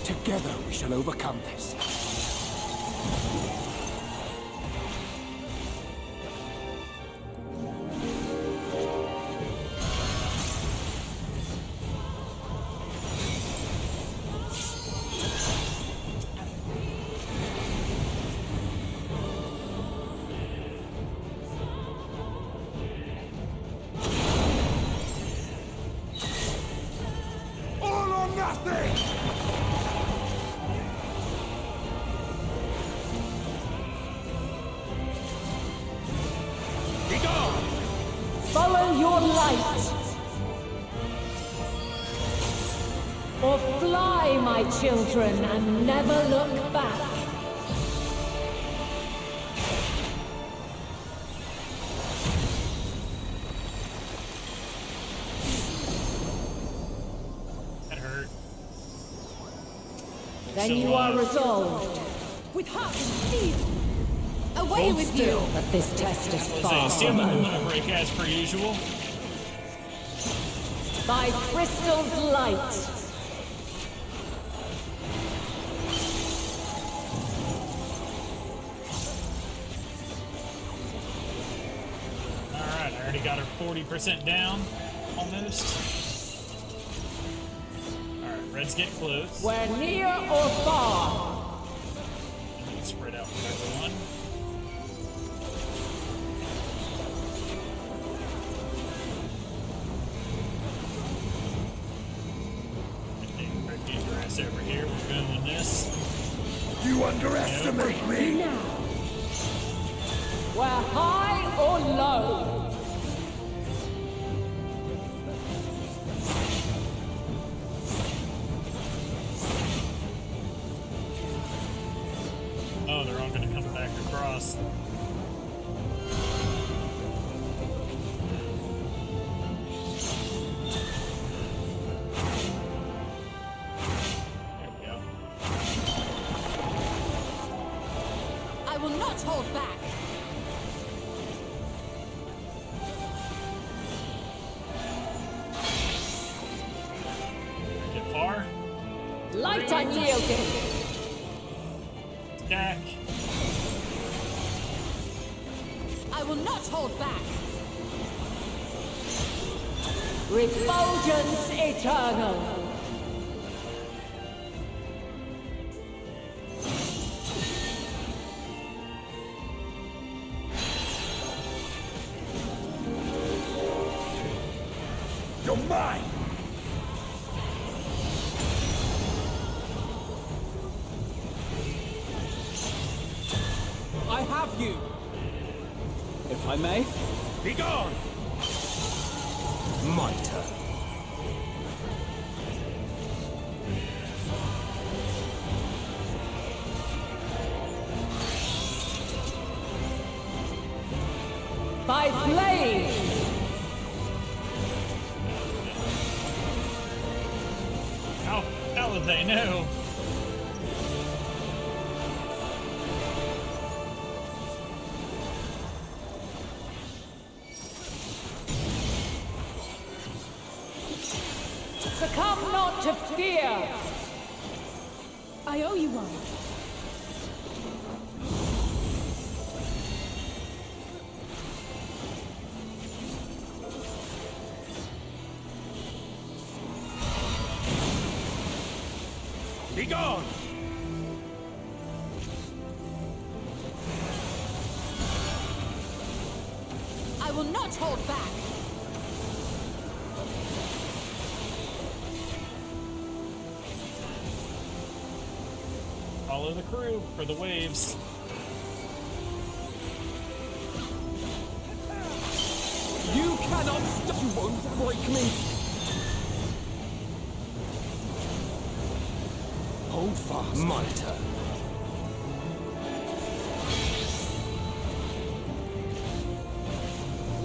Together we shall overcome this. All or nothing! Be gone! Follow your light. Or fly, my children, and never look back. That hurt. Then So, you are resolved. With heart and steel. Away Hold with still. you. But this test is Say, far steal from the over. limit break as per usual. By crystal's light. Alright, I already got her 40% down. Almost. Alright, reds get close. We're near or far. And we can spread out with everyone. Red get your ass over here. We're going. this. You underestimate me? We're high or low. Oh, they're all gonna come back across. I will not hold back. Get far. Light unyielding. Stack. I will not hold back. Refulgence eternal. You're mine! I have you! If I may? Be gone! My turn. By blade! How would they know? Succumb not to fear! I owe you one. Be gone! I will not hold back. Follow the crew for the waves. You cannot stop! You won't break me! Hold fast. My turn.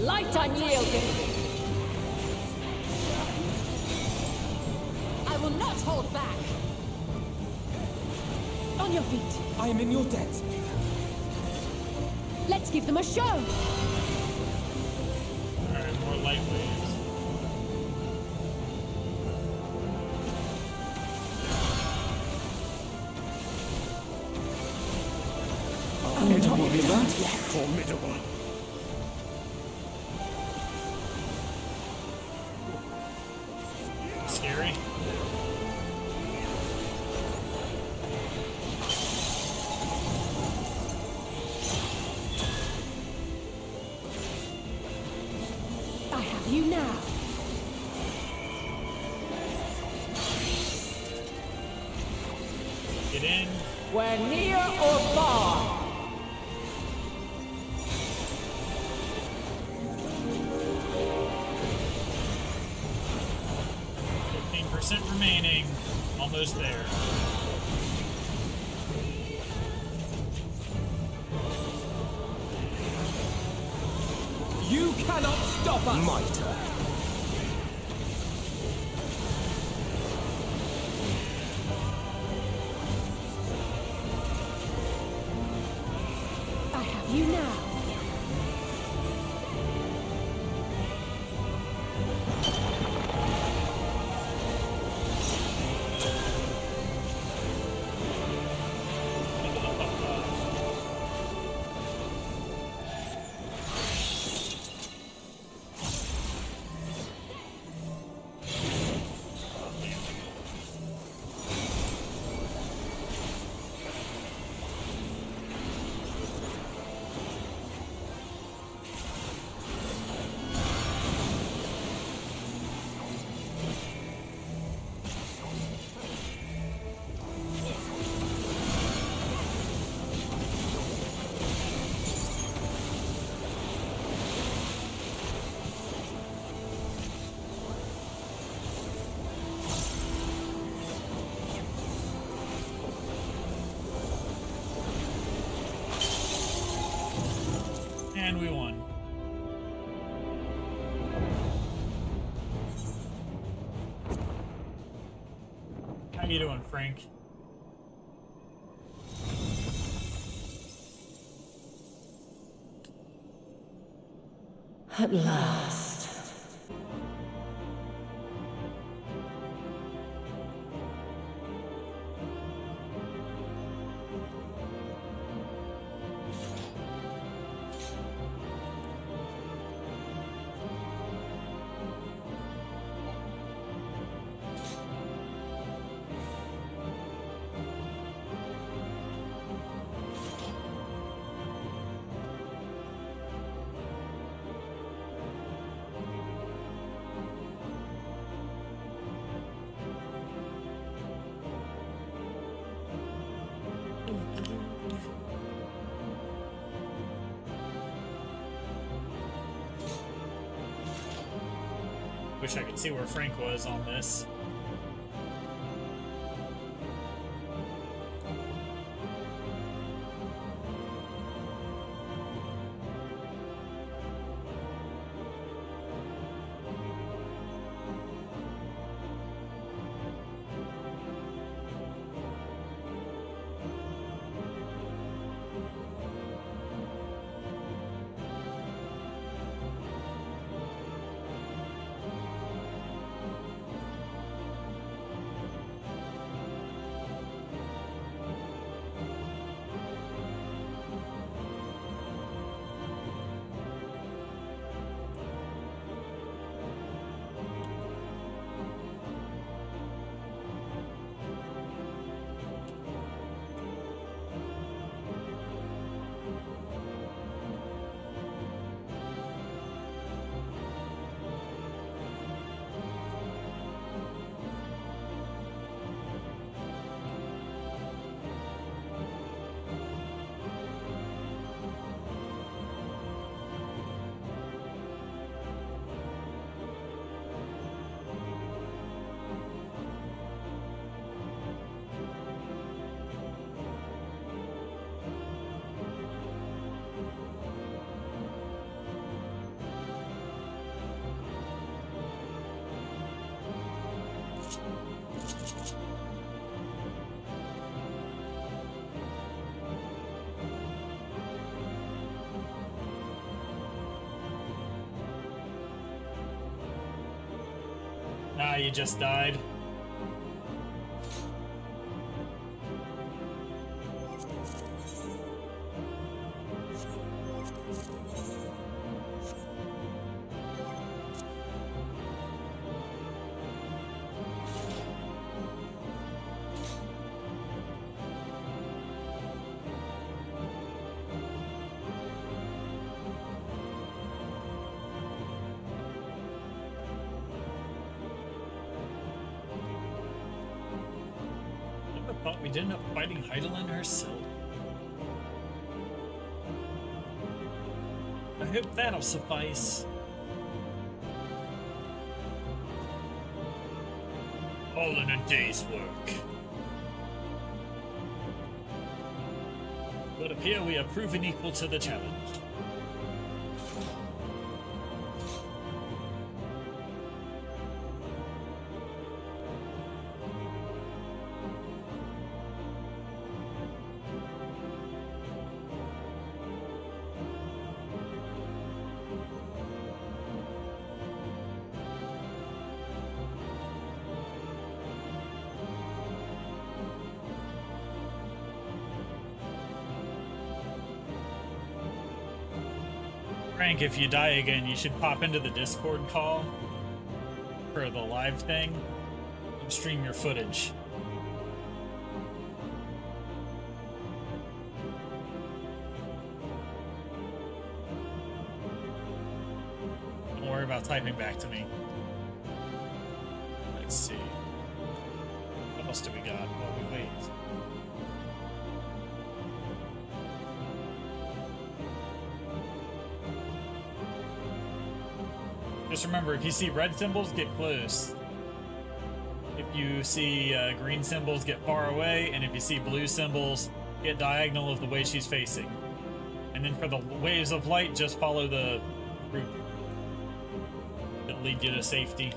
Light unyielding! I will not hold back. On your feet. I am in your debt. Let's give them a show. Alright, more light waves. Formidable. Scary. I have you now. Get in. We're near or far! 15% remaining. Almost there. You cannot stop us! My turn. I have you now. And we won. How you doing, Frank? At last. Wish I could see where Frank was on this. Ah, you just died. Thought we'd end up fighting Heidelin herself. I hope that'll suffice. All in a day's work. But appear we have proven equal to the challenge. Frank, if you die again, you should pop into the Discord call for the live thing and stream your footage. Don't worry about typing back to me. Let's see. What else do we got while we wait? Just remember, if you see red symbols, get close. If you see green symbols, get far away. And if you see blue symbols, get diagonal of the way she's facing. And And then for the waves of light, just follow the route that lead you to safety.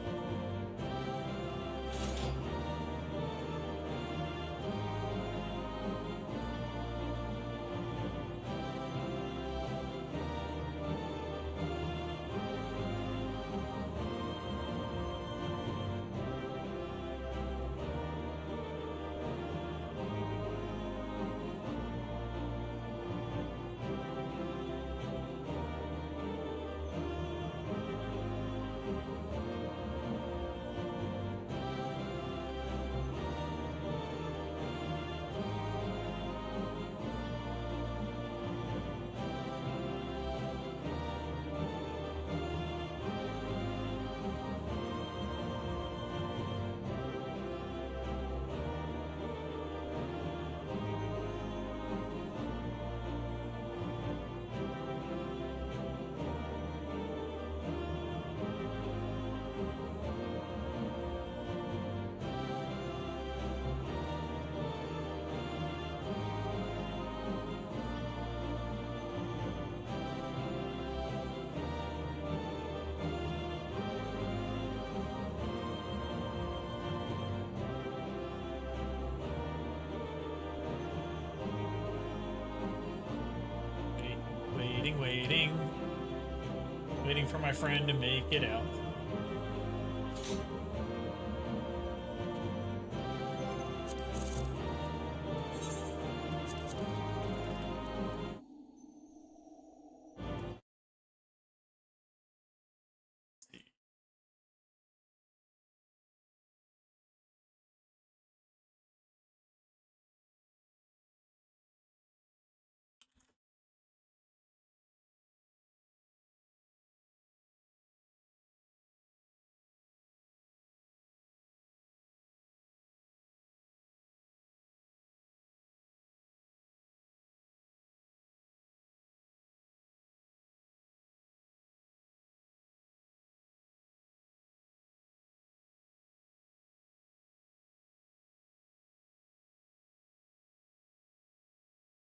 Waiting for my friend to make it out.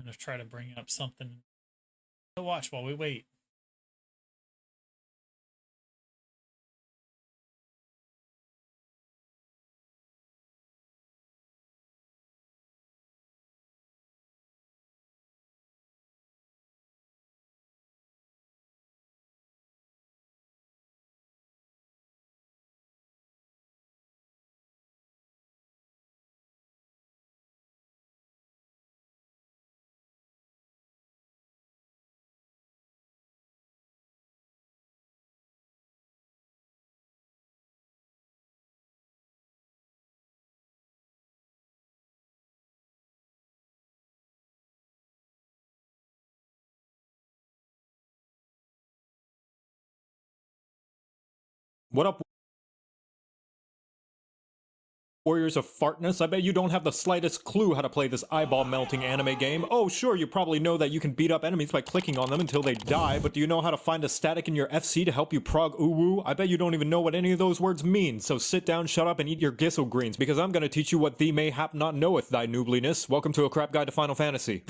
I'm gonna try to bring up something to watch while we wait. What up, Warriors of Fartness? I bet you don't have the slightest clue how to play this eyeball-melting anime game. Oh, sure, you probably know that you can beat up enemies by clicking on them until they die, but do you know how to find a static in your FC to help you prog uwu? I bet you don't even know what any of those words mean, so sit down, shut up, and eat your gizzle greens, because I'm gonna teach you what thee mayhap not knoweth, thy noobliness. Welcome to A Crap Guide to Final Fantasy.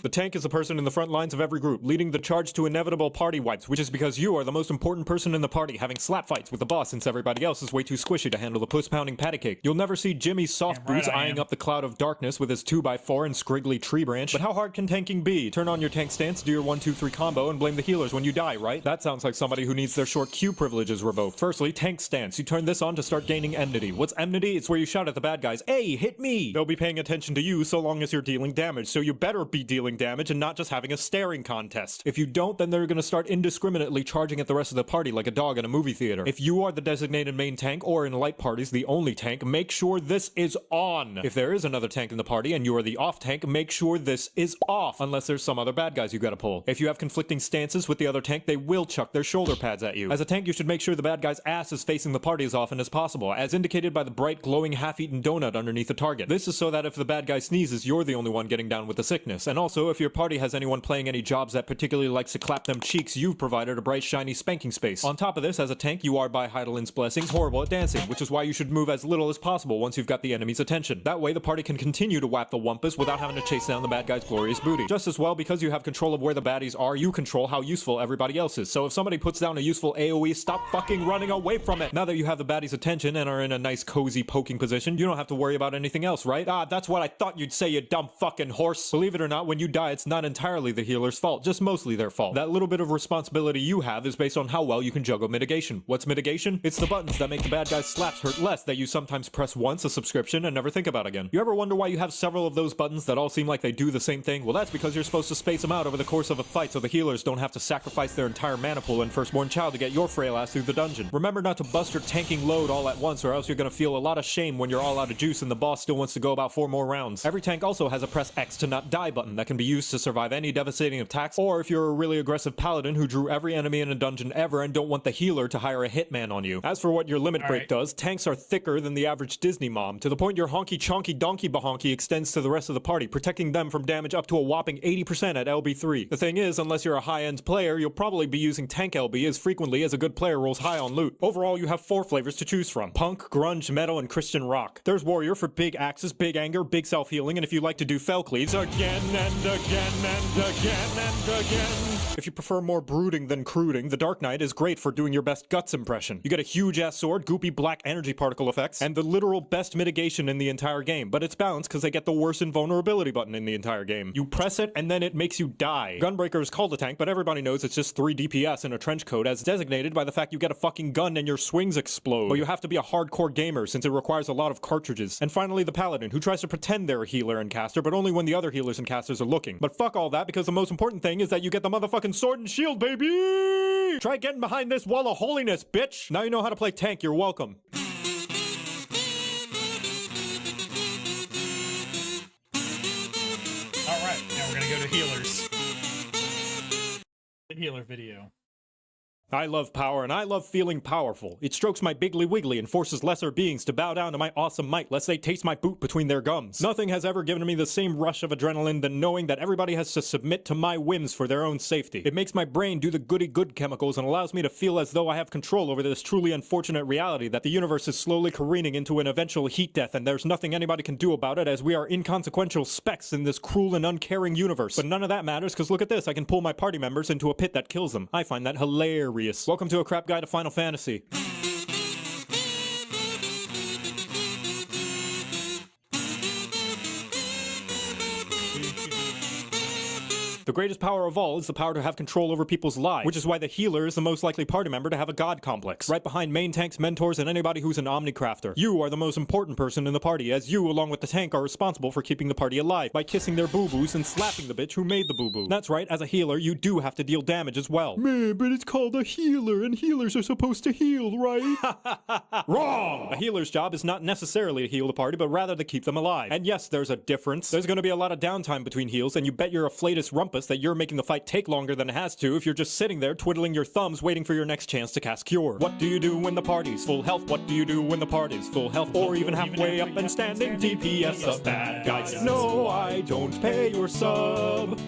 The tank is the person in the front lines of every group, leading the charge to inevitable party wipes, which is because you are the most important person in the party, having slap fights with the boss since everybody else is way too squishy to handle the puss-pounding patty cake. You'll never see Jimmy's soft boots eyeing up the cloud of darkness with his 2x4 and scriggly tree branch. But how hard can tanking be? Turn on your tank stance, do your 1-2-3 combo, and blame the healers when you die, right? That sounds like somebody who needs their short Q privileges revoked. Firstly, tank stance. You turn this on to start gaining enmity. What's enmity? It's where you shout at the bad guys, "Hey, hit me!" They'll be paying attention to you so long as you're dealing damage, so you better be dealing damage and not just having a staring contest. If you don't, then they're gonna start indiscriminately charging at the rest of the party like a dog in a movie theater. If you are the designated main tank, or in light parties, the only tank, make sure this is on. If there is another tank in the party and you are the off tank, make sure this is off, unless there's some other bad guys you gotta pull. If you have conflicting stances with the other tank, they will chuck their shoulder pads at you. As a tank, you should make sure the bad guy's ass is facing the party as often as possible, as indicated by the bright, glowing, half-eaten donut underneath the target. This is so that if the bad guy sneezes, you're the only one getting down with the sickness. And also, if your party has anyone playing any jobs that particularly likes to clap them cheeks, you've provided a bright, shiny spanking space. On top of this, as a tank, you are, by Heidelin's blessings, horrible at dancing, which is why you should move as little as possible once you've got the enemy's attention. That way, the party can continue to whap the wumpus without having to chase down the bad guy's glorious booty. Just as well, because you have control of where the baddies are, you control how useful everybody else is. So if somebody puts down a useful AoE, stop fucking running away from it. Now that you have the baddie's attention and are in a nice, cozy poking position, you don't have to worry about anything else, right? Ah, that's what I thought you'd say, you dumb fucking horse. Believe it or not, when you die, it's not entirely the healer's fault, just mostly their fault. That little bit of responsibility you have is based on how well you can juggle mitigation. What's mitigation? It's the buttons that make the bad guy's slaps hurt less that you sometimes press once a subscription and never think about again. You ever wonder why you have several of those buttons that all seem like they do the same thing? Well, that's because you're supposed to space them out over the course of a fight so the healers don't have to sacrifice their entire mana pool and firstborn child to get your frail ass through the dungeon. Remember not to bust your tanking load all at once, or else you're gonna feel a lot of shame when you're all out of juice and the boss still wants to go about 4 more rounds. Every tank also has a press X to not die button that can be used to survive any devastating attacks, or if you're a really aggressive paladin who drew every enemy in a dungeon ever and don't want the healer to hire a hitman on you. As for what your limit break does, tanks are thicker than the average Disney mom, to the point your honky chonky donkey bahonky extends to the rest of the party, protecting them from damage up to a whopping 80% at LB3. The thing is, unless you're a high-end player, you'll probably be using tank LB as frequently as a good player rolls high on loot. Overall, you have 4 flavors to choose from: punk, grunge, metal, and Christian rock. There's warrior for big axes, big anger, big self-healing, and if you like to do fell cleaves, again and again and again and again. If you prefer more brooding than cruding, the Dark Knight is great for doing your best guts impression. You get a huge-ass sword, goopy black energy particle effects, and the literal best mitigation in the entire game, but it's balanced because they get the worst invulnerability button in the entire game. You press it, and then it makes you die. Gunbreaker is called a tank, but everybody knows it's just 3 DPS in a trench coat, as designated by the fact you get a fucking gun and your swings explode. But you have to be a hardcore gamer, since it requires a lot of cartridges. And finally, the Paladin, who tries to pretend they're a healer and caster, but only when the other healers and casters are looking. But fuck all that, because the most important thing is that you get the motherfucking sword and shield, baby! Try getting behind this wall of holiness, bitch! Now you know how to play tank, you're welcome. Alright, now we're gonna go to healers. The healer video. I love power, and I love feeling powerful. It strokes my biggly wiggly and forces lesser beings to bow down to my awesome might lest they taste my boot between their gums. Nothing has ever given me the same rush of adrenaline than knowing that everybody has to submit to my whims for their own safety. It makes my brain do the goody good chemicals and allows me to feel as though I have control over this truly unfortunate reality that the universe is slowly careening into an eventual heat death, and there's nothing anybody can do about it, as we are inconsequential specks in this cruel and uncaring universe. But none of that matters, because look at this, I can pull my party members into a pit that kills them. I find that hilarious. Welcome to A Crap Guide to Final Fantasy. The greatest power of all is the power to have control over people's lives, which is why the healer is the most likely party member to have a god complex, right behind main tanks, mentors, and anybody who's an omnicrafter. You are the most important person in the party, as you, along with the tank, are responsible for keeping the party alive by kissing their boo-boos and slapping the bitch who made the boo-boo. That's right, as a healer, you do have to deal damage as well. Man, but it's called a healer, and healers are supposed to heal, right? Wrong! A healer's job is not necessarily to heal the party, but rather to keep them alive. And yes, there's a difference. There's gonna be a lot of downtime between heals, and you bet your afflatus rumpus that you're making the fight take longer than it has to if you're just sitting there twiddling your thumbs waiting for your next chance to cast Cure. What do you do when the party's full health? What do you do when the party's full health? Or even halfway up and standing DPS of bad guys. No, I don't pay your sub.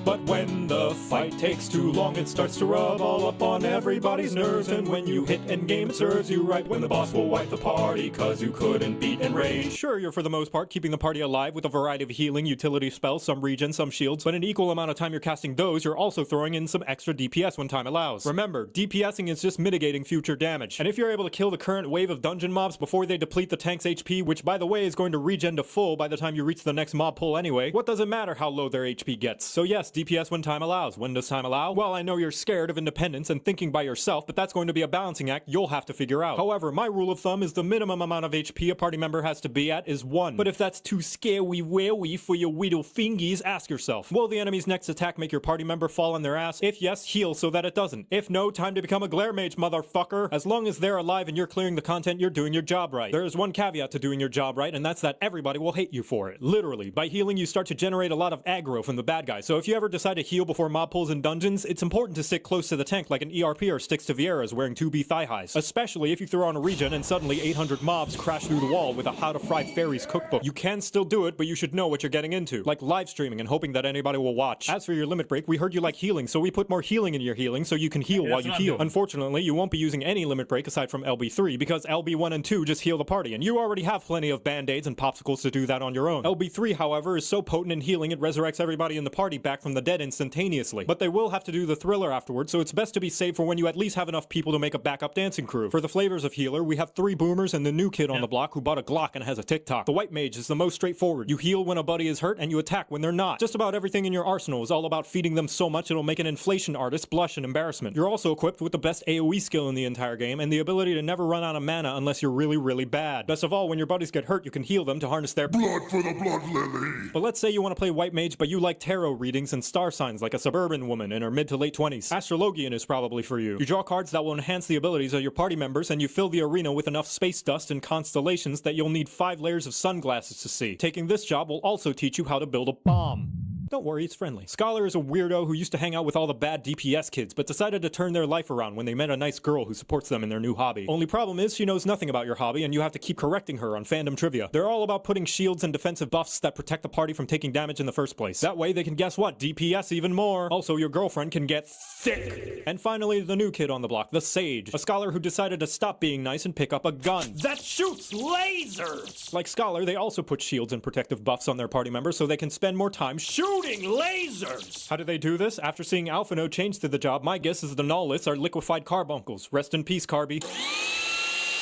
But when the fight takes too long, it starts to rub all up on everybody's nerves. And when you hit endgame, it serves you right when the boss will wipe the party cause you couldn't beat Enrage. Sure, you're for the most part keeping the party alive with a variety of healing utility spells, some regen, some shields, but an equal amount of time you're casting those, you're also throwing in some extra DPS when time allows. Remember, DPSing is just mitigating future damage. And if you're able to kill the current wave of dungeon mobs before they deplete the tank's HP, which by the way is going to regen to full by the time you reach the next mob pull anyway, what does it matter how low their HP gets? So yes, DPS when time allows. When does time allow? Well, I know you're scared of independence and thinking by yourself, but that's going to be a balancing act you'll have to figure out. However, my rule of thumb is the minimum amount of HP a party member has to be at is 1. But if that's too scary-wary for your whittle fingies, ask yourself, will the enemy's next attack make your party member fall on their ass? If yes, heal so that it doesn't. If no, time to become a glare mage, motherfucker. As long as they're alive and you're clearing the content, you're doing your job right. There is one caveat to doing your job right, and that's that everybody will hate you for it. Literally, by healing you start to generate a lot of aggro from the bad guy. So if you ever ever decide to heal before mob pulls in dungeons, it's important to stick close to the tank like an ERPer sticks to Vieira's wearing 2B thigh highs. Especially if you throw on a regen and suddenly 800 mobs crash through the wall with a How to Fry Fairies cookbook. You can still do it, but you should know what you're getting into. Like live streaming and hoping that anybody will watch. As for your limit break, we heard you like healing, so we put more healing in your healing so you can heal while you heal. Unfortunately, you won't be using any limit break aside from LB3 because LB1 and 2 just heal the party, and you already have plenty of band-aids and popsicles to do that on your own. LB3, however, is so potent in healing it resurrects everybody in the party back from the dead instantaneously. But they will have to do the thriller afterwards, so it's best to be safe for when you at least have enough people to make a backup dancing crew. For the flavors of healer, we have 3 boomers and the new kid on the block who bought a Glock and has a TikTok. The white mage is the most straightforward. You heal when a buddy is hurt and you attack when they're not. Just about everything in your arsenal is all about feeding them so much it'll make an inflation artist blush in embarrassment. You're also equipped with the best AoE skill in the entire game and the ability to never run out of mana unless you're really, really bad. Best of all, when your buddies get hurt, you can heal them to harness their blood for the blood lily. But let's say you want to play white mage, but you like tarot readings and star signs like a suburban woman in her mid to late 20s. Astrologian is probably for you. You draw cards that will enhance the abilities of your party members and you fill the arena with enough space dust and constellations that you'll need 5 layers of sunglasses to see. Taking this job will also teach you how to build a bomb. Don't worry, it's friendly. Scholar is a weirdo who used to hang out with all the bad DPS kids, but decided to turn their life around when they met a nice girl who supports them in their new hobby. Only problem is she knows nothing about your hobby and you have to keep correcting her on fandom trivia. They're all about putting shields and defensive buffs that protect the party from taking damage in the first place. That way they can guess what? DPS even more. Also, your girlfriend can get thick. And finally, the new kid on the block, the Sage. A scholar who decided to stop being nice and pick up a gun. That shoots lasers! Like Scholar, they also put shields and protective buffs on their party members so they can spend more time shooting lasers! How do they do this? After seeing Alphino change to the job, my guess is the Nullists are liquefied carbuncles. Rest in peace, Carby.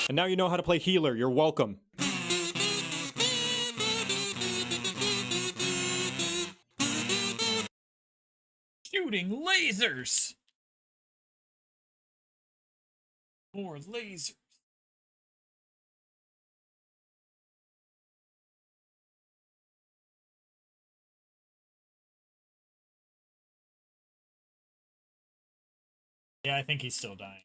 And now you know how to play healer. You're welcome. Shooting lasers! More lasers. Yeah, I think he's still dying.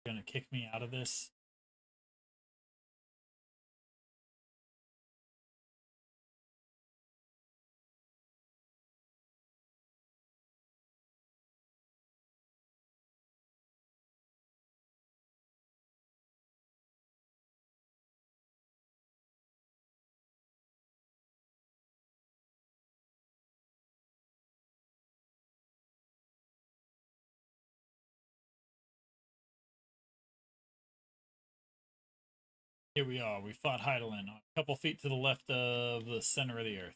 Gonna kick me out of this. Here we are. We fought Heidelin, a couple feet to the left of the center of the earth.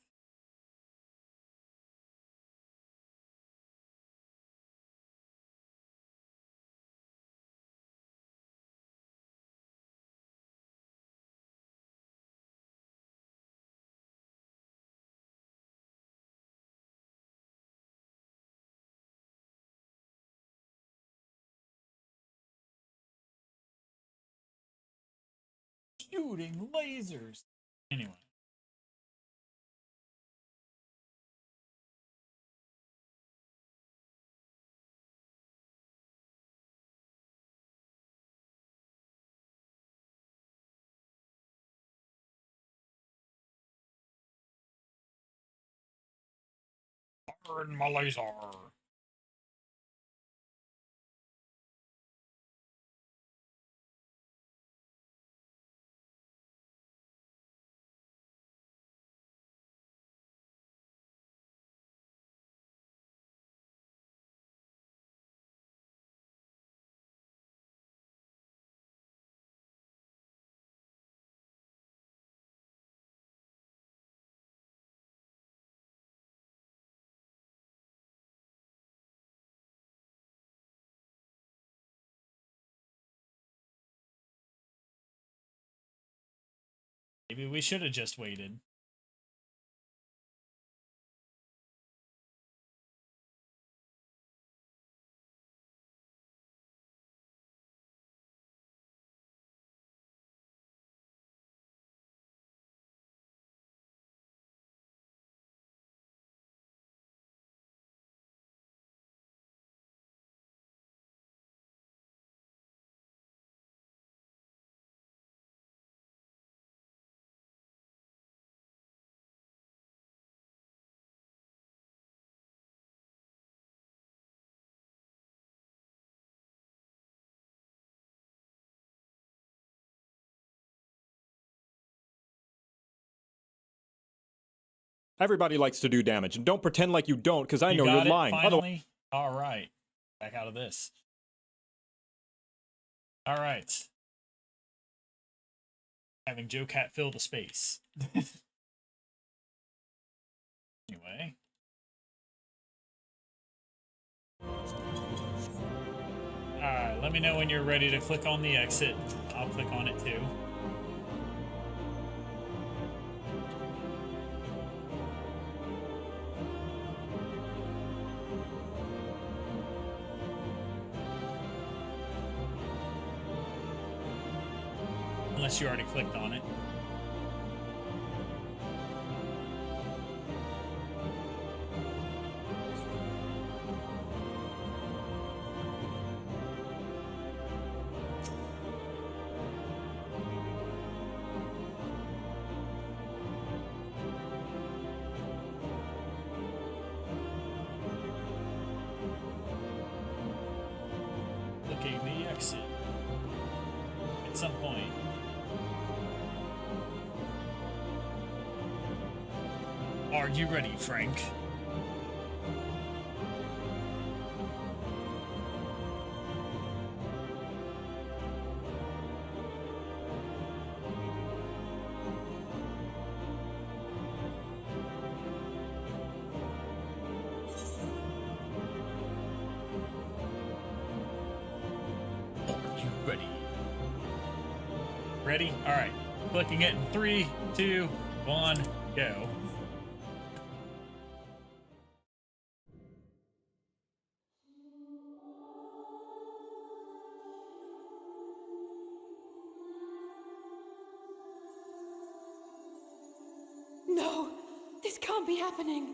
Shooting lasers! Anyway. Burn my laser! Maybe we should have just waited. Everybody likes to do damage, and don't pretend like you don't, because I know got you're it, lying. finally? Alright. Back out of this. Alright. Having Joe Cat fill the space. Anyway. Alright, let me know when you're ready to click on the exit. I'll click on it too. Unless you already clicked on it. Clicking the exit. At some point. Are you ready, Frank? Are you ready? Ready? Alright. Clicking it in 3, 2, 1, go. No! This can't be happening!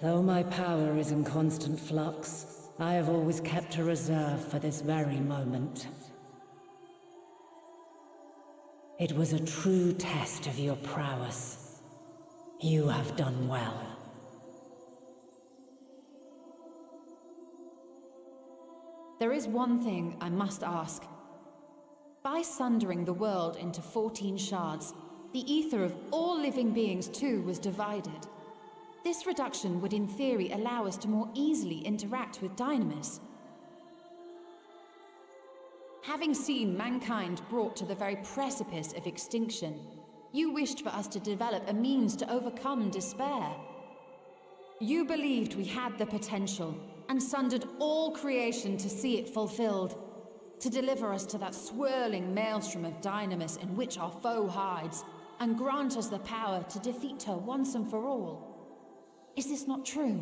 Though my power is in constant flux, I have always kept a reserve for this very moment. It was a true test of your prowess. You have done well. There is one thing I must ask. By sundering the world into 14 shards, the ether of all living beings too was divided. This reduction would in theory allow us to more easily interact with Dynamis. Having seen mankind brought to the very precipice of extinction, you wished for us to develop a means to overcome despair. You believed we had the potential, and sundered all creation to see it fulfilled, to deliver us to that swirling maelstrom of Dynamis in which our foe hides, and grant us the power to defeat her once and for all. Is this not true?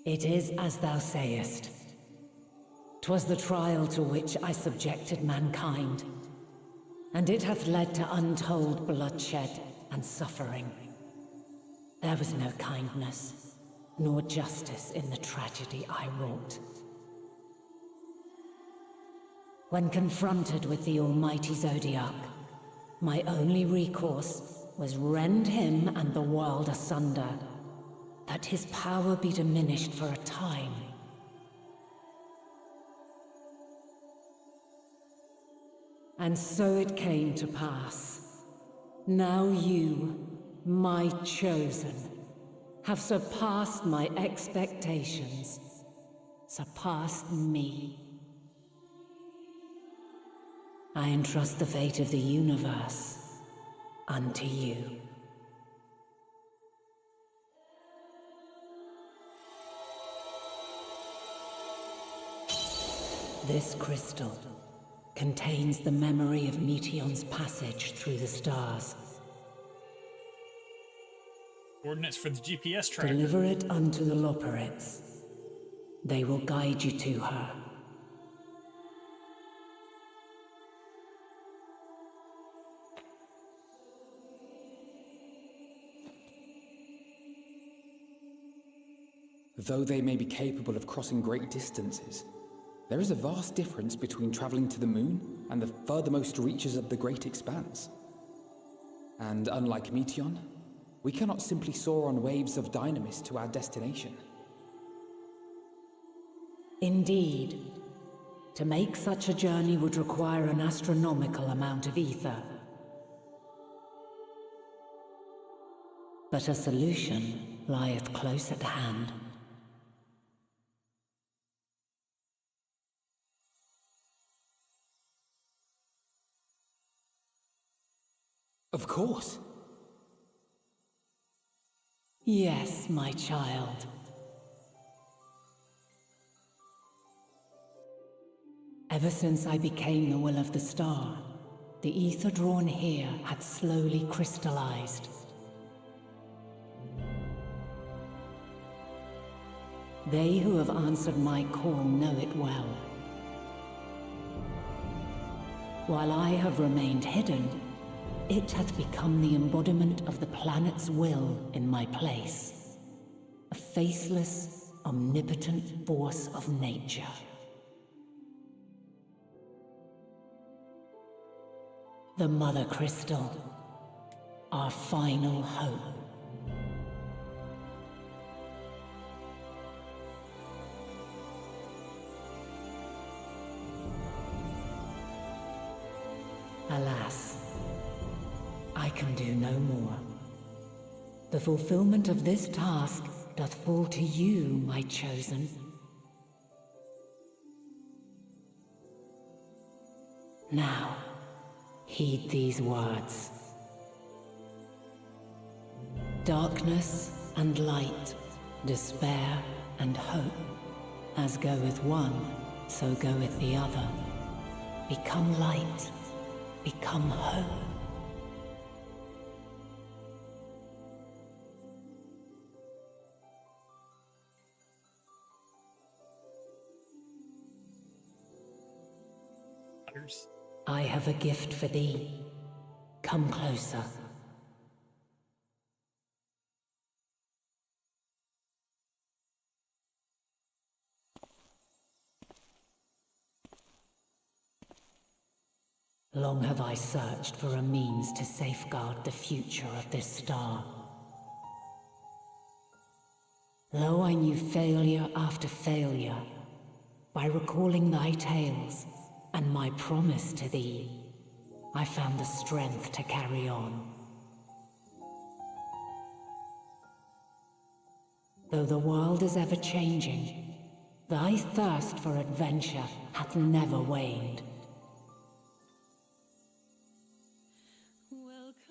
It is as thou sayest. 'Twas the trial to which I subjected mankind, and it hath led to untold bloodshed and suffering. There was no kindness, nor justice in the tragedy I wrought. When confronted with the almighty Zodiac, my only recourse was rend him and the world asunder, that his power be diminished for a time. And so it came to pass. Now you, my chosen, have surpassed my expectations, surpassed me. I entrust the fate of the universe unto you. This crystal contains the memory of Meteon's passage through the stars. Coordinates for the GPS tracker. Deliver it unto the Loporrits. They will guide you to her. Though they may be capable of crossing great distances, there is a vast difference between traveling to the moon and the furthermost reaches of the great expanse. And unlike Meteon, We cannot simply soar on waves of dynamis to our destination. Indeed. To make such a journey would require an astronomical amount of ether. But a solution lieth close at hand. Of course. Yes, my child. Ever since I became the will of the star, the ether drawn here had slowly crystallized. They who have answered my call know it well. While I have remained hidden, it hath become the embodiment of the planet's will in my place. A faceless, omnipotent force of nature. The Mother Crystal, our final hope. Alas, I can do no more. The fulfillment of this task doth fall to you, my chosen. Now, heed these words. Darkness and light, despair and hope. As goeth one, so goeth the other. Become light, become hope. I have a gift for thee. Come closer. Long have I searched for a means to safeguard the future of this star. Though I knew failure after failure, by recalling thy tales and my promise to thee, I found the strength to carry on. Though the world is ever changing, thy thirst for adventure hath never waned.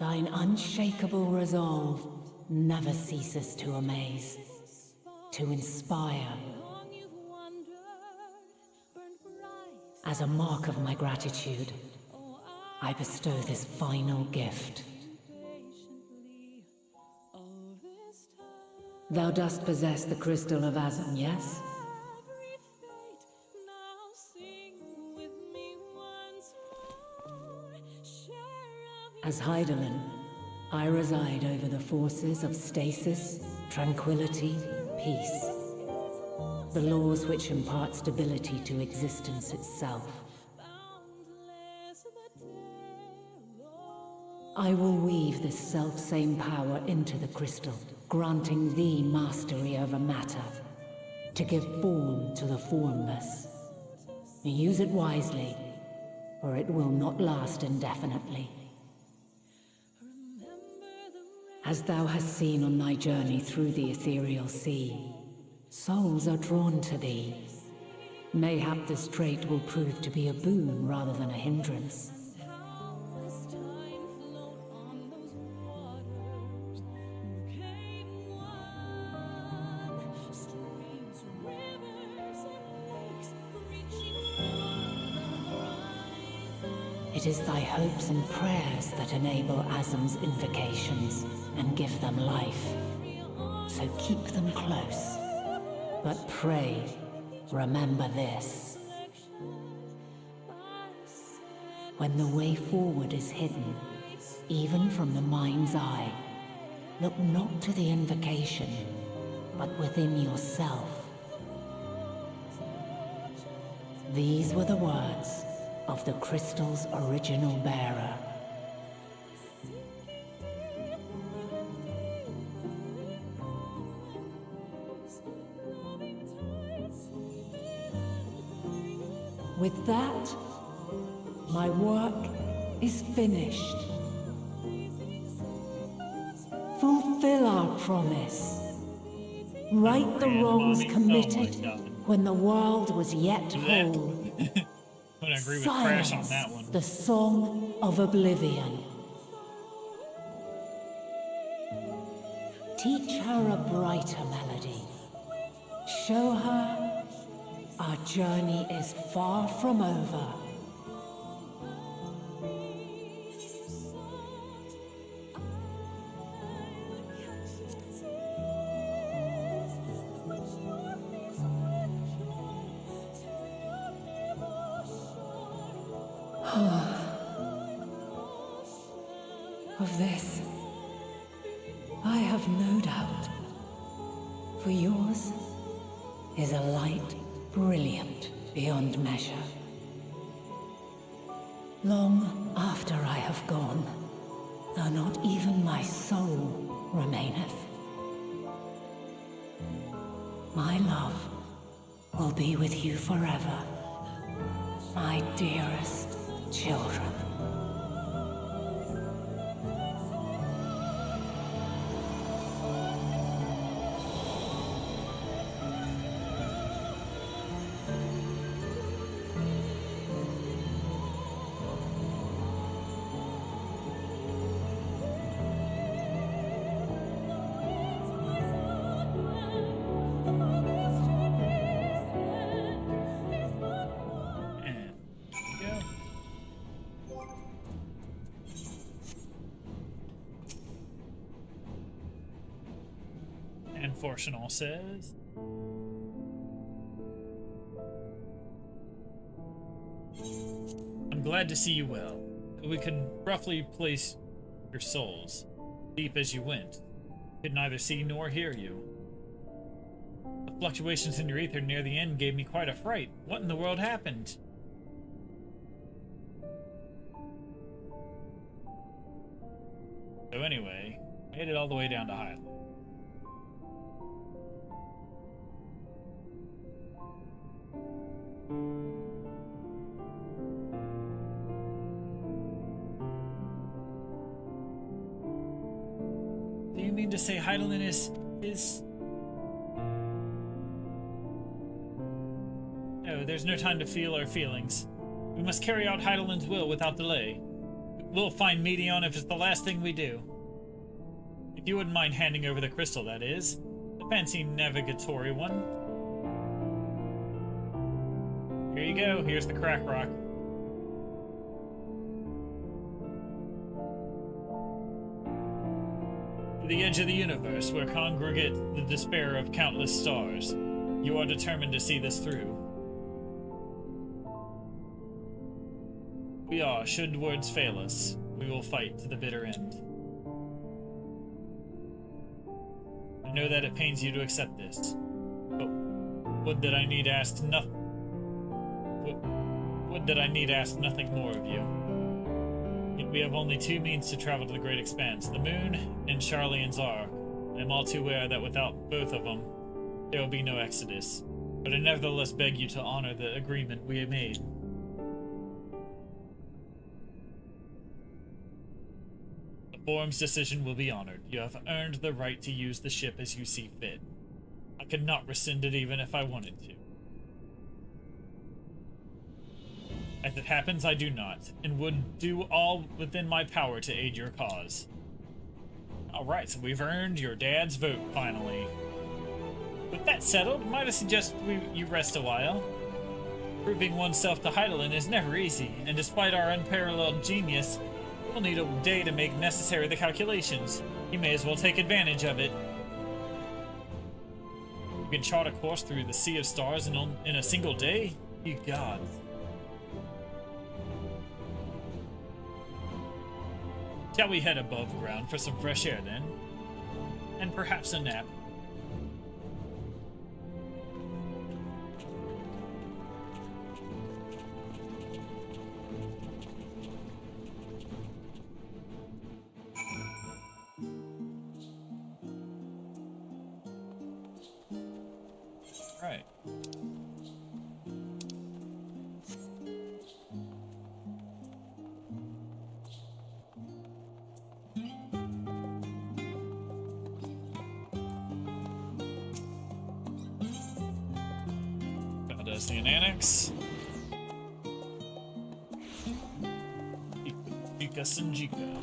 Thine unshakable resolve never ceases to amaze, to inspire. As a mark of my gratitude, I bestow this final gift. Thou dost possess the crystal of Azum, yes? As Heidelin, I reside over the forces of stasis, tranquility, peace. The laws which impart stability to existence itself. I will weave this self-same power into the crystal, granting thee mastery over matter, to give form to the formless. Use it wisely, or it will not last indefinitely. As thou hast seen on thy journey through the ethereal sea, souls are drawn to thee. Mayhap this trait will prove to be a boon rather than a hindrance. It is thy hopes and prayers that enable Azum's invocations and give them life. So keep them close. But pray, remember this. When the way forward is hidden, even from the mind's eye, look not to the invocation, but within yourself. These were the words of the crystal's original bearer. With that, my work is finished. Fulfill our promise. Right the wrongs committed when the world was yet whole. I'm gonna agree with Crash on that one. The song of oblivion. Teach her a brighter melody. Show her our journey is far from over. Of this, I have no doubt. For yours is a light brilliant beyond measure. Long after I have gone, though not even my soul remaineth, my love will be with you forever, my dearest children. And Fortunal says, I'm glad to see you well. We could roughly place your souls, deep as you went. Could neither see nor hear you. The fluctuations in your ether near the end gave me quite a fright. What in the world happened? So anyway, made it all the way down to Highland. Do you mean to say Heidelin is... No, there's no time to feel our feelings. We must carry out Heidelin's will without delay. We'll find Medion if it's the last thing we do. If you wouldn't mind handing over the crystal, that is. The fancy navigatory one. Here you go, here's the crack rock. To the edge of the universe, where congregate the despair of countless stars. You are determined to see this through. We are. Should words fail us, we will fight to the bitter end. I know that it pains you to accept this, but would that I need ask nothing. Would that I need ask nothing more of you. Yet we have only two means to travel to the great expanse: the moon and Charlian's Ark. I am all too aware that without both of them, there will be no exodus. But I nevertheless beg you to honor the agreement we have made. Form's decision will be honored. You have earned the right to use the ship as you see fit. I could not rescind it even if I wanted to. As it happens, I do not, and would do all within my power to aid your cause. Alright, so we've earned your dad's vote, finally. With that settled, might I suggest you rest a while? Proving oneself to Heidelin is never easy, and despite our unparalleled genius, we'll need a day to make necessary the calculations. You may as well take advantage of it. You can chart a course through the sea of stars in a single day? You gods. Shall we head above ground for some fresh air then? And perhaps a nap. Bosnian Annex. Jika Sanjika.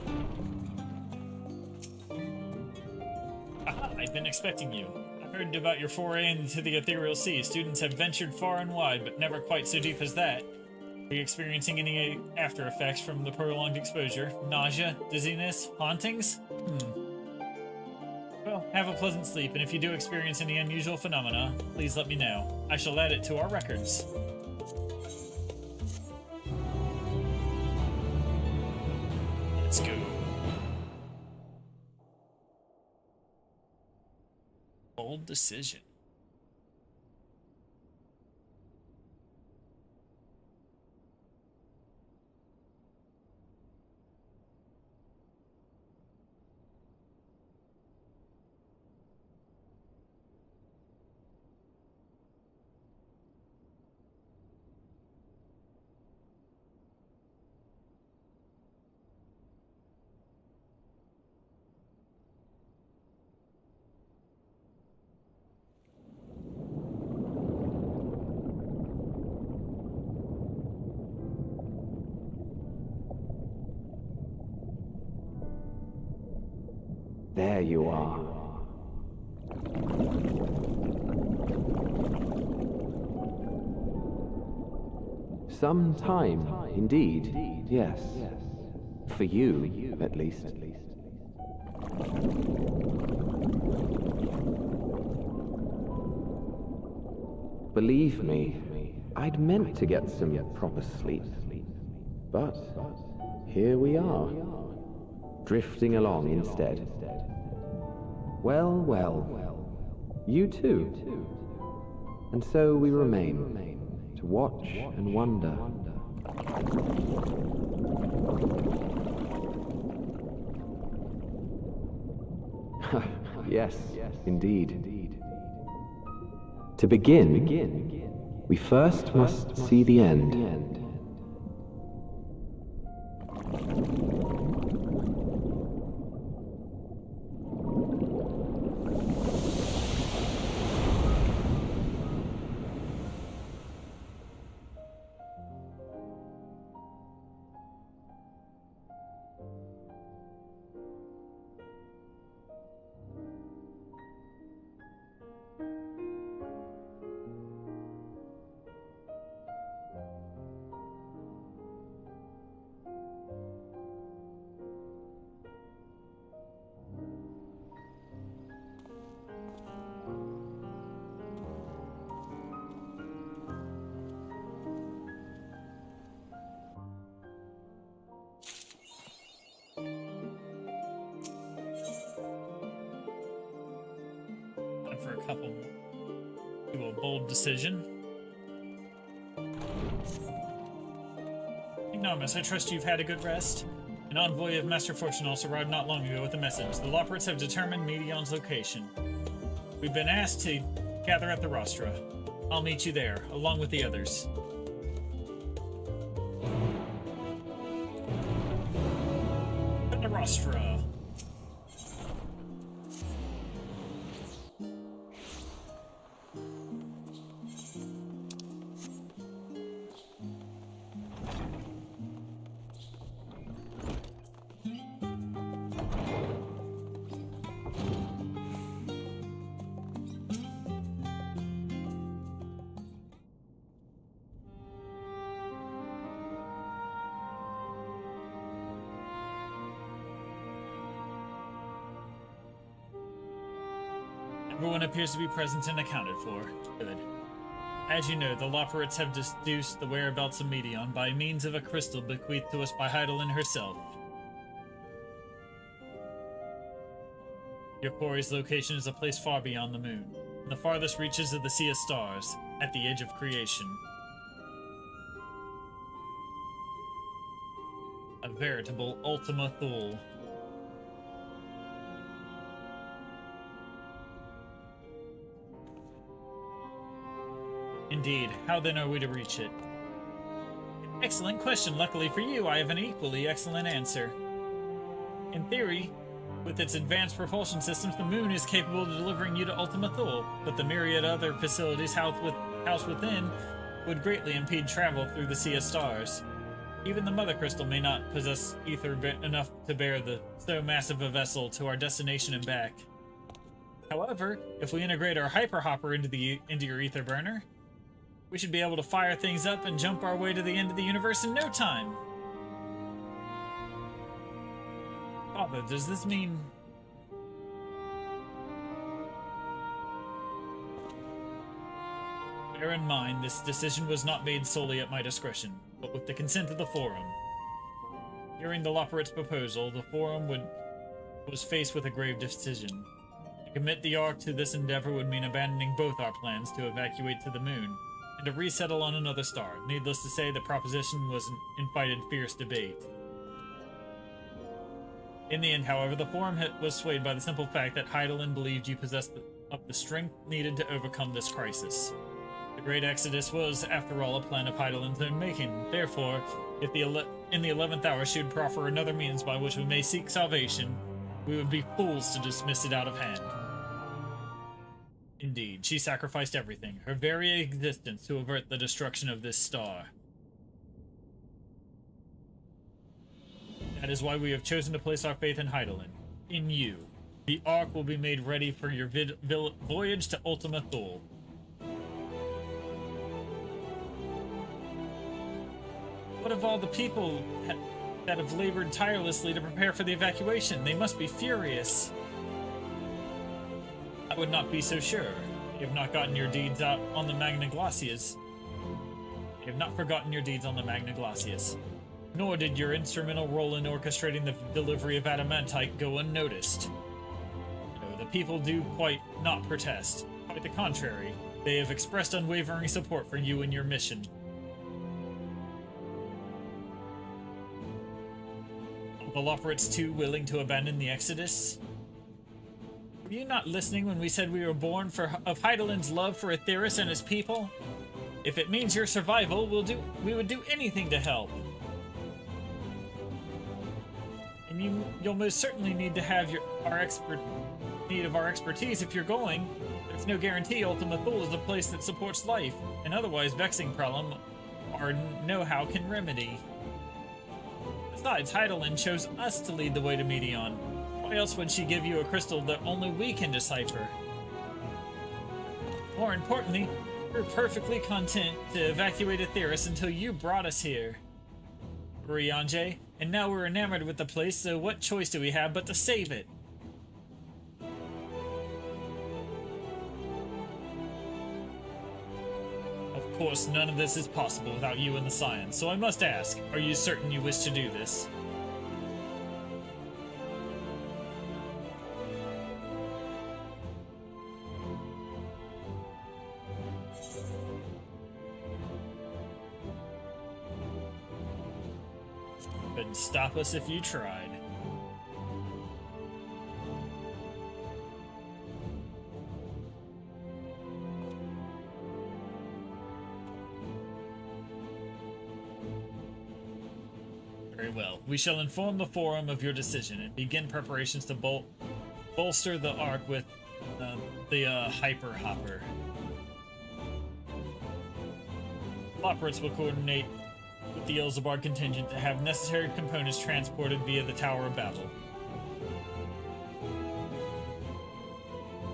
Aha, I've been expecting you. I heard about your foray into the ethereal sea. Students have ventured far and wide, but never quite so deep as that. Are you experiencing any after effects from the prolonged exposure? Nausea, dizziness, hauntings? Well, have a pleasant sleep, and if you do experience any unusual phenomena, please let me know. I shall add it to our records. Let's go. Bold decision. There you are. Some time, indeed. Yes. For you, at least. Believe me, I'd meant to get some proper sleep. But here we are, drifting along instead. Well, well, you too. And so we remain, to watch and wonder. Yes, indeed. To begin, we first must see the end. For a couple more. Do a bold decision. Ignomus, I trust you've had a good rest. An envoy of Master Fortune also arrived not long ago with a message. The Loporits have determined Medion's location. We've been asked to gather at the Rostra. I'll meet you there, along with the others. At the Rostra. Everyone appears to be present and accounted for. Good. As you know, the Loporits have deduced the whereabouts of Medion by means of a crystal bequeathed to us by Heidelin herself. Your quarry's location is a place far beyond the moon, in the farthest reaches of the Sea of Stars, at the edge of creation. A veritable Ultima Thule. Indeed. How then are we to reach it? Excellent question. Luckily for you, I have an equally excellent answer. In theory, with its advanced propulsion systems, the moon is capable of delivering you to Ultima Thule, but the myriad other facilities housed within would greatly impede travel through the Sea of Stars. Even the Mother Crystal may not possess ether enough to bear so massive a vessel to our destination and back. However, if we integrate our Hyper Hopper into your ether burner, we should be able to fire things up and jump our way to the end of the universe in no time. Father, does this mean... Bear in mind, this decision was not made solely at my discretion, but with the consent of the Forum. Hearing the Loporrit's proposal, the Forum was faced with a grave decision. To commit the Ark to this endeavor would mean abandoning both our plans to evacuate to the moon, and to resettle on another star. Needless to say, the proposition was invited fierce debate. In the end, however, the Forum was swayed by the simple fact that Hydaelyn believed you possessed the strength needed to overcome this crisis. The Great Exodus was, after all, a plan of Hydaelyn's own making. Therefore, if in the 11th hour she would proffer another means by which we may seek salvation, we would be fools to dismiss it out of hand. Indeed, she sacrificed everything, her very existence, to avert the destruction of this star. That is why we have chosen to place our faith in Hydaelyn. In you. The Ark will be made ready for your voyage to Ultima Thule. What of all the people that have labored tirelessly to prepare for the evacuation? They must be furious. I would not be so sure. You have not gotten your deeds out on the Magna Glacias. You have not forgotten your deeds on the Magna Glacias. Nor did your instrumental role in orchestrating the delivery of adamantite go unnoticed. No, the people do quite not protest. Quite the contrary. They have expressed unwavering support for you and your mission. The Loporrits too willing to abandon the Exodus? Were you not listening when we said we were born of Hydaelyn's love for Aetheris and his people? If it means your survival, we would do anything to help. And you'll most certainly need to have our expertise if you're going. There's no guarantee Ultima Thule is a place that supports life, and otherwise vexing problem our know-how can remedy. Besides, Hydaelyn chose us to lead the way to Meteon. Why else would she give you a crystal that only we can decipher? More importantly, we're perfectly content to evacuate Aetheris until you brought us here. Urianger, and now we're enamored with the place, so what choice do we have but to save it? Of course, none of this is possible without you and the science, so I must ask, are you certain you wish to do this? Couldn't stop us if you tried. Very well. We shall inform the Forum of your decision and begin preparations to bolster the Ark with the Hyper Hopper. Loporrits will coordinate with the Ilzabard contingent to have necessary components transported via the Tower of Babel.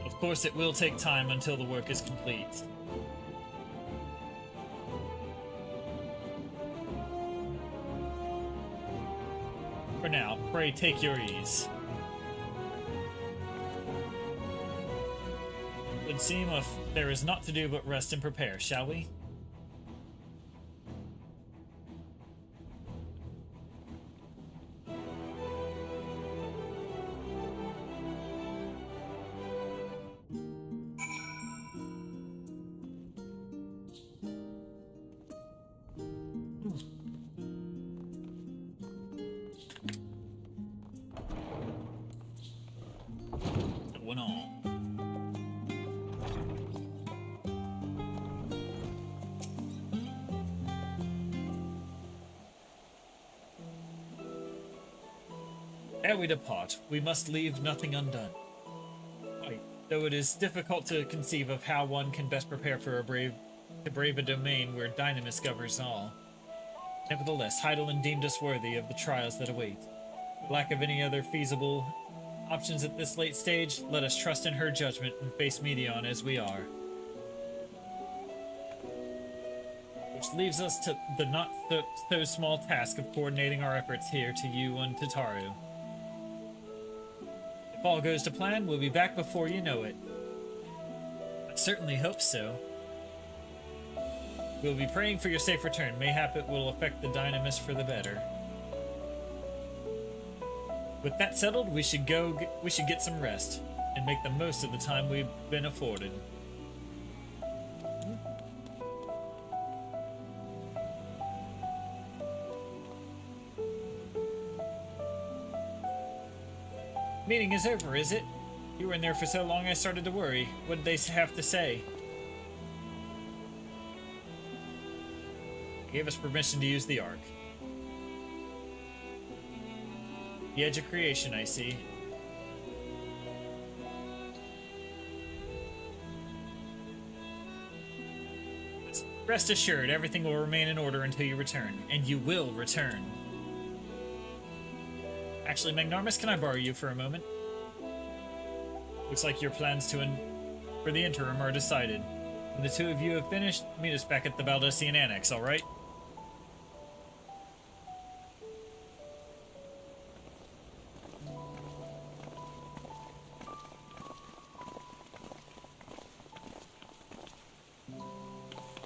Of course, it will take time until the work is complete. For now, pray take your ease. It would seem if there is naught to do but rest and prepare, shall we? Going on. Ere we depart, we must leave nothing undone. Right, though it is difficult to conceive of how one can best prepare for a brave to brave a domain where Dynamis governs all. Nevertheless, Heidelin deemed us worthy of the trials that await. For lack of any other feasible options at this late stage, let us trust in her judgment and face Medion as we are. Which leaves us to the not so small task of coordinating our efforts here to you and Tataru. If all goes to plan, we'll be back before you know it. I certainly hope so. We'll be praying for your safe return. Mayhap it will affect the Dynamis for the better. With that settled, we should get some rest and make the most of the time we've been afforded. Meeting is over, is it? You were in there for so long I started to worry. What did they have to say? They gave us permission to use the Ark. The edge of creation, I see. Rest assured, everything will remain in order until you return. And you will return. Actually, Magnarmus, can I borrow you for a moment? Looks like your plans for the interim are decided. When the two of you have finished, meet us back at the Baldessian Annex, alright?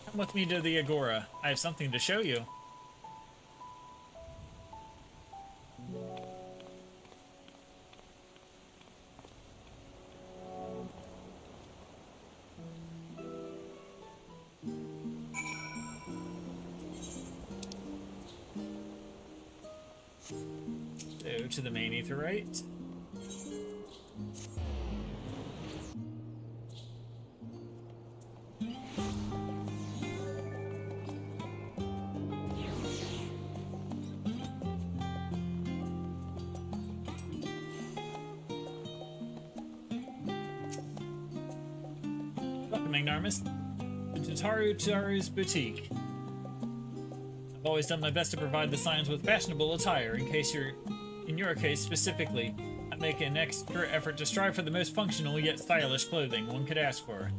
Come with me to the Agora. I have something to show you. To the main aetheryte. Welcome, Magnarmus, to Taru's boutique. I've always done my best to provide the Scions with fashionable attire in your case specifically. I make an extra effort to strive for the most functional yet stylish clothing one could ask for.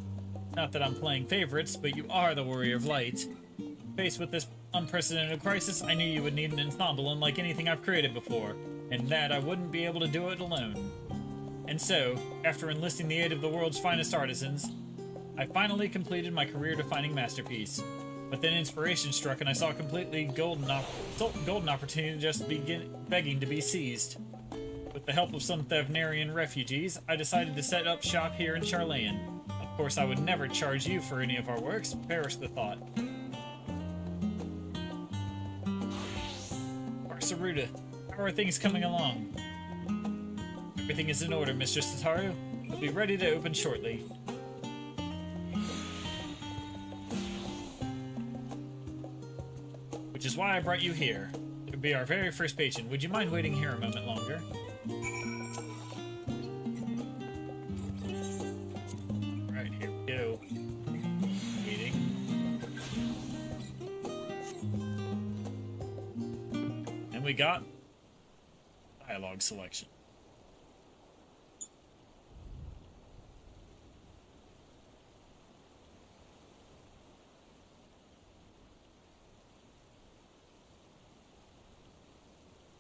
Not that I'm playing favorites, but you are the Warrior of Light. Faced with this unprecedented crisis, I knew you would need an ensemble unlike anything I've created before, and that I wouldn't be able to do it alone. And so, after enlisting the aid of the world's finest artisans, I finally completed my career-defining masterpiece. But then inspiration struck and I saw a completely golden opportunity just begging to be seized. With the help of some Thavnarian refugees, I decided to set up shop here in Charlayan. Of course, I would never charge you for any of our works, perish the thought. Arsaruda, how are things coming along? Everything is in order, Mistress Tataru. We'll be ready to open shortly. Which is why I brought you here. It would be our very first patron. Would you mind waiting here a moment longer? Right, here we go. Waiting. And we got dialogue selection.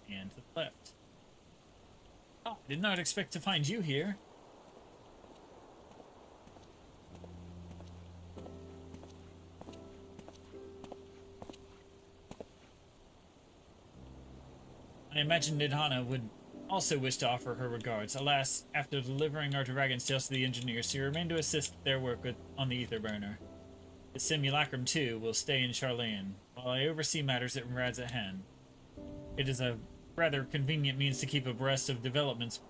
And to the left. Oh, I did not expect to find you here. I imagined Nidhana would also wish to offer her regards. Alas, after delivering our dragon's tails to the engineers, she remained to assist their work on the ether burner. The simulacrum, too, will stay in Charlayan, while I oversee matters that Rad's at hand. It is a rather convenient means to keep abreast of developments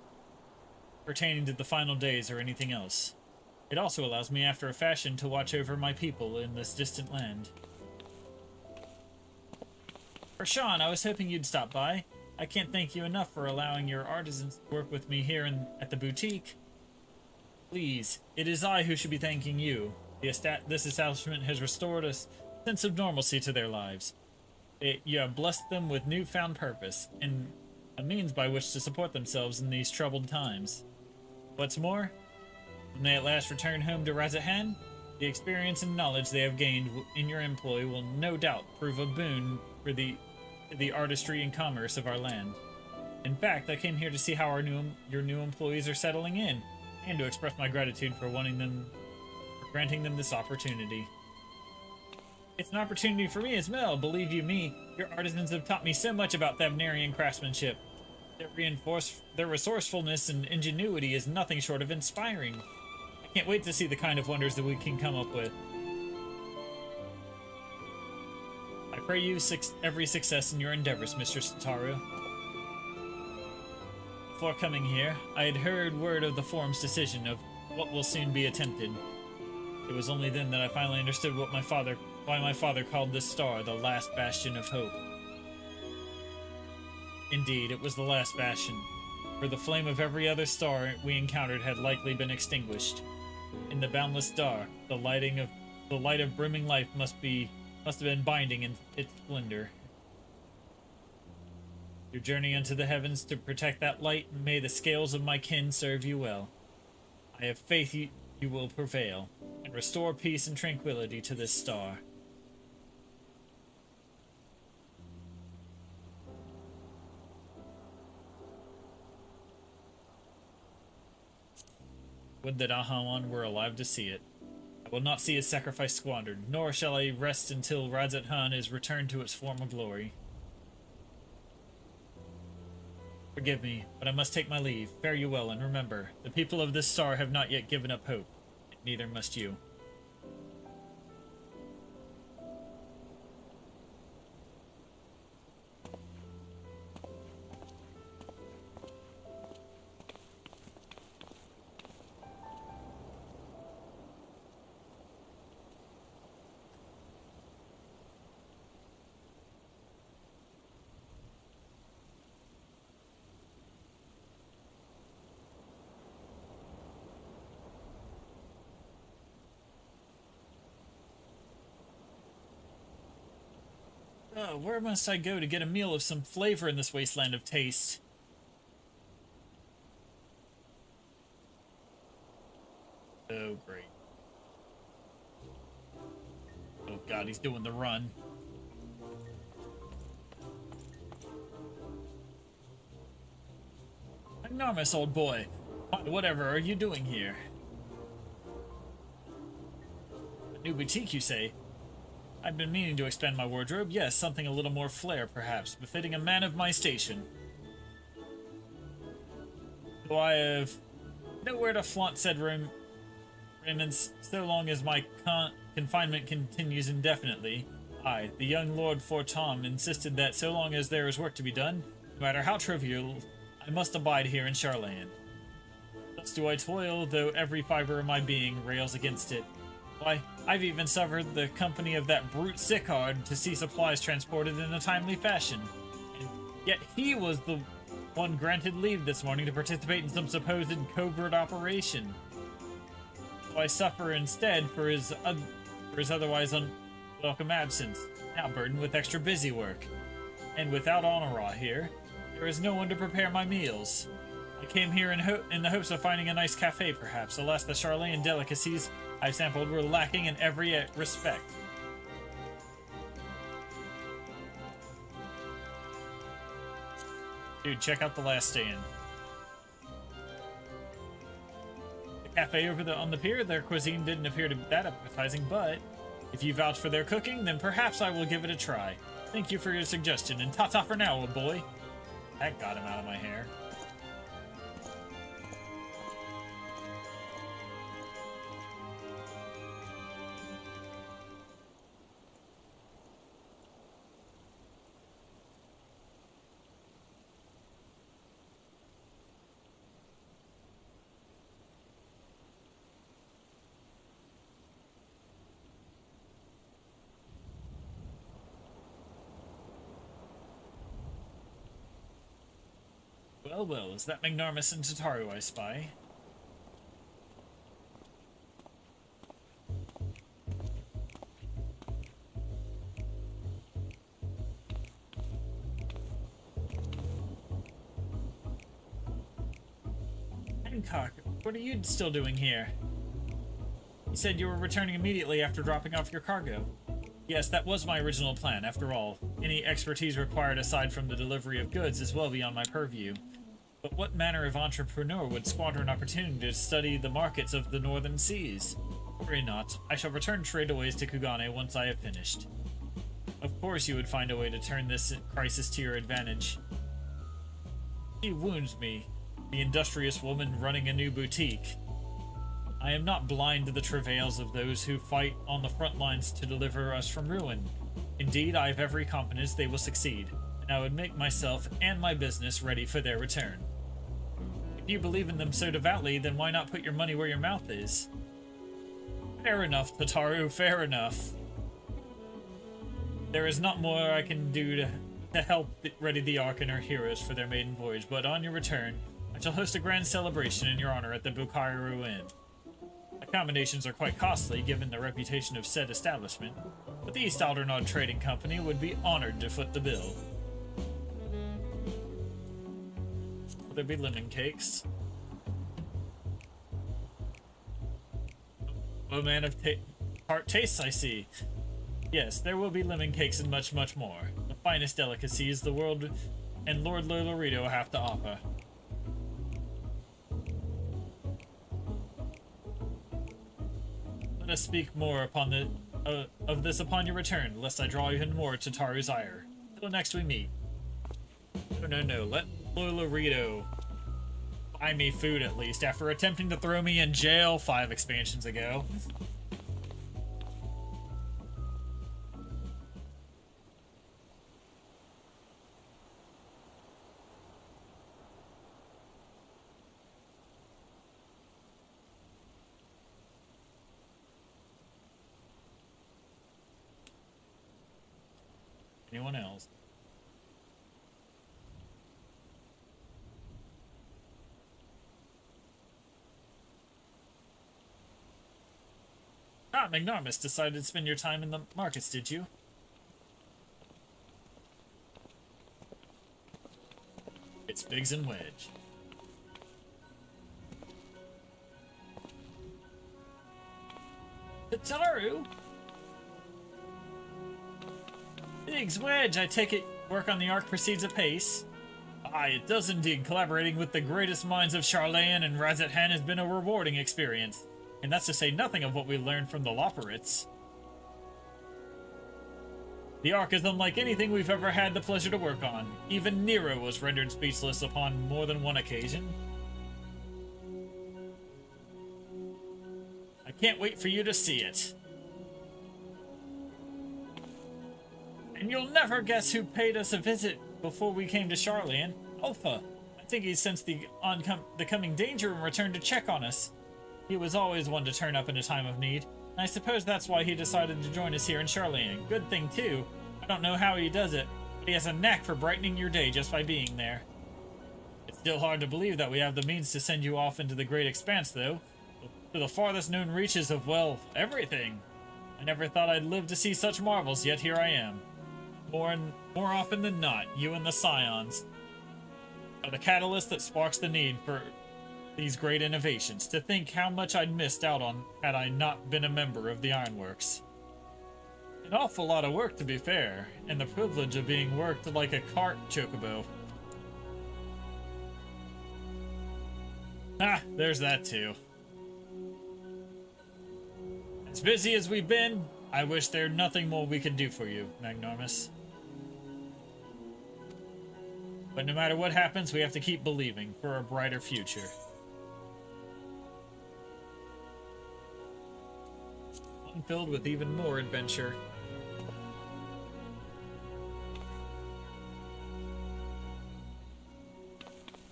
pertaining to the final days or anything else. It also allows me, after a fashion, to watch over my people in this distant land. Rashawn, I was hoping you'd stop by. I can't thank you enough for allowing your artisans to work with me here at the boutique. Please, it is I who should be thanking you. This establishment has restored a sense of normalcy to their lives. You have blessed them with newfound purpose, and a means by which to support themselves in these troubled times. What's more, when they at last return home to Razathan, the experience and knowledge they have gained in your employ will no doubt prove a boon for the artistry and commerce of our land. In fact, I came here to see how your new employees are settling in, and to express my gratitude for granting them this opportunity. It's an opportunity for me as well, believe you me. Your artisans have taught me so much about Thavnarian craftsmanship. Their resourcefulness and ingenuity is nothing short of inspiring. I can't wait to see the kind of wonders that we can come up with. I pray you every success in your endeavors, Mr. Sitaru. Before coming here, I had heard word of the forum's decision of what will soon be attempted. It was only then that I finally understood why my father called this star the last bastion of hope. Indeed, it was the last bastion, for the flame of every other star we encountered had likely been extinguished. In the boundless dark, the light of brimming life must have been binding in its splendor. Your journey into the heavens to protect that light, and may the scales of my kin serve you well. I have faith you will prevail, and restore peace and tranquility to this star. Would that Ahawan were alive to see it. I will not see his sacrifice squandered, nor shall I rest until Razathan is returned to its former glory. Forgive me, but I must take my leave. Fare you well, and remember, the people of this star have not yet given up hope. Neither must you. Where must I go to get a meal of some flavor in this wasteland of taste? Oh, great. Oh god, he's doing the run. Enormous old boy. Whatever are you doing here? A new boutique, you say? I've been meaning to expand my wardrobe. Yes, something a little more flair, perhaps, befitting a man of my station. Though I have nowhere to flaunt said raiments so long as my confinement continues indefinitely. I, the young Lord Fortom, insisted that so long as there is work to be done, no matter how trivial, I must abide here in Charlayan. Thus do I toil, though every fiber of my being rails against it. Why, I've even suffered the company of that brute Sicard to see supplies transported in a timely fashion. And yet he was the one granted leave this morning to participate in some supposed covert operation. So I suffer instead for his otherwise unwelcome absence, now burdened with extra busy work. And without Honora here, there is no one to prepare my meals. I came here in the hopes of finding a nice cafe, perhaps. Alas, the Charlayan delicacies I've sampled were lacking in every respect. Dude, check out the last stand. The cafe over on the pier, their cuisine didn't appear to be that appetizing, but if you vouch for their cooking, then perhaps I will give it a try. Thank you for your suggestion, and ta-ta for now, old boy. That got him out of my hair. Well, well, is that Magnarmus and Tataru I spy? Gamecock, what are you still doing here? You said you were returning immediately after dropping off your cargo. Yes, that was my original plan, after all. Any expertise required aside from the delivery of goods is well beyond my purview. But what manner of entrepreneur would squander an opportunity to study the markets of the northern seas? Worry not. I shall return tradeaways to Kugane once I have finished. Of course you would find a way to turn this crisis to your advantage. She wounds me, the industrious woman running a new boutique. I am not blind to the travails of those who fight on the front lines to deliver us from ruin. Indeed, I have every confidence they will succeed, and I would make myself and my business ready for their return. If you believe in them so devoutly, then why not put your money where your mouth is? Fair enough, Tataru, fair enough. There is not more I can do to help ready the Ark and her heroes for their maiden voyage, but on your return, I shall host a grand celebration in your honor at the Bukairu Inn. Accommodations are quite costly, given the reputation of said establishment, but the East Aldernod Trading Company would be honored to foot the bill. Will there be lemon cakes? Oh man of tart tastes, I see. Yes, there will be lemon cakes and much, much more. The finest delicacies the world and Lord Lolorito have to offer. Let us speak more upon of this upon your return, lest I draw even more to Taru's ire. Till next we meet. No, let Lolorito buy me food at least, after attempting to throw me in jail 5 expansions ago. Anyone else? Ah, Magnarmus decided to spend your time in the markets, did you? It's Biggs and Wedge. Tataru! Biggs, Wedge, I take it work on the Ark proceeds apace. Aye, it does indeed. Collaborating with the greatest minds of Charlayan and Razathan has been a rewarding experience. And that's to say nothing of what we learned from the Loporits. The Ark is unlike anything we've ever had the pleasure to work on. Even Nero was rendered speechless upon more than one occasion. I can't wait for you to see it. And you'll never guess who paid us a visit before we came to Charlayan. Alpha. I think he sensed the coming danger and returned to check on us. He was always one to turn up in a time of need. And I suppose that's why he decided to join us here in Charlayan. Good thing, too. I don't know how he does it, but he has a knack for brightening your day just by being there. It's still hard to believe that we have the means to send you off into the great expanse, though. To the farthest known reaches of, well, everything. I never thought I'd live to see such marvels, yet here I am. More often than not, you and the Scions are the catalyst that sparks the need for these great innovations. To think how much I'd missed out on had I not been a member of the Ironworks. An awful lot of work, to be fair, and the privilege of being worked like a cart chocobo. Ah, there's that too. As busy as we've been, I wish there's nothing more we could do for you, Magnarmus. But no matter what happens, we have to keep believing for a brighter future. One filled with even more adventure.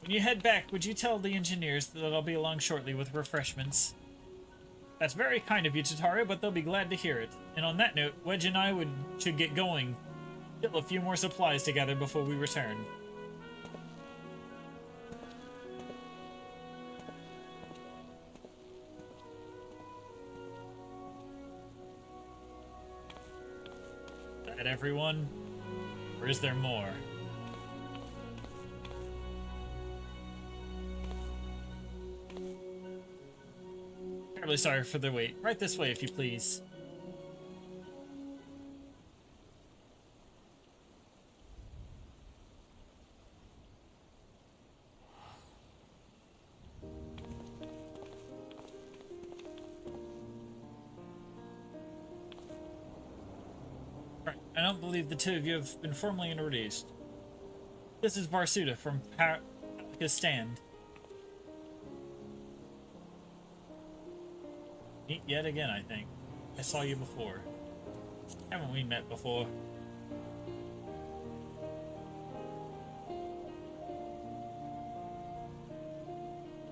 When you head back, would you tell the engineers that I'll be along shortly with refreshments? That's very kind of you, Tataru, but they'll be glad to hear it. And on that note, Wedge and I should get going. Still a few more supplies together before we return. That everyone? Or is there more? Terribly sorry for the wait. Right this way, if you please. Right. I don't believe the two of you have been formally introduced. This is Varsuta from Pakistan. Meet yet again, I think. I saw you before. Haven't we met before?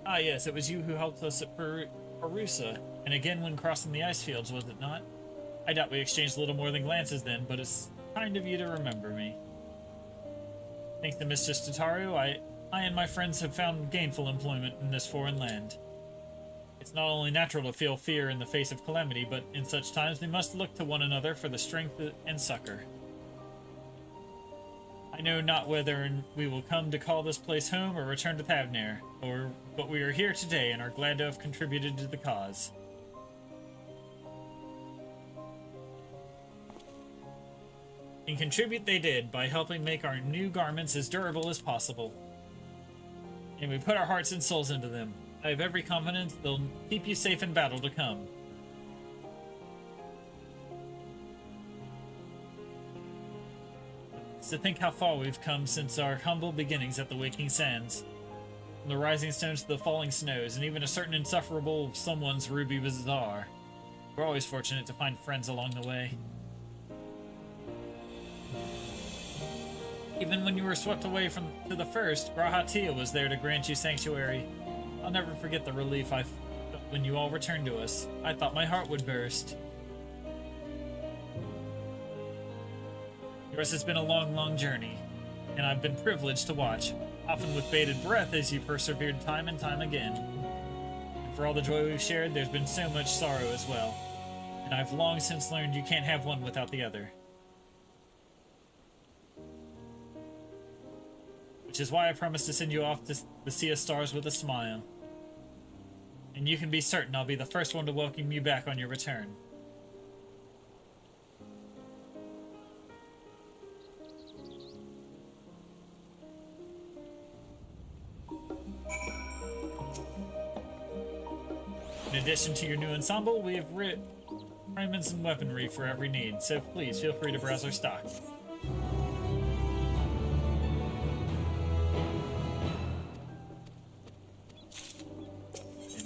Ah yes, it was you who helped us at Perusa, and again when crossing the ice fields, was it not? I doubt we exchanged little more than glances then, but it's kind of you to remember me. Thanks to Mistress Tataru, I and my friends have found gainful employment in this foreign land. It's not only natural to feel fear in the face of calamity, but in such times we must look to one another for the strength and succor. I know not whether we will come to call this place home or return to Thavnair, but we are here today and are glad to have contributed to the cause. And contribute they did by helping make our new garments as durable as possible. And we put our hearts and souls into them. I have every confidence they'll keep you safe in battle to come. It's to think how far we've come since our humble beginnings at the Waking Sands. From the rising stones to the falling snows, and even a certain insufferable someone's Ruby Bazaar. We're always fortunate to find friends along the way. Even when you were swept away to the first, Grahatia was there to grant you sanctuary. I'll never forget the relief I felt when you all returned to us. I thought my heart would burst. Yours has been a long, long journey, and I've been privileged to watch, often with bated breath as you persevered time and time again. And for all the joy we've shared, there's been so much sorrow as well, and I've long since learned you can't have one without the other. Which is why I promised to send you off to the Sea of Stars with a smile. And you can be certain I'll be the first one to welcome you back on your return. In addition to your new ensemble, we have raiments and weaponry for every need, so please feel free to browse our stock.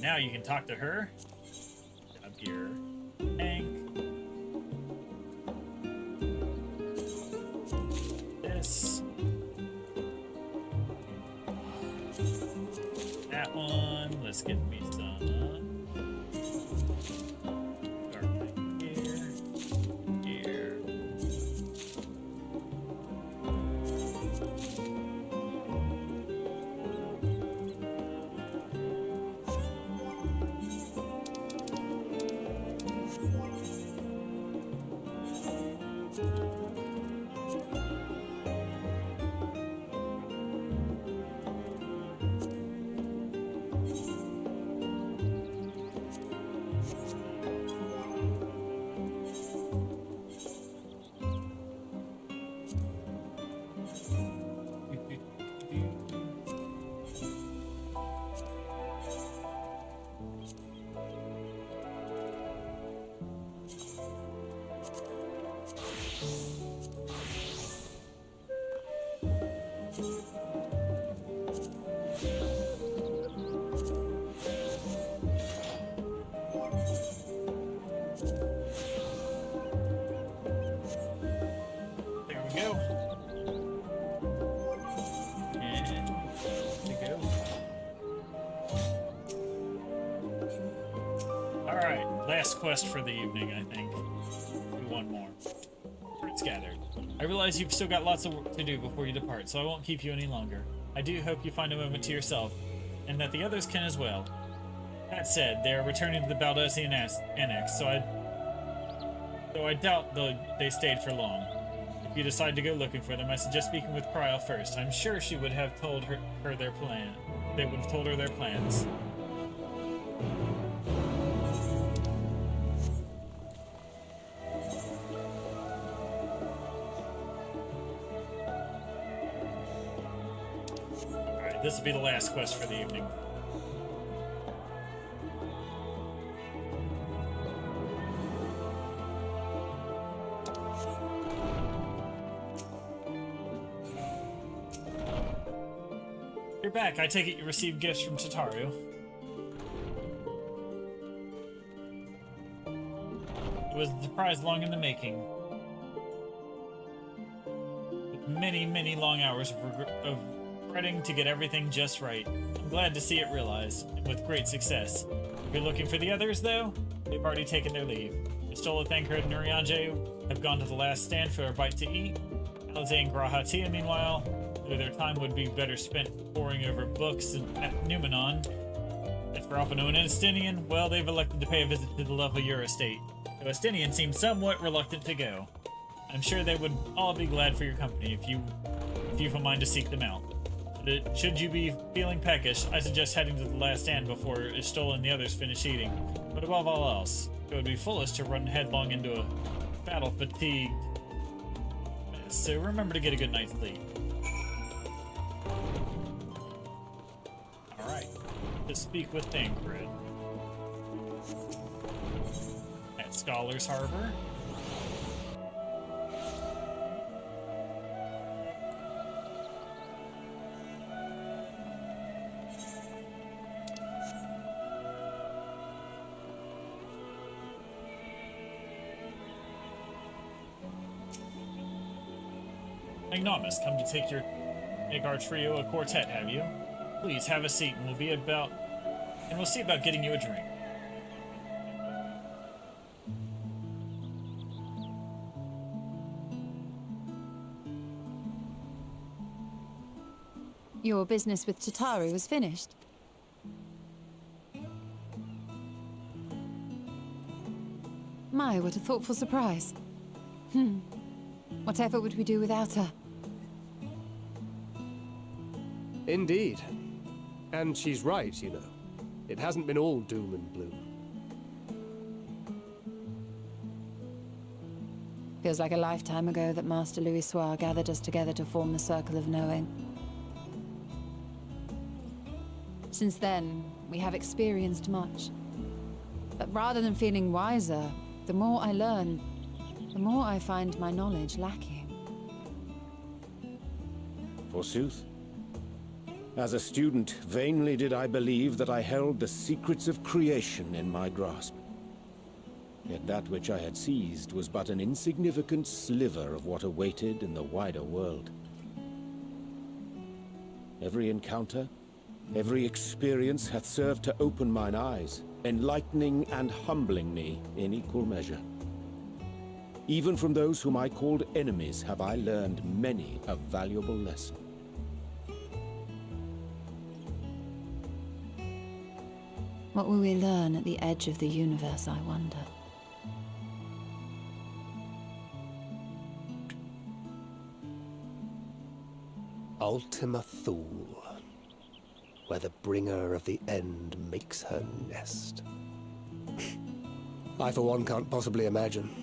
Now you can talk to her. Grab your tank. This. That one. Let's get me some. Garment here. Here. Last quest for the evening, I think. Do one more. Fruits gathered. I realize you've still got lots of work to do before you depart, so I won't keep you any longer. I do hope you find a moment to yourself, and that the others can as well. That said, they are returning to the Baldosian Annex, so I doubt they stayed for long. If you decide to go looking for them, I suggest speaking with Cryle first. I'm sure she would have told her their plan. They would have told her their plans. Alright, this will be the last quest for the evening. You're back. I take it you received gifts from Tataru. It was a surprise long in the making. With many long hours of fretting to get everything just right. I'm glad to see it realized, and with great success. If you're looking for the others, though, they've already taken their leave. Istola, Thancred, and Urianger have gone to the last stand for a bite to eat. Alize and Grahatia, meanwhile, though their time would be better spent poring over books at Numenon. As for Alpino and Estinian, well, they've elected to pay a visit to the lovely Ur estate. Though Estinian seems somewhat reluctant to go. I'm sure they would all be glad for your company if you've a mind to seek them out. But should you be feeling peckish, I suggest heading to the last stand before Istola and the others finish eating. But above all else, it would be foolish to run headlong into a battle fatigued. So remember to get a good night's sleep. Alright, to speak with Thancred. At Scholar's Harbor. Ignomus, come to make our trio a quartet, have you? Please have a seat, and we'll see about getting you a drink. Your business with Tataru was finished. My, what a thoughtful surprise. Whatever would we do without her? Indeed. And she's right, you know. It hasn't been all doom and gloom. Feels like a lifetime ago that Master Louis Soir gathered us together to form the Circle of Knowing. Since then, we have experienced much. But rather than feeling wiser, the more I learn, the more I find my knowledge lacking. Forsooth. As a student, vainly did I believe that I held the secrets of creation in my grasp. Yet that which I had seized was but an insignificant sliver of what awaited in the wider world. Every encounter, every experience hath served to open mine eyes, enlightening and humbling me in equal measure. Even from those whom I called enemies have I learned many a valuable lesson. What will we learn at the edge of the universe, I wonder? Ultima Thule, where the bringer of the end makes her nest. I, for one, can't possibly imagine.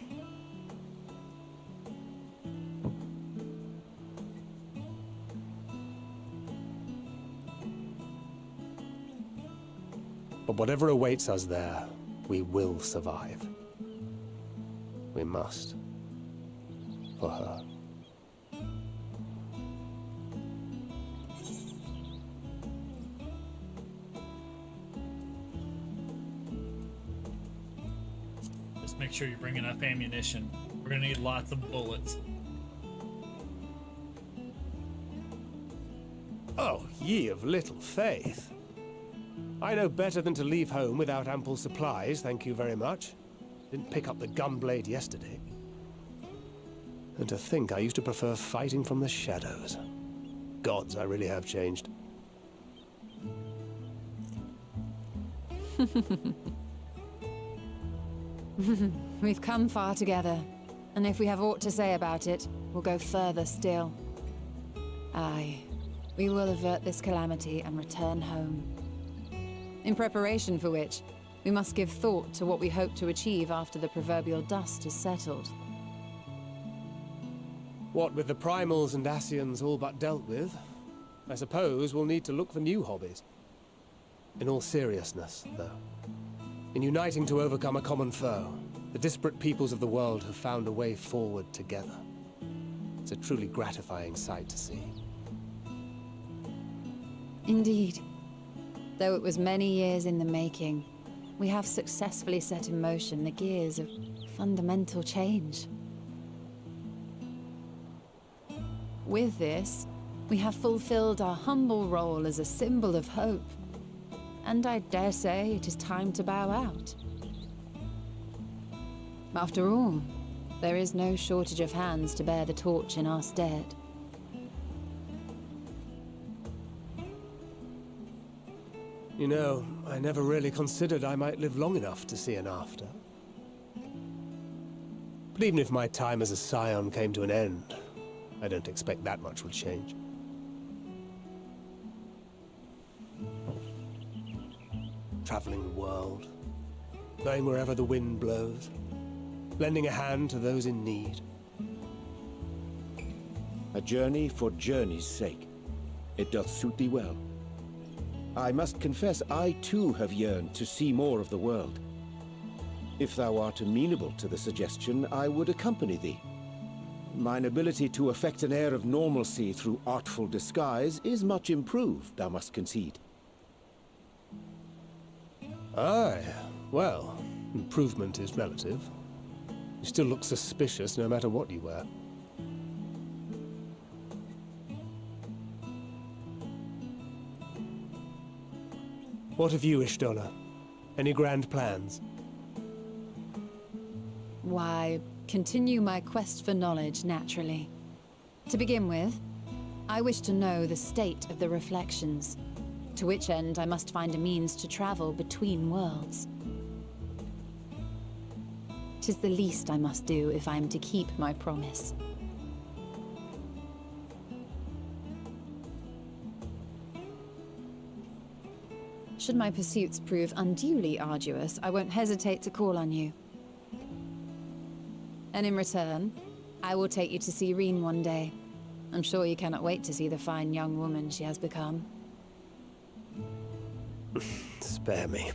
But whatever awaits us there, we will survive. We must. For her. Just make sure you bring enough ammunition. We're gonna need lots of bullets. Oh, ye of little faith. I know better than to leave home without ample supplies, thank you very much. Didn't pick up the gunblade yesterday. And to think I used to prefer fighting from the shadows. Gods, I really have changed. We've come far together, and if we have aught to say about it, we'll go further still. Aye, we will avert this calamity and return home. In preparation for which, we must give thought to what we hope to achieve after the proverbial dust is settled. What with the primals and Ascians all but dealt with, I suppose we'll need to look for new hobbies. In all seriousness, though, in uniting to overcome a common foe, the disparate peoples of the world have found a way forward together. It's a truly gratifying sight to see. Indeed. Though it was many years in the making, we have successfully set in motion the gears of fundamental change. With this, we have fulfilled our humble role as a symbol of hope. And I dare say it is time to bow out. After all, there is no shortage of hands to bear the torch in our stead. You know, I never really considered I might live long enough to see an after. But even if my time as a scion came to an end, I don't expect that much would change. Traveling the world, going wherever the wind blows, lending a hand to those in need. A journey for journey's sake. It doth suit thee well. I must confess, I too have yearned to see more of the world. If thou art amenable to the suggestion, I would accompany thee. Mine ability to effect an air of normalcy through artful disguise is much improved, thou must concede. Aye, well, improvement is relative. You still look suspicious no matter what you wear. What of you, Ishtola? Any grand plans? Why, continue my quest for knowledge, naturally. To begin with, I wish to know the state of the reflections, to which end I must find a means to travel between worlds. 'Tis the least I must do if I am to keep my promise. Should my pursuits prove unduly arduous, I won't hesitate to call on you. And in return, I will take you to see Reen one day. I'm sure you cannot wait to see the fine young woman she has become. Spare me.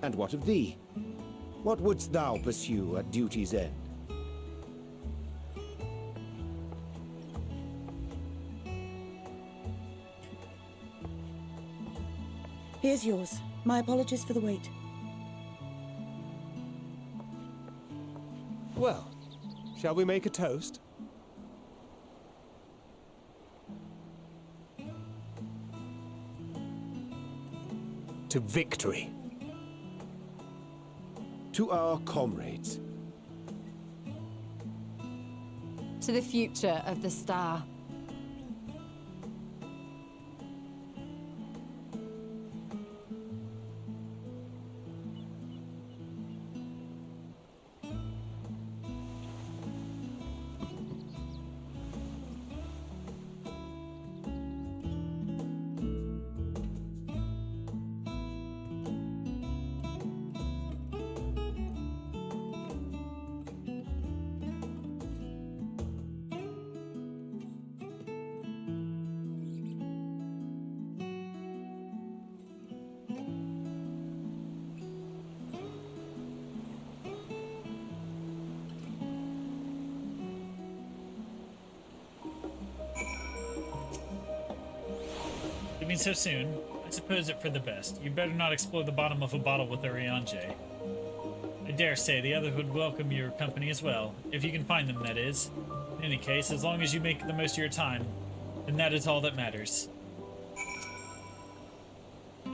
And what of thee? What wouldst thou pursue at duty's end? Here's yours. My apologies for the wait. Well, shall we make a toast? To victory. To our comrades. To the future of the star. Leaving so soon, I suppose it for the best. You better not explore the bottom of a bottle with Arianje. I dare say the others would welcome your company as well, if you can find them, that is. In any case, as long as you make the most of your time, then that is all that matters.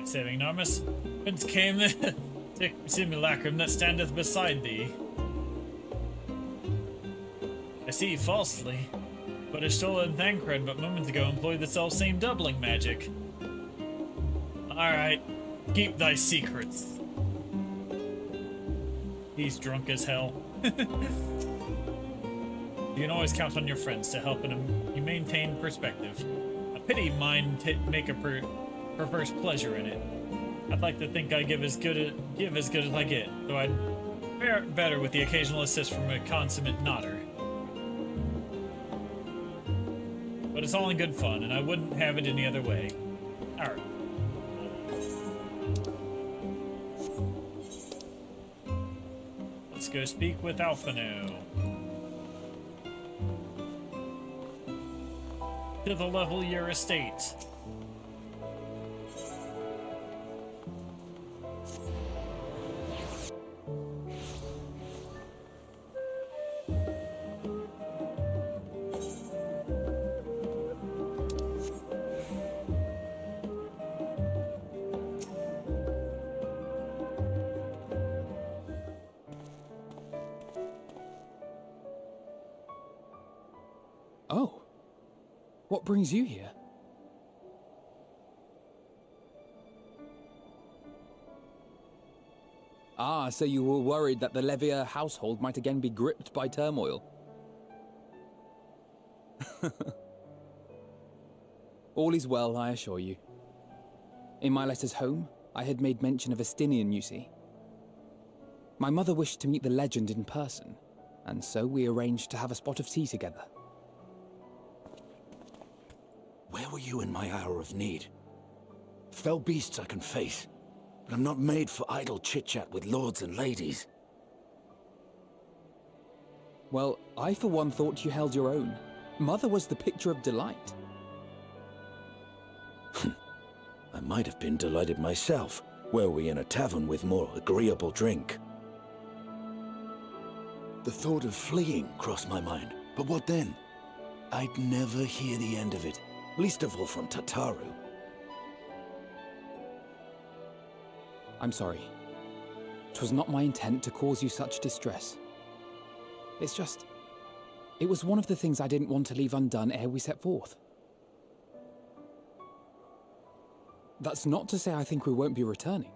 Saving Narmus, whence came the simulacrum that standeth beside thee? I see falsely, but Ishtola and Thancred but moments ago employed the self-same doubling magic. Alright, keep thy secrets. He's drunk as hell. You can always count on your friends to help you maintain perspective. A pity mine make a perverse pleasure in it. I'd like to think I give as good as I get, though I'd fare better with the occasional assist from a consummate nodder. But it's all in good fun, and I wouldn't have it any other way. Alright. Let's go speak with Alphino. To the level your estate. Oh. What brings you here? Ah, so you were worried that the Levier household might again be gripped by turmoil. All is well, I assure you. In my letters home, I had made mention of Estinian, you see. My mother wished to meet the legend in person, and so we arranged to have a spot of tea together. Where were you in my hour of need? Fell beasts I can face, but I'm not made for idle chit-chat with lords and ladies. Well, I for one thought you held your own. Mother was the picture of delight. I might have been delighted myself, were we in a tavern with more agreeable drink. The thought of fleeing crossed my mind, but what then? I'd never hear the end of it, least of all from Tataru. I'm sorry. 'Twas not my intent to cause you such distress. It's just... it was one of the things I didn't want to leave undone ere we set forth. That's not to say I think we won't be returning.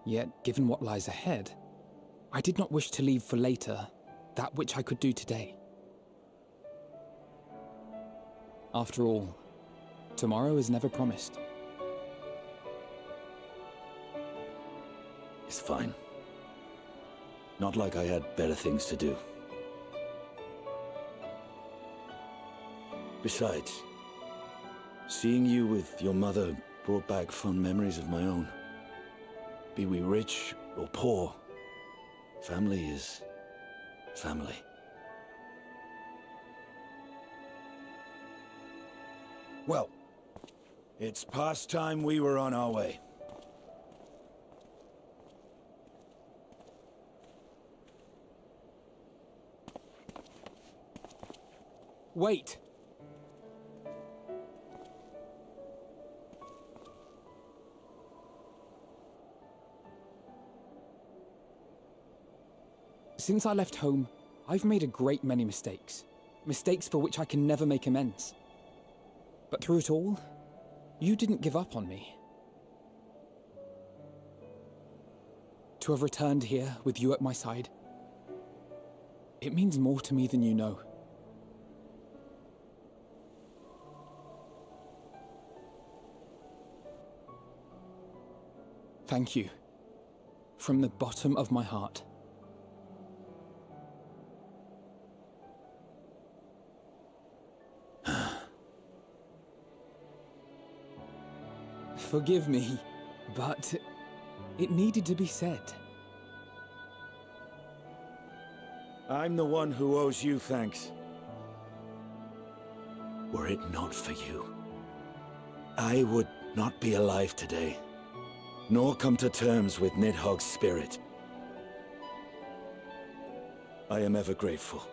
Yet, given what lies ahead, I did not wish to leave for later that which I could do today. After all, tomorrow is never promised. It's fine. Not like I had better things to do. Besides, seeing you with your mother brought back fond memories of my own. Be we rich or poor, family is family. Well, it's past time we were on our way. Wait! Since I left home, I've made a great many mistakes. Mistakes for which I can never make amends. But through it all, you didn't give up on me. To have returned here with you at my side, it means more to me than you know. Thank you, from the bottom of my heart. Forgive me, but it needed to be said. I'm the one who owes you thanks. Were it not for you, I would not be alive today, nor come to terms with Nidhogg's spirit. I am ever grateful.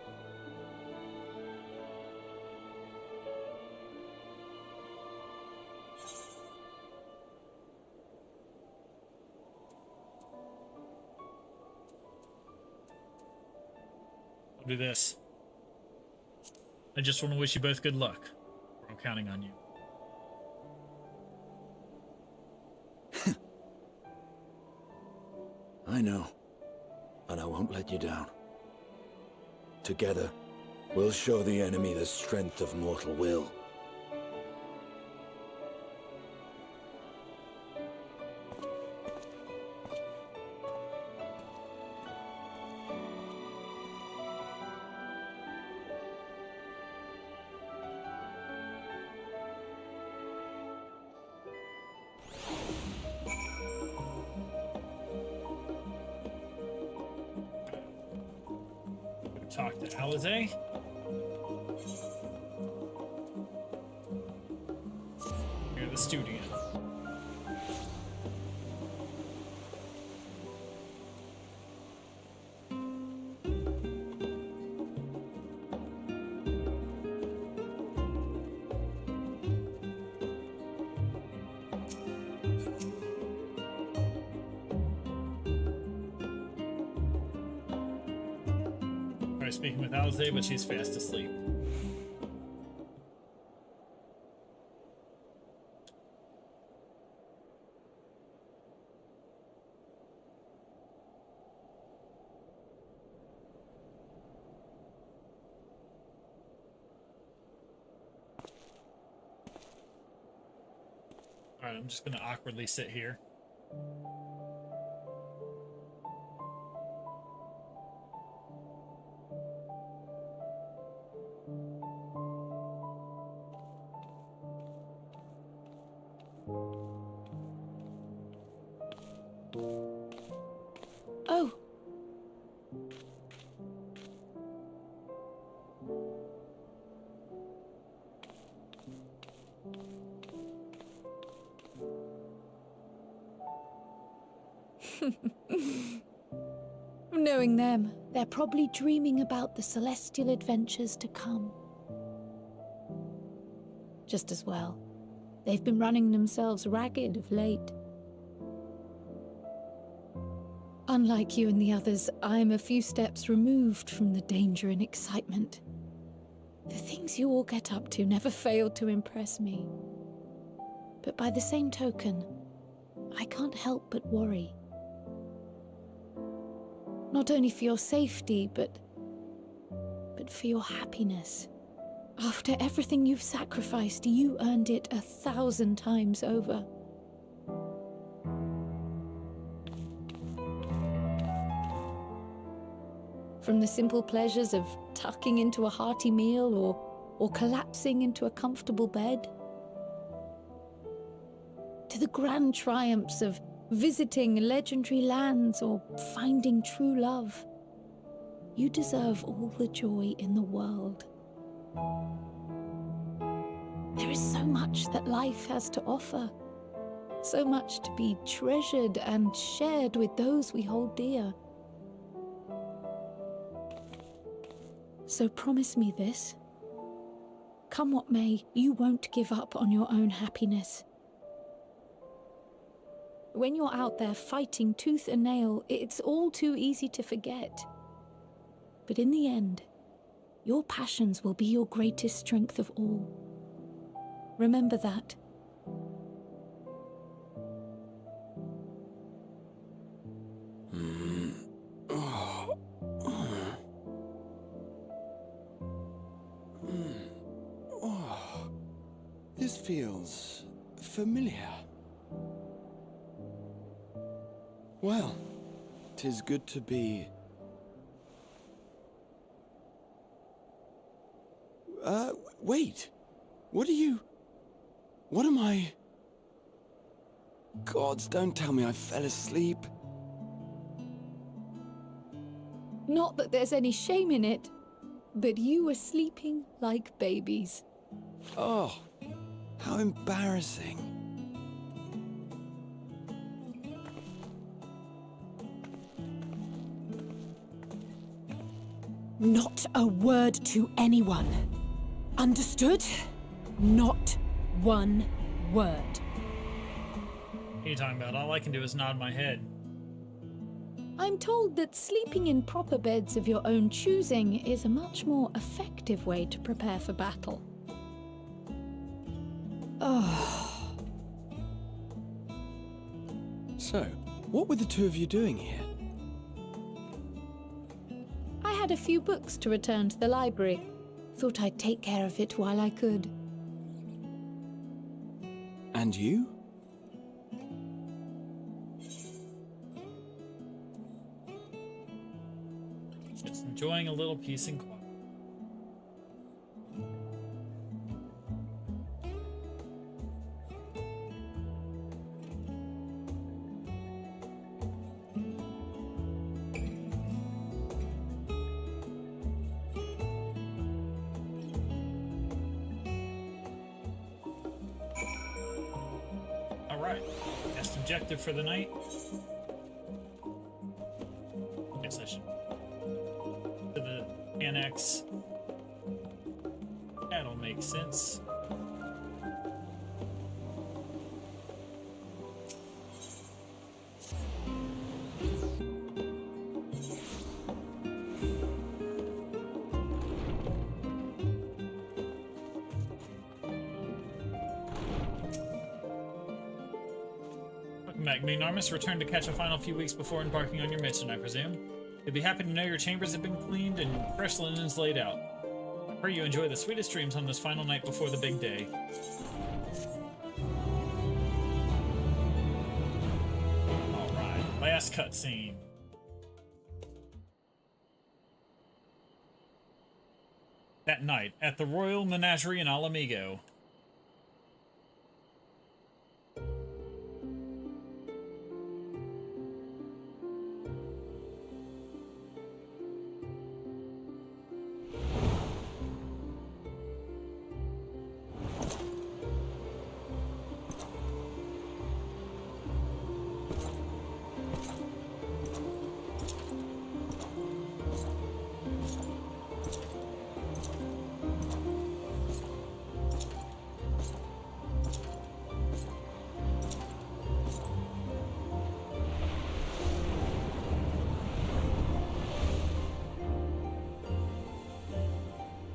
Do this. I just want to wish you both good luck. I'm counting on you. I know, and I won't let you down. Together, we'll show the enemy the strength of mortal will. Talk to Alize. Here at the studio. Speaking with Alize, but she's fast asleep. Alright, I'm just gonna awkwardly sit here. Oh. Knowing them, they're probably dreaming about the celestial adventures to come. Just as well. They've been running themselves ragged of late. Unlike you and the others, I'm a few steps removed from the danger and excitement. The things you all get up to never fail to impress me. But by the same token, I can't help but worry. Not only for your safety, but for your happiness. After everything you've sacrificed, you earned it 1,000 times over. From the simple pleasures of tucking into a hearty meal or collapsing into a comfortable bed, to the grand triumphs of visiting legendary lands or finding true love, you deserve all the joy in the world. There is so much that life has to offer, so much to be treasured and shared with those we hold dear. So promise me this. Come what may, you won't give up on your own happiness. When you're out there fighting tooth and nail, it's all too easy to forget. But in the end, your passions will be your greatest strength of all. Remember that. This feels familiar. Well, 'tis good to be... wait. What am I... Gods, don't tell me I fell asleep. Not that there's any shame in it, but you were sleeping like babies. Oh, how embarrassing. Not a word to anyone. Understood? Not one word. What are you talking about? All I can do is nod my head. I'm told that sleeping in proper beds of your own choosing is a much more effective way to prepare for battle. Oh. So, what were the two of you doing here? I had a few books to return to the library. Thought I'd take care of it while I could. And you? Just enjoying a little peace and quiet. objective for the night. I guess I should. To the annex. That'll make sense. Magnarmus returned to catch a final few weeks before embarking on your mission, I presume. You'll be happy to know your chambers have been cleaned and fresh linens laid out. I pray you enjoy the sweetest dreams on this final night before the big day. Alright, last cutscene. That night, at the Royal Menagerie in Alamigo.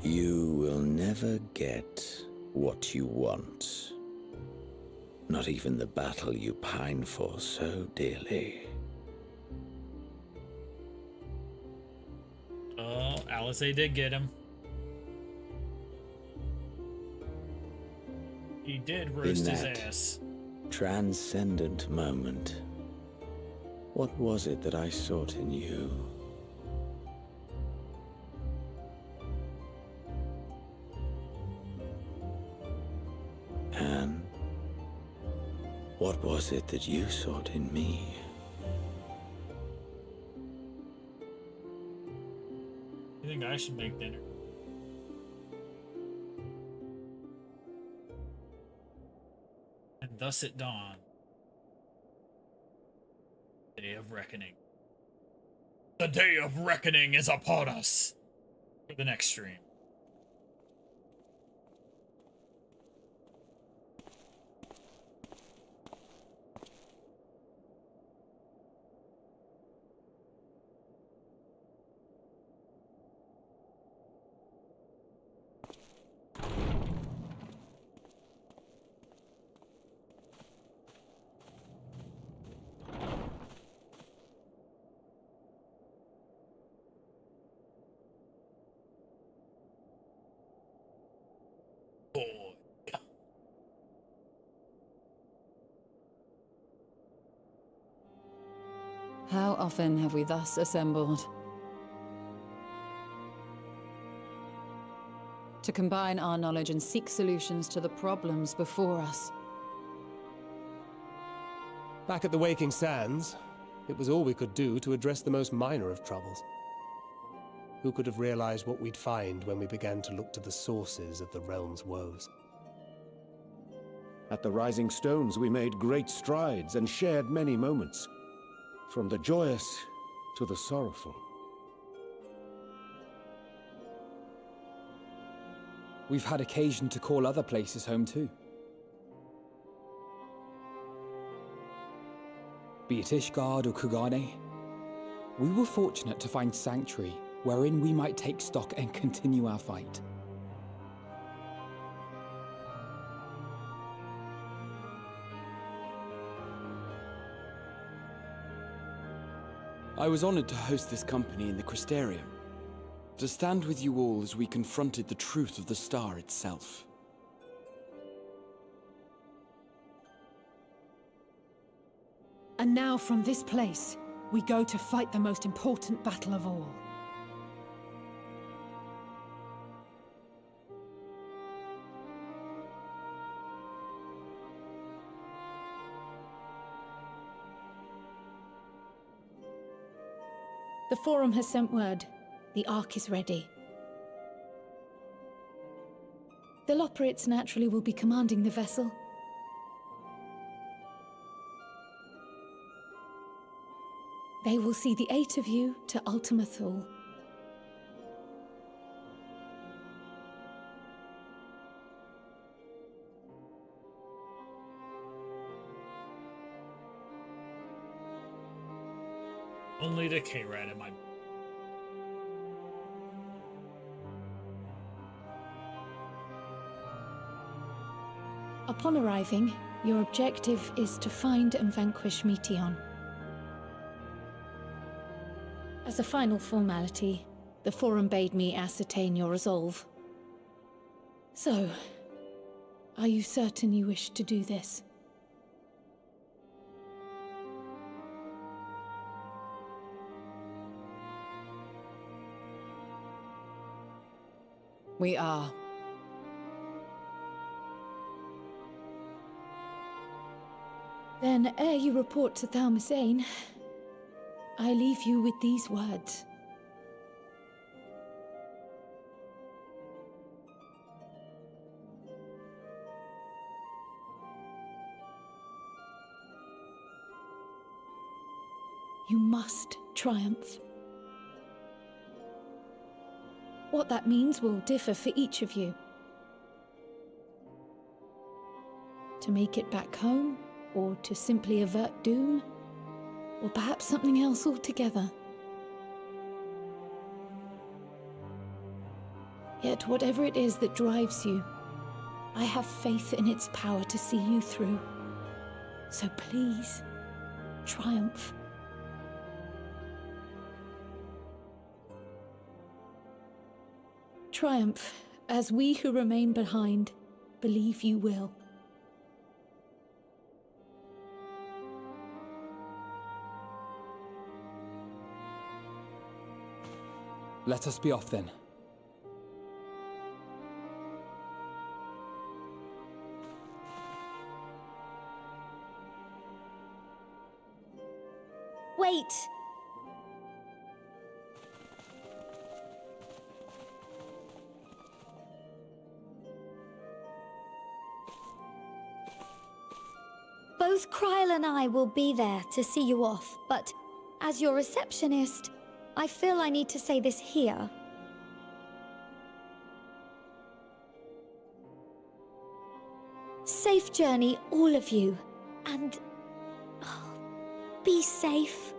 You will never get what you want. Not even the battle you pine for so dearly. Oh, Alizé did get him. He did roast his ass. Transcendent moment. What was it that I sought in you? And what was it that you sought in me? You think I should make dinner? And thus it dawned. Day of Reckoning. The Day of Reckoning is upon us! For the next stream. How often have we thus assembled? To combine our knowledge and seek solutions to the problems before us. Back at the Waking Sands, it was all we could do to address the most minor of troubles. Who could have realized what we'd find when we began to look to the sources of the realm's woes? At the Rising Stones, we made great strides and shared many moments. From the joyous to the sorrowful. We've had occasion to call other places home too. Be it Ishgard or Kugane, we were fortunate to find sanctuary wherein we might take stock and continue our fight. I was honored to host this company in the Crystarium, to stand with you all as we confronted the truth of the star itself. And now from this place, we go to fight the most important battle of all. The Forum has sent word. The Ark is ready. The Loporrits naturally will be commanding the vessel. They will see the 8 of you to Ultima Thule. Only the K-Rat in my... Upon arriving, your objective is to find and vanquish Meteon. As a final formality, the Forum bade me ascertain your resolve. So, are you certain you wish to do this? We are. Then, ere you report to Thalmasane, I leave you with these words. You must triumph. What that means will differ for each of you. To make it back home, or to simply avert doom, or perhaps something else altogether. Yet whatever it is that drives you, I have faith in its power to see you through. So please, triumph. Triumph, as we who remain behind believe you will. Let us be off then. Wait! Both Kryl and I will be there to see you off, but as your receptionist, I feel I need to say this here. Safe journey, all of you, and be safe.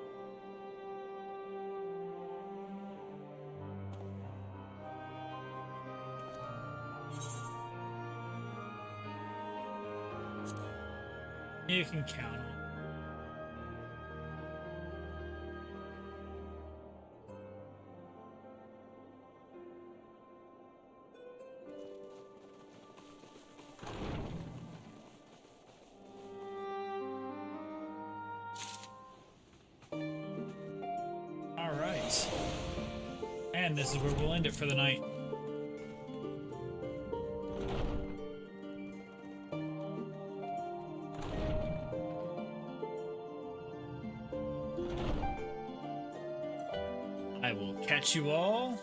You can count on. Alright. And this is where we'll end it for the night. I will catch you all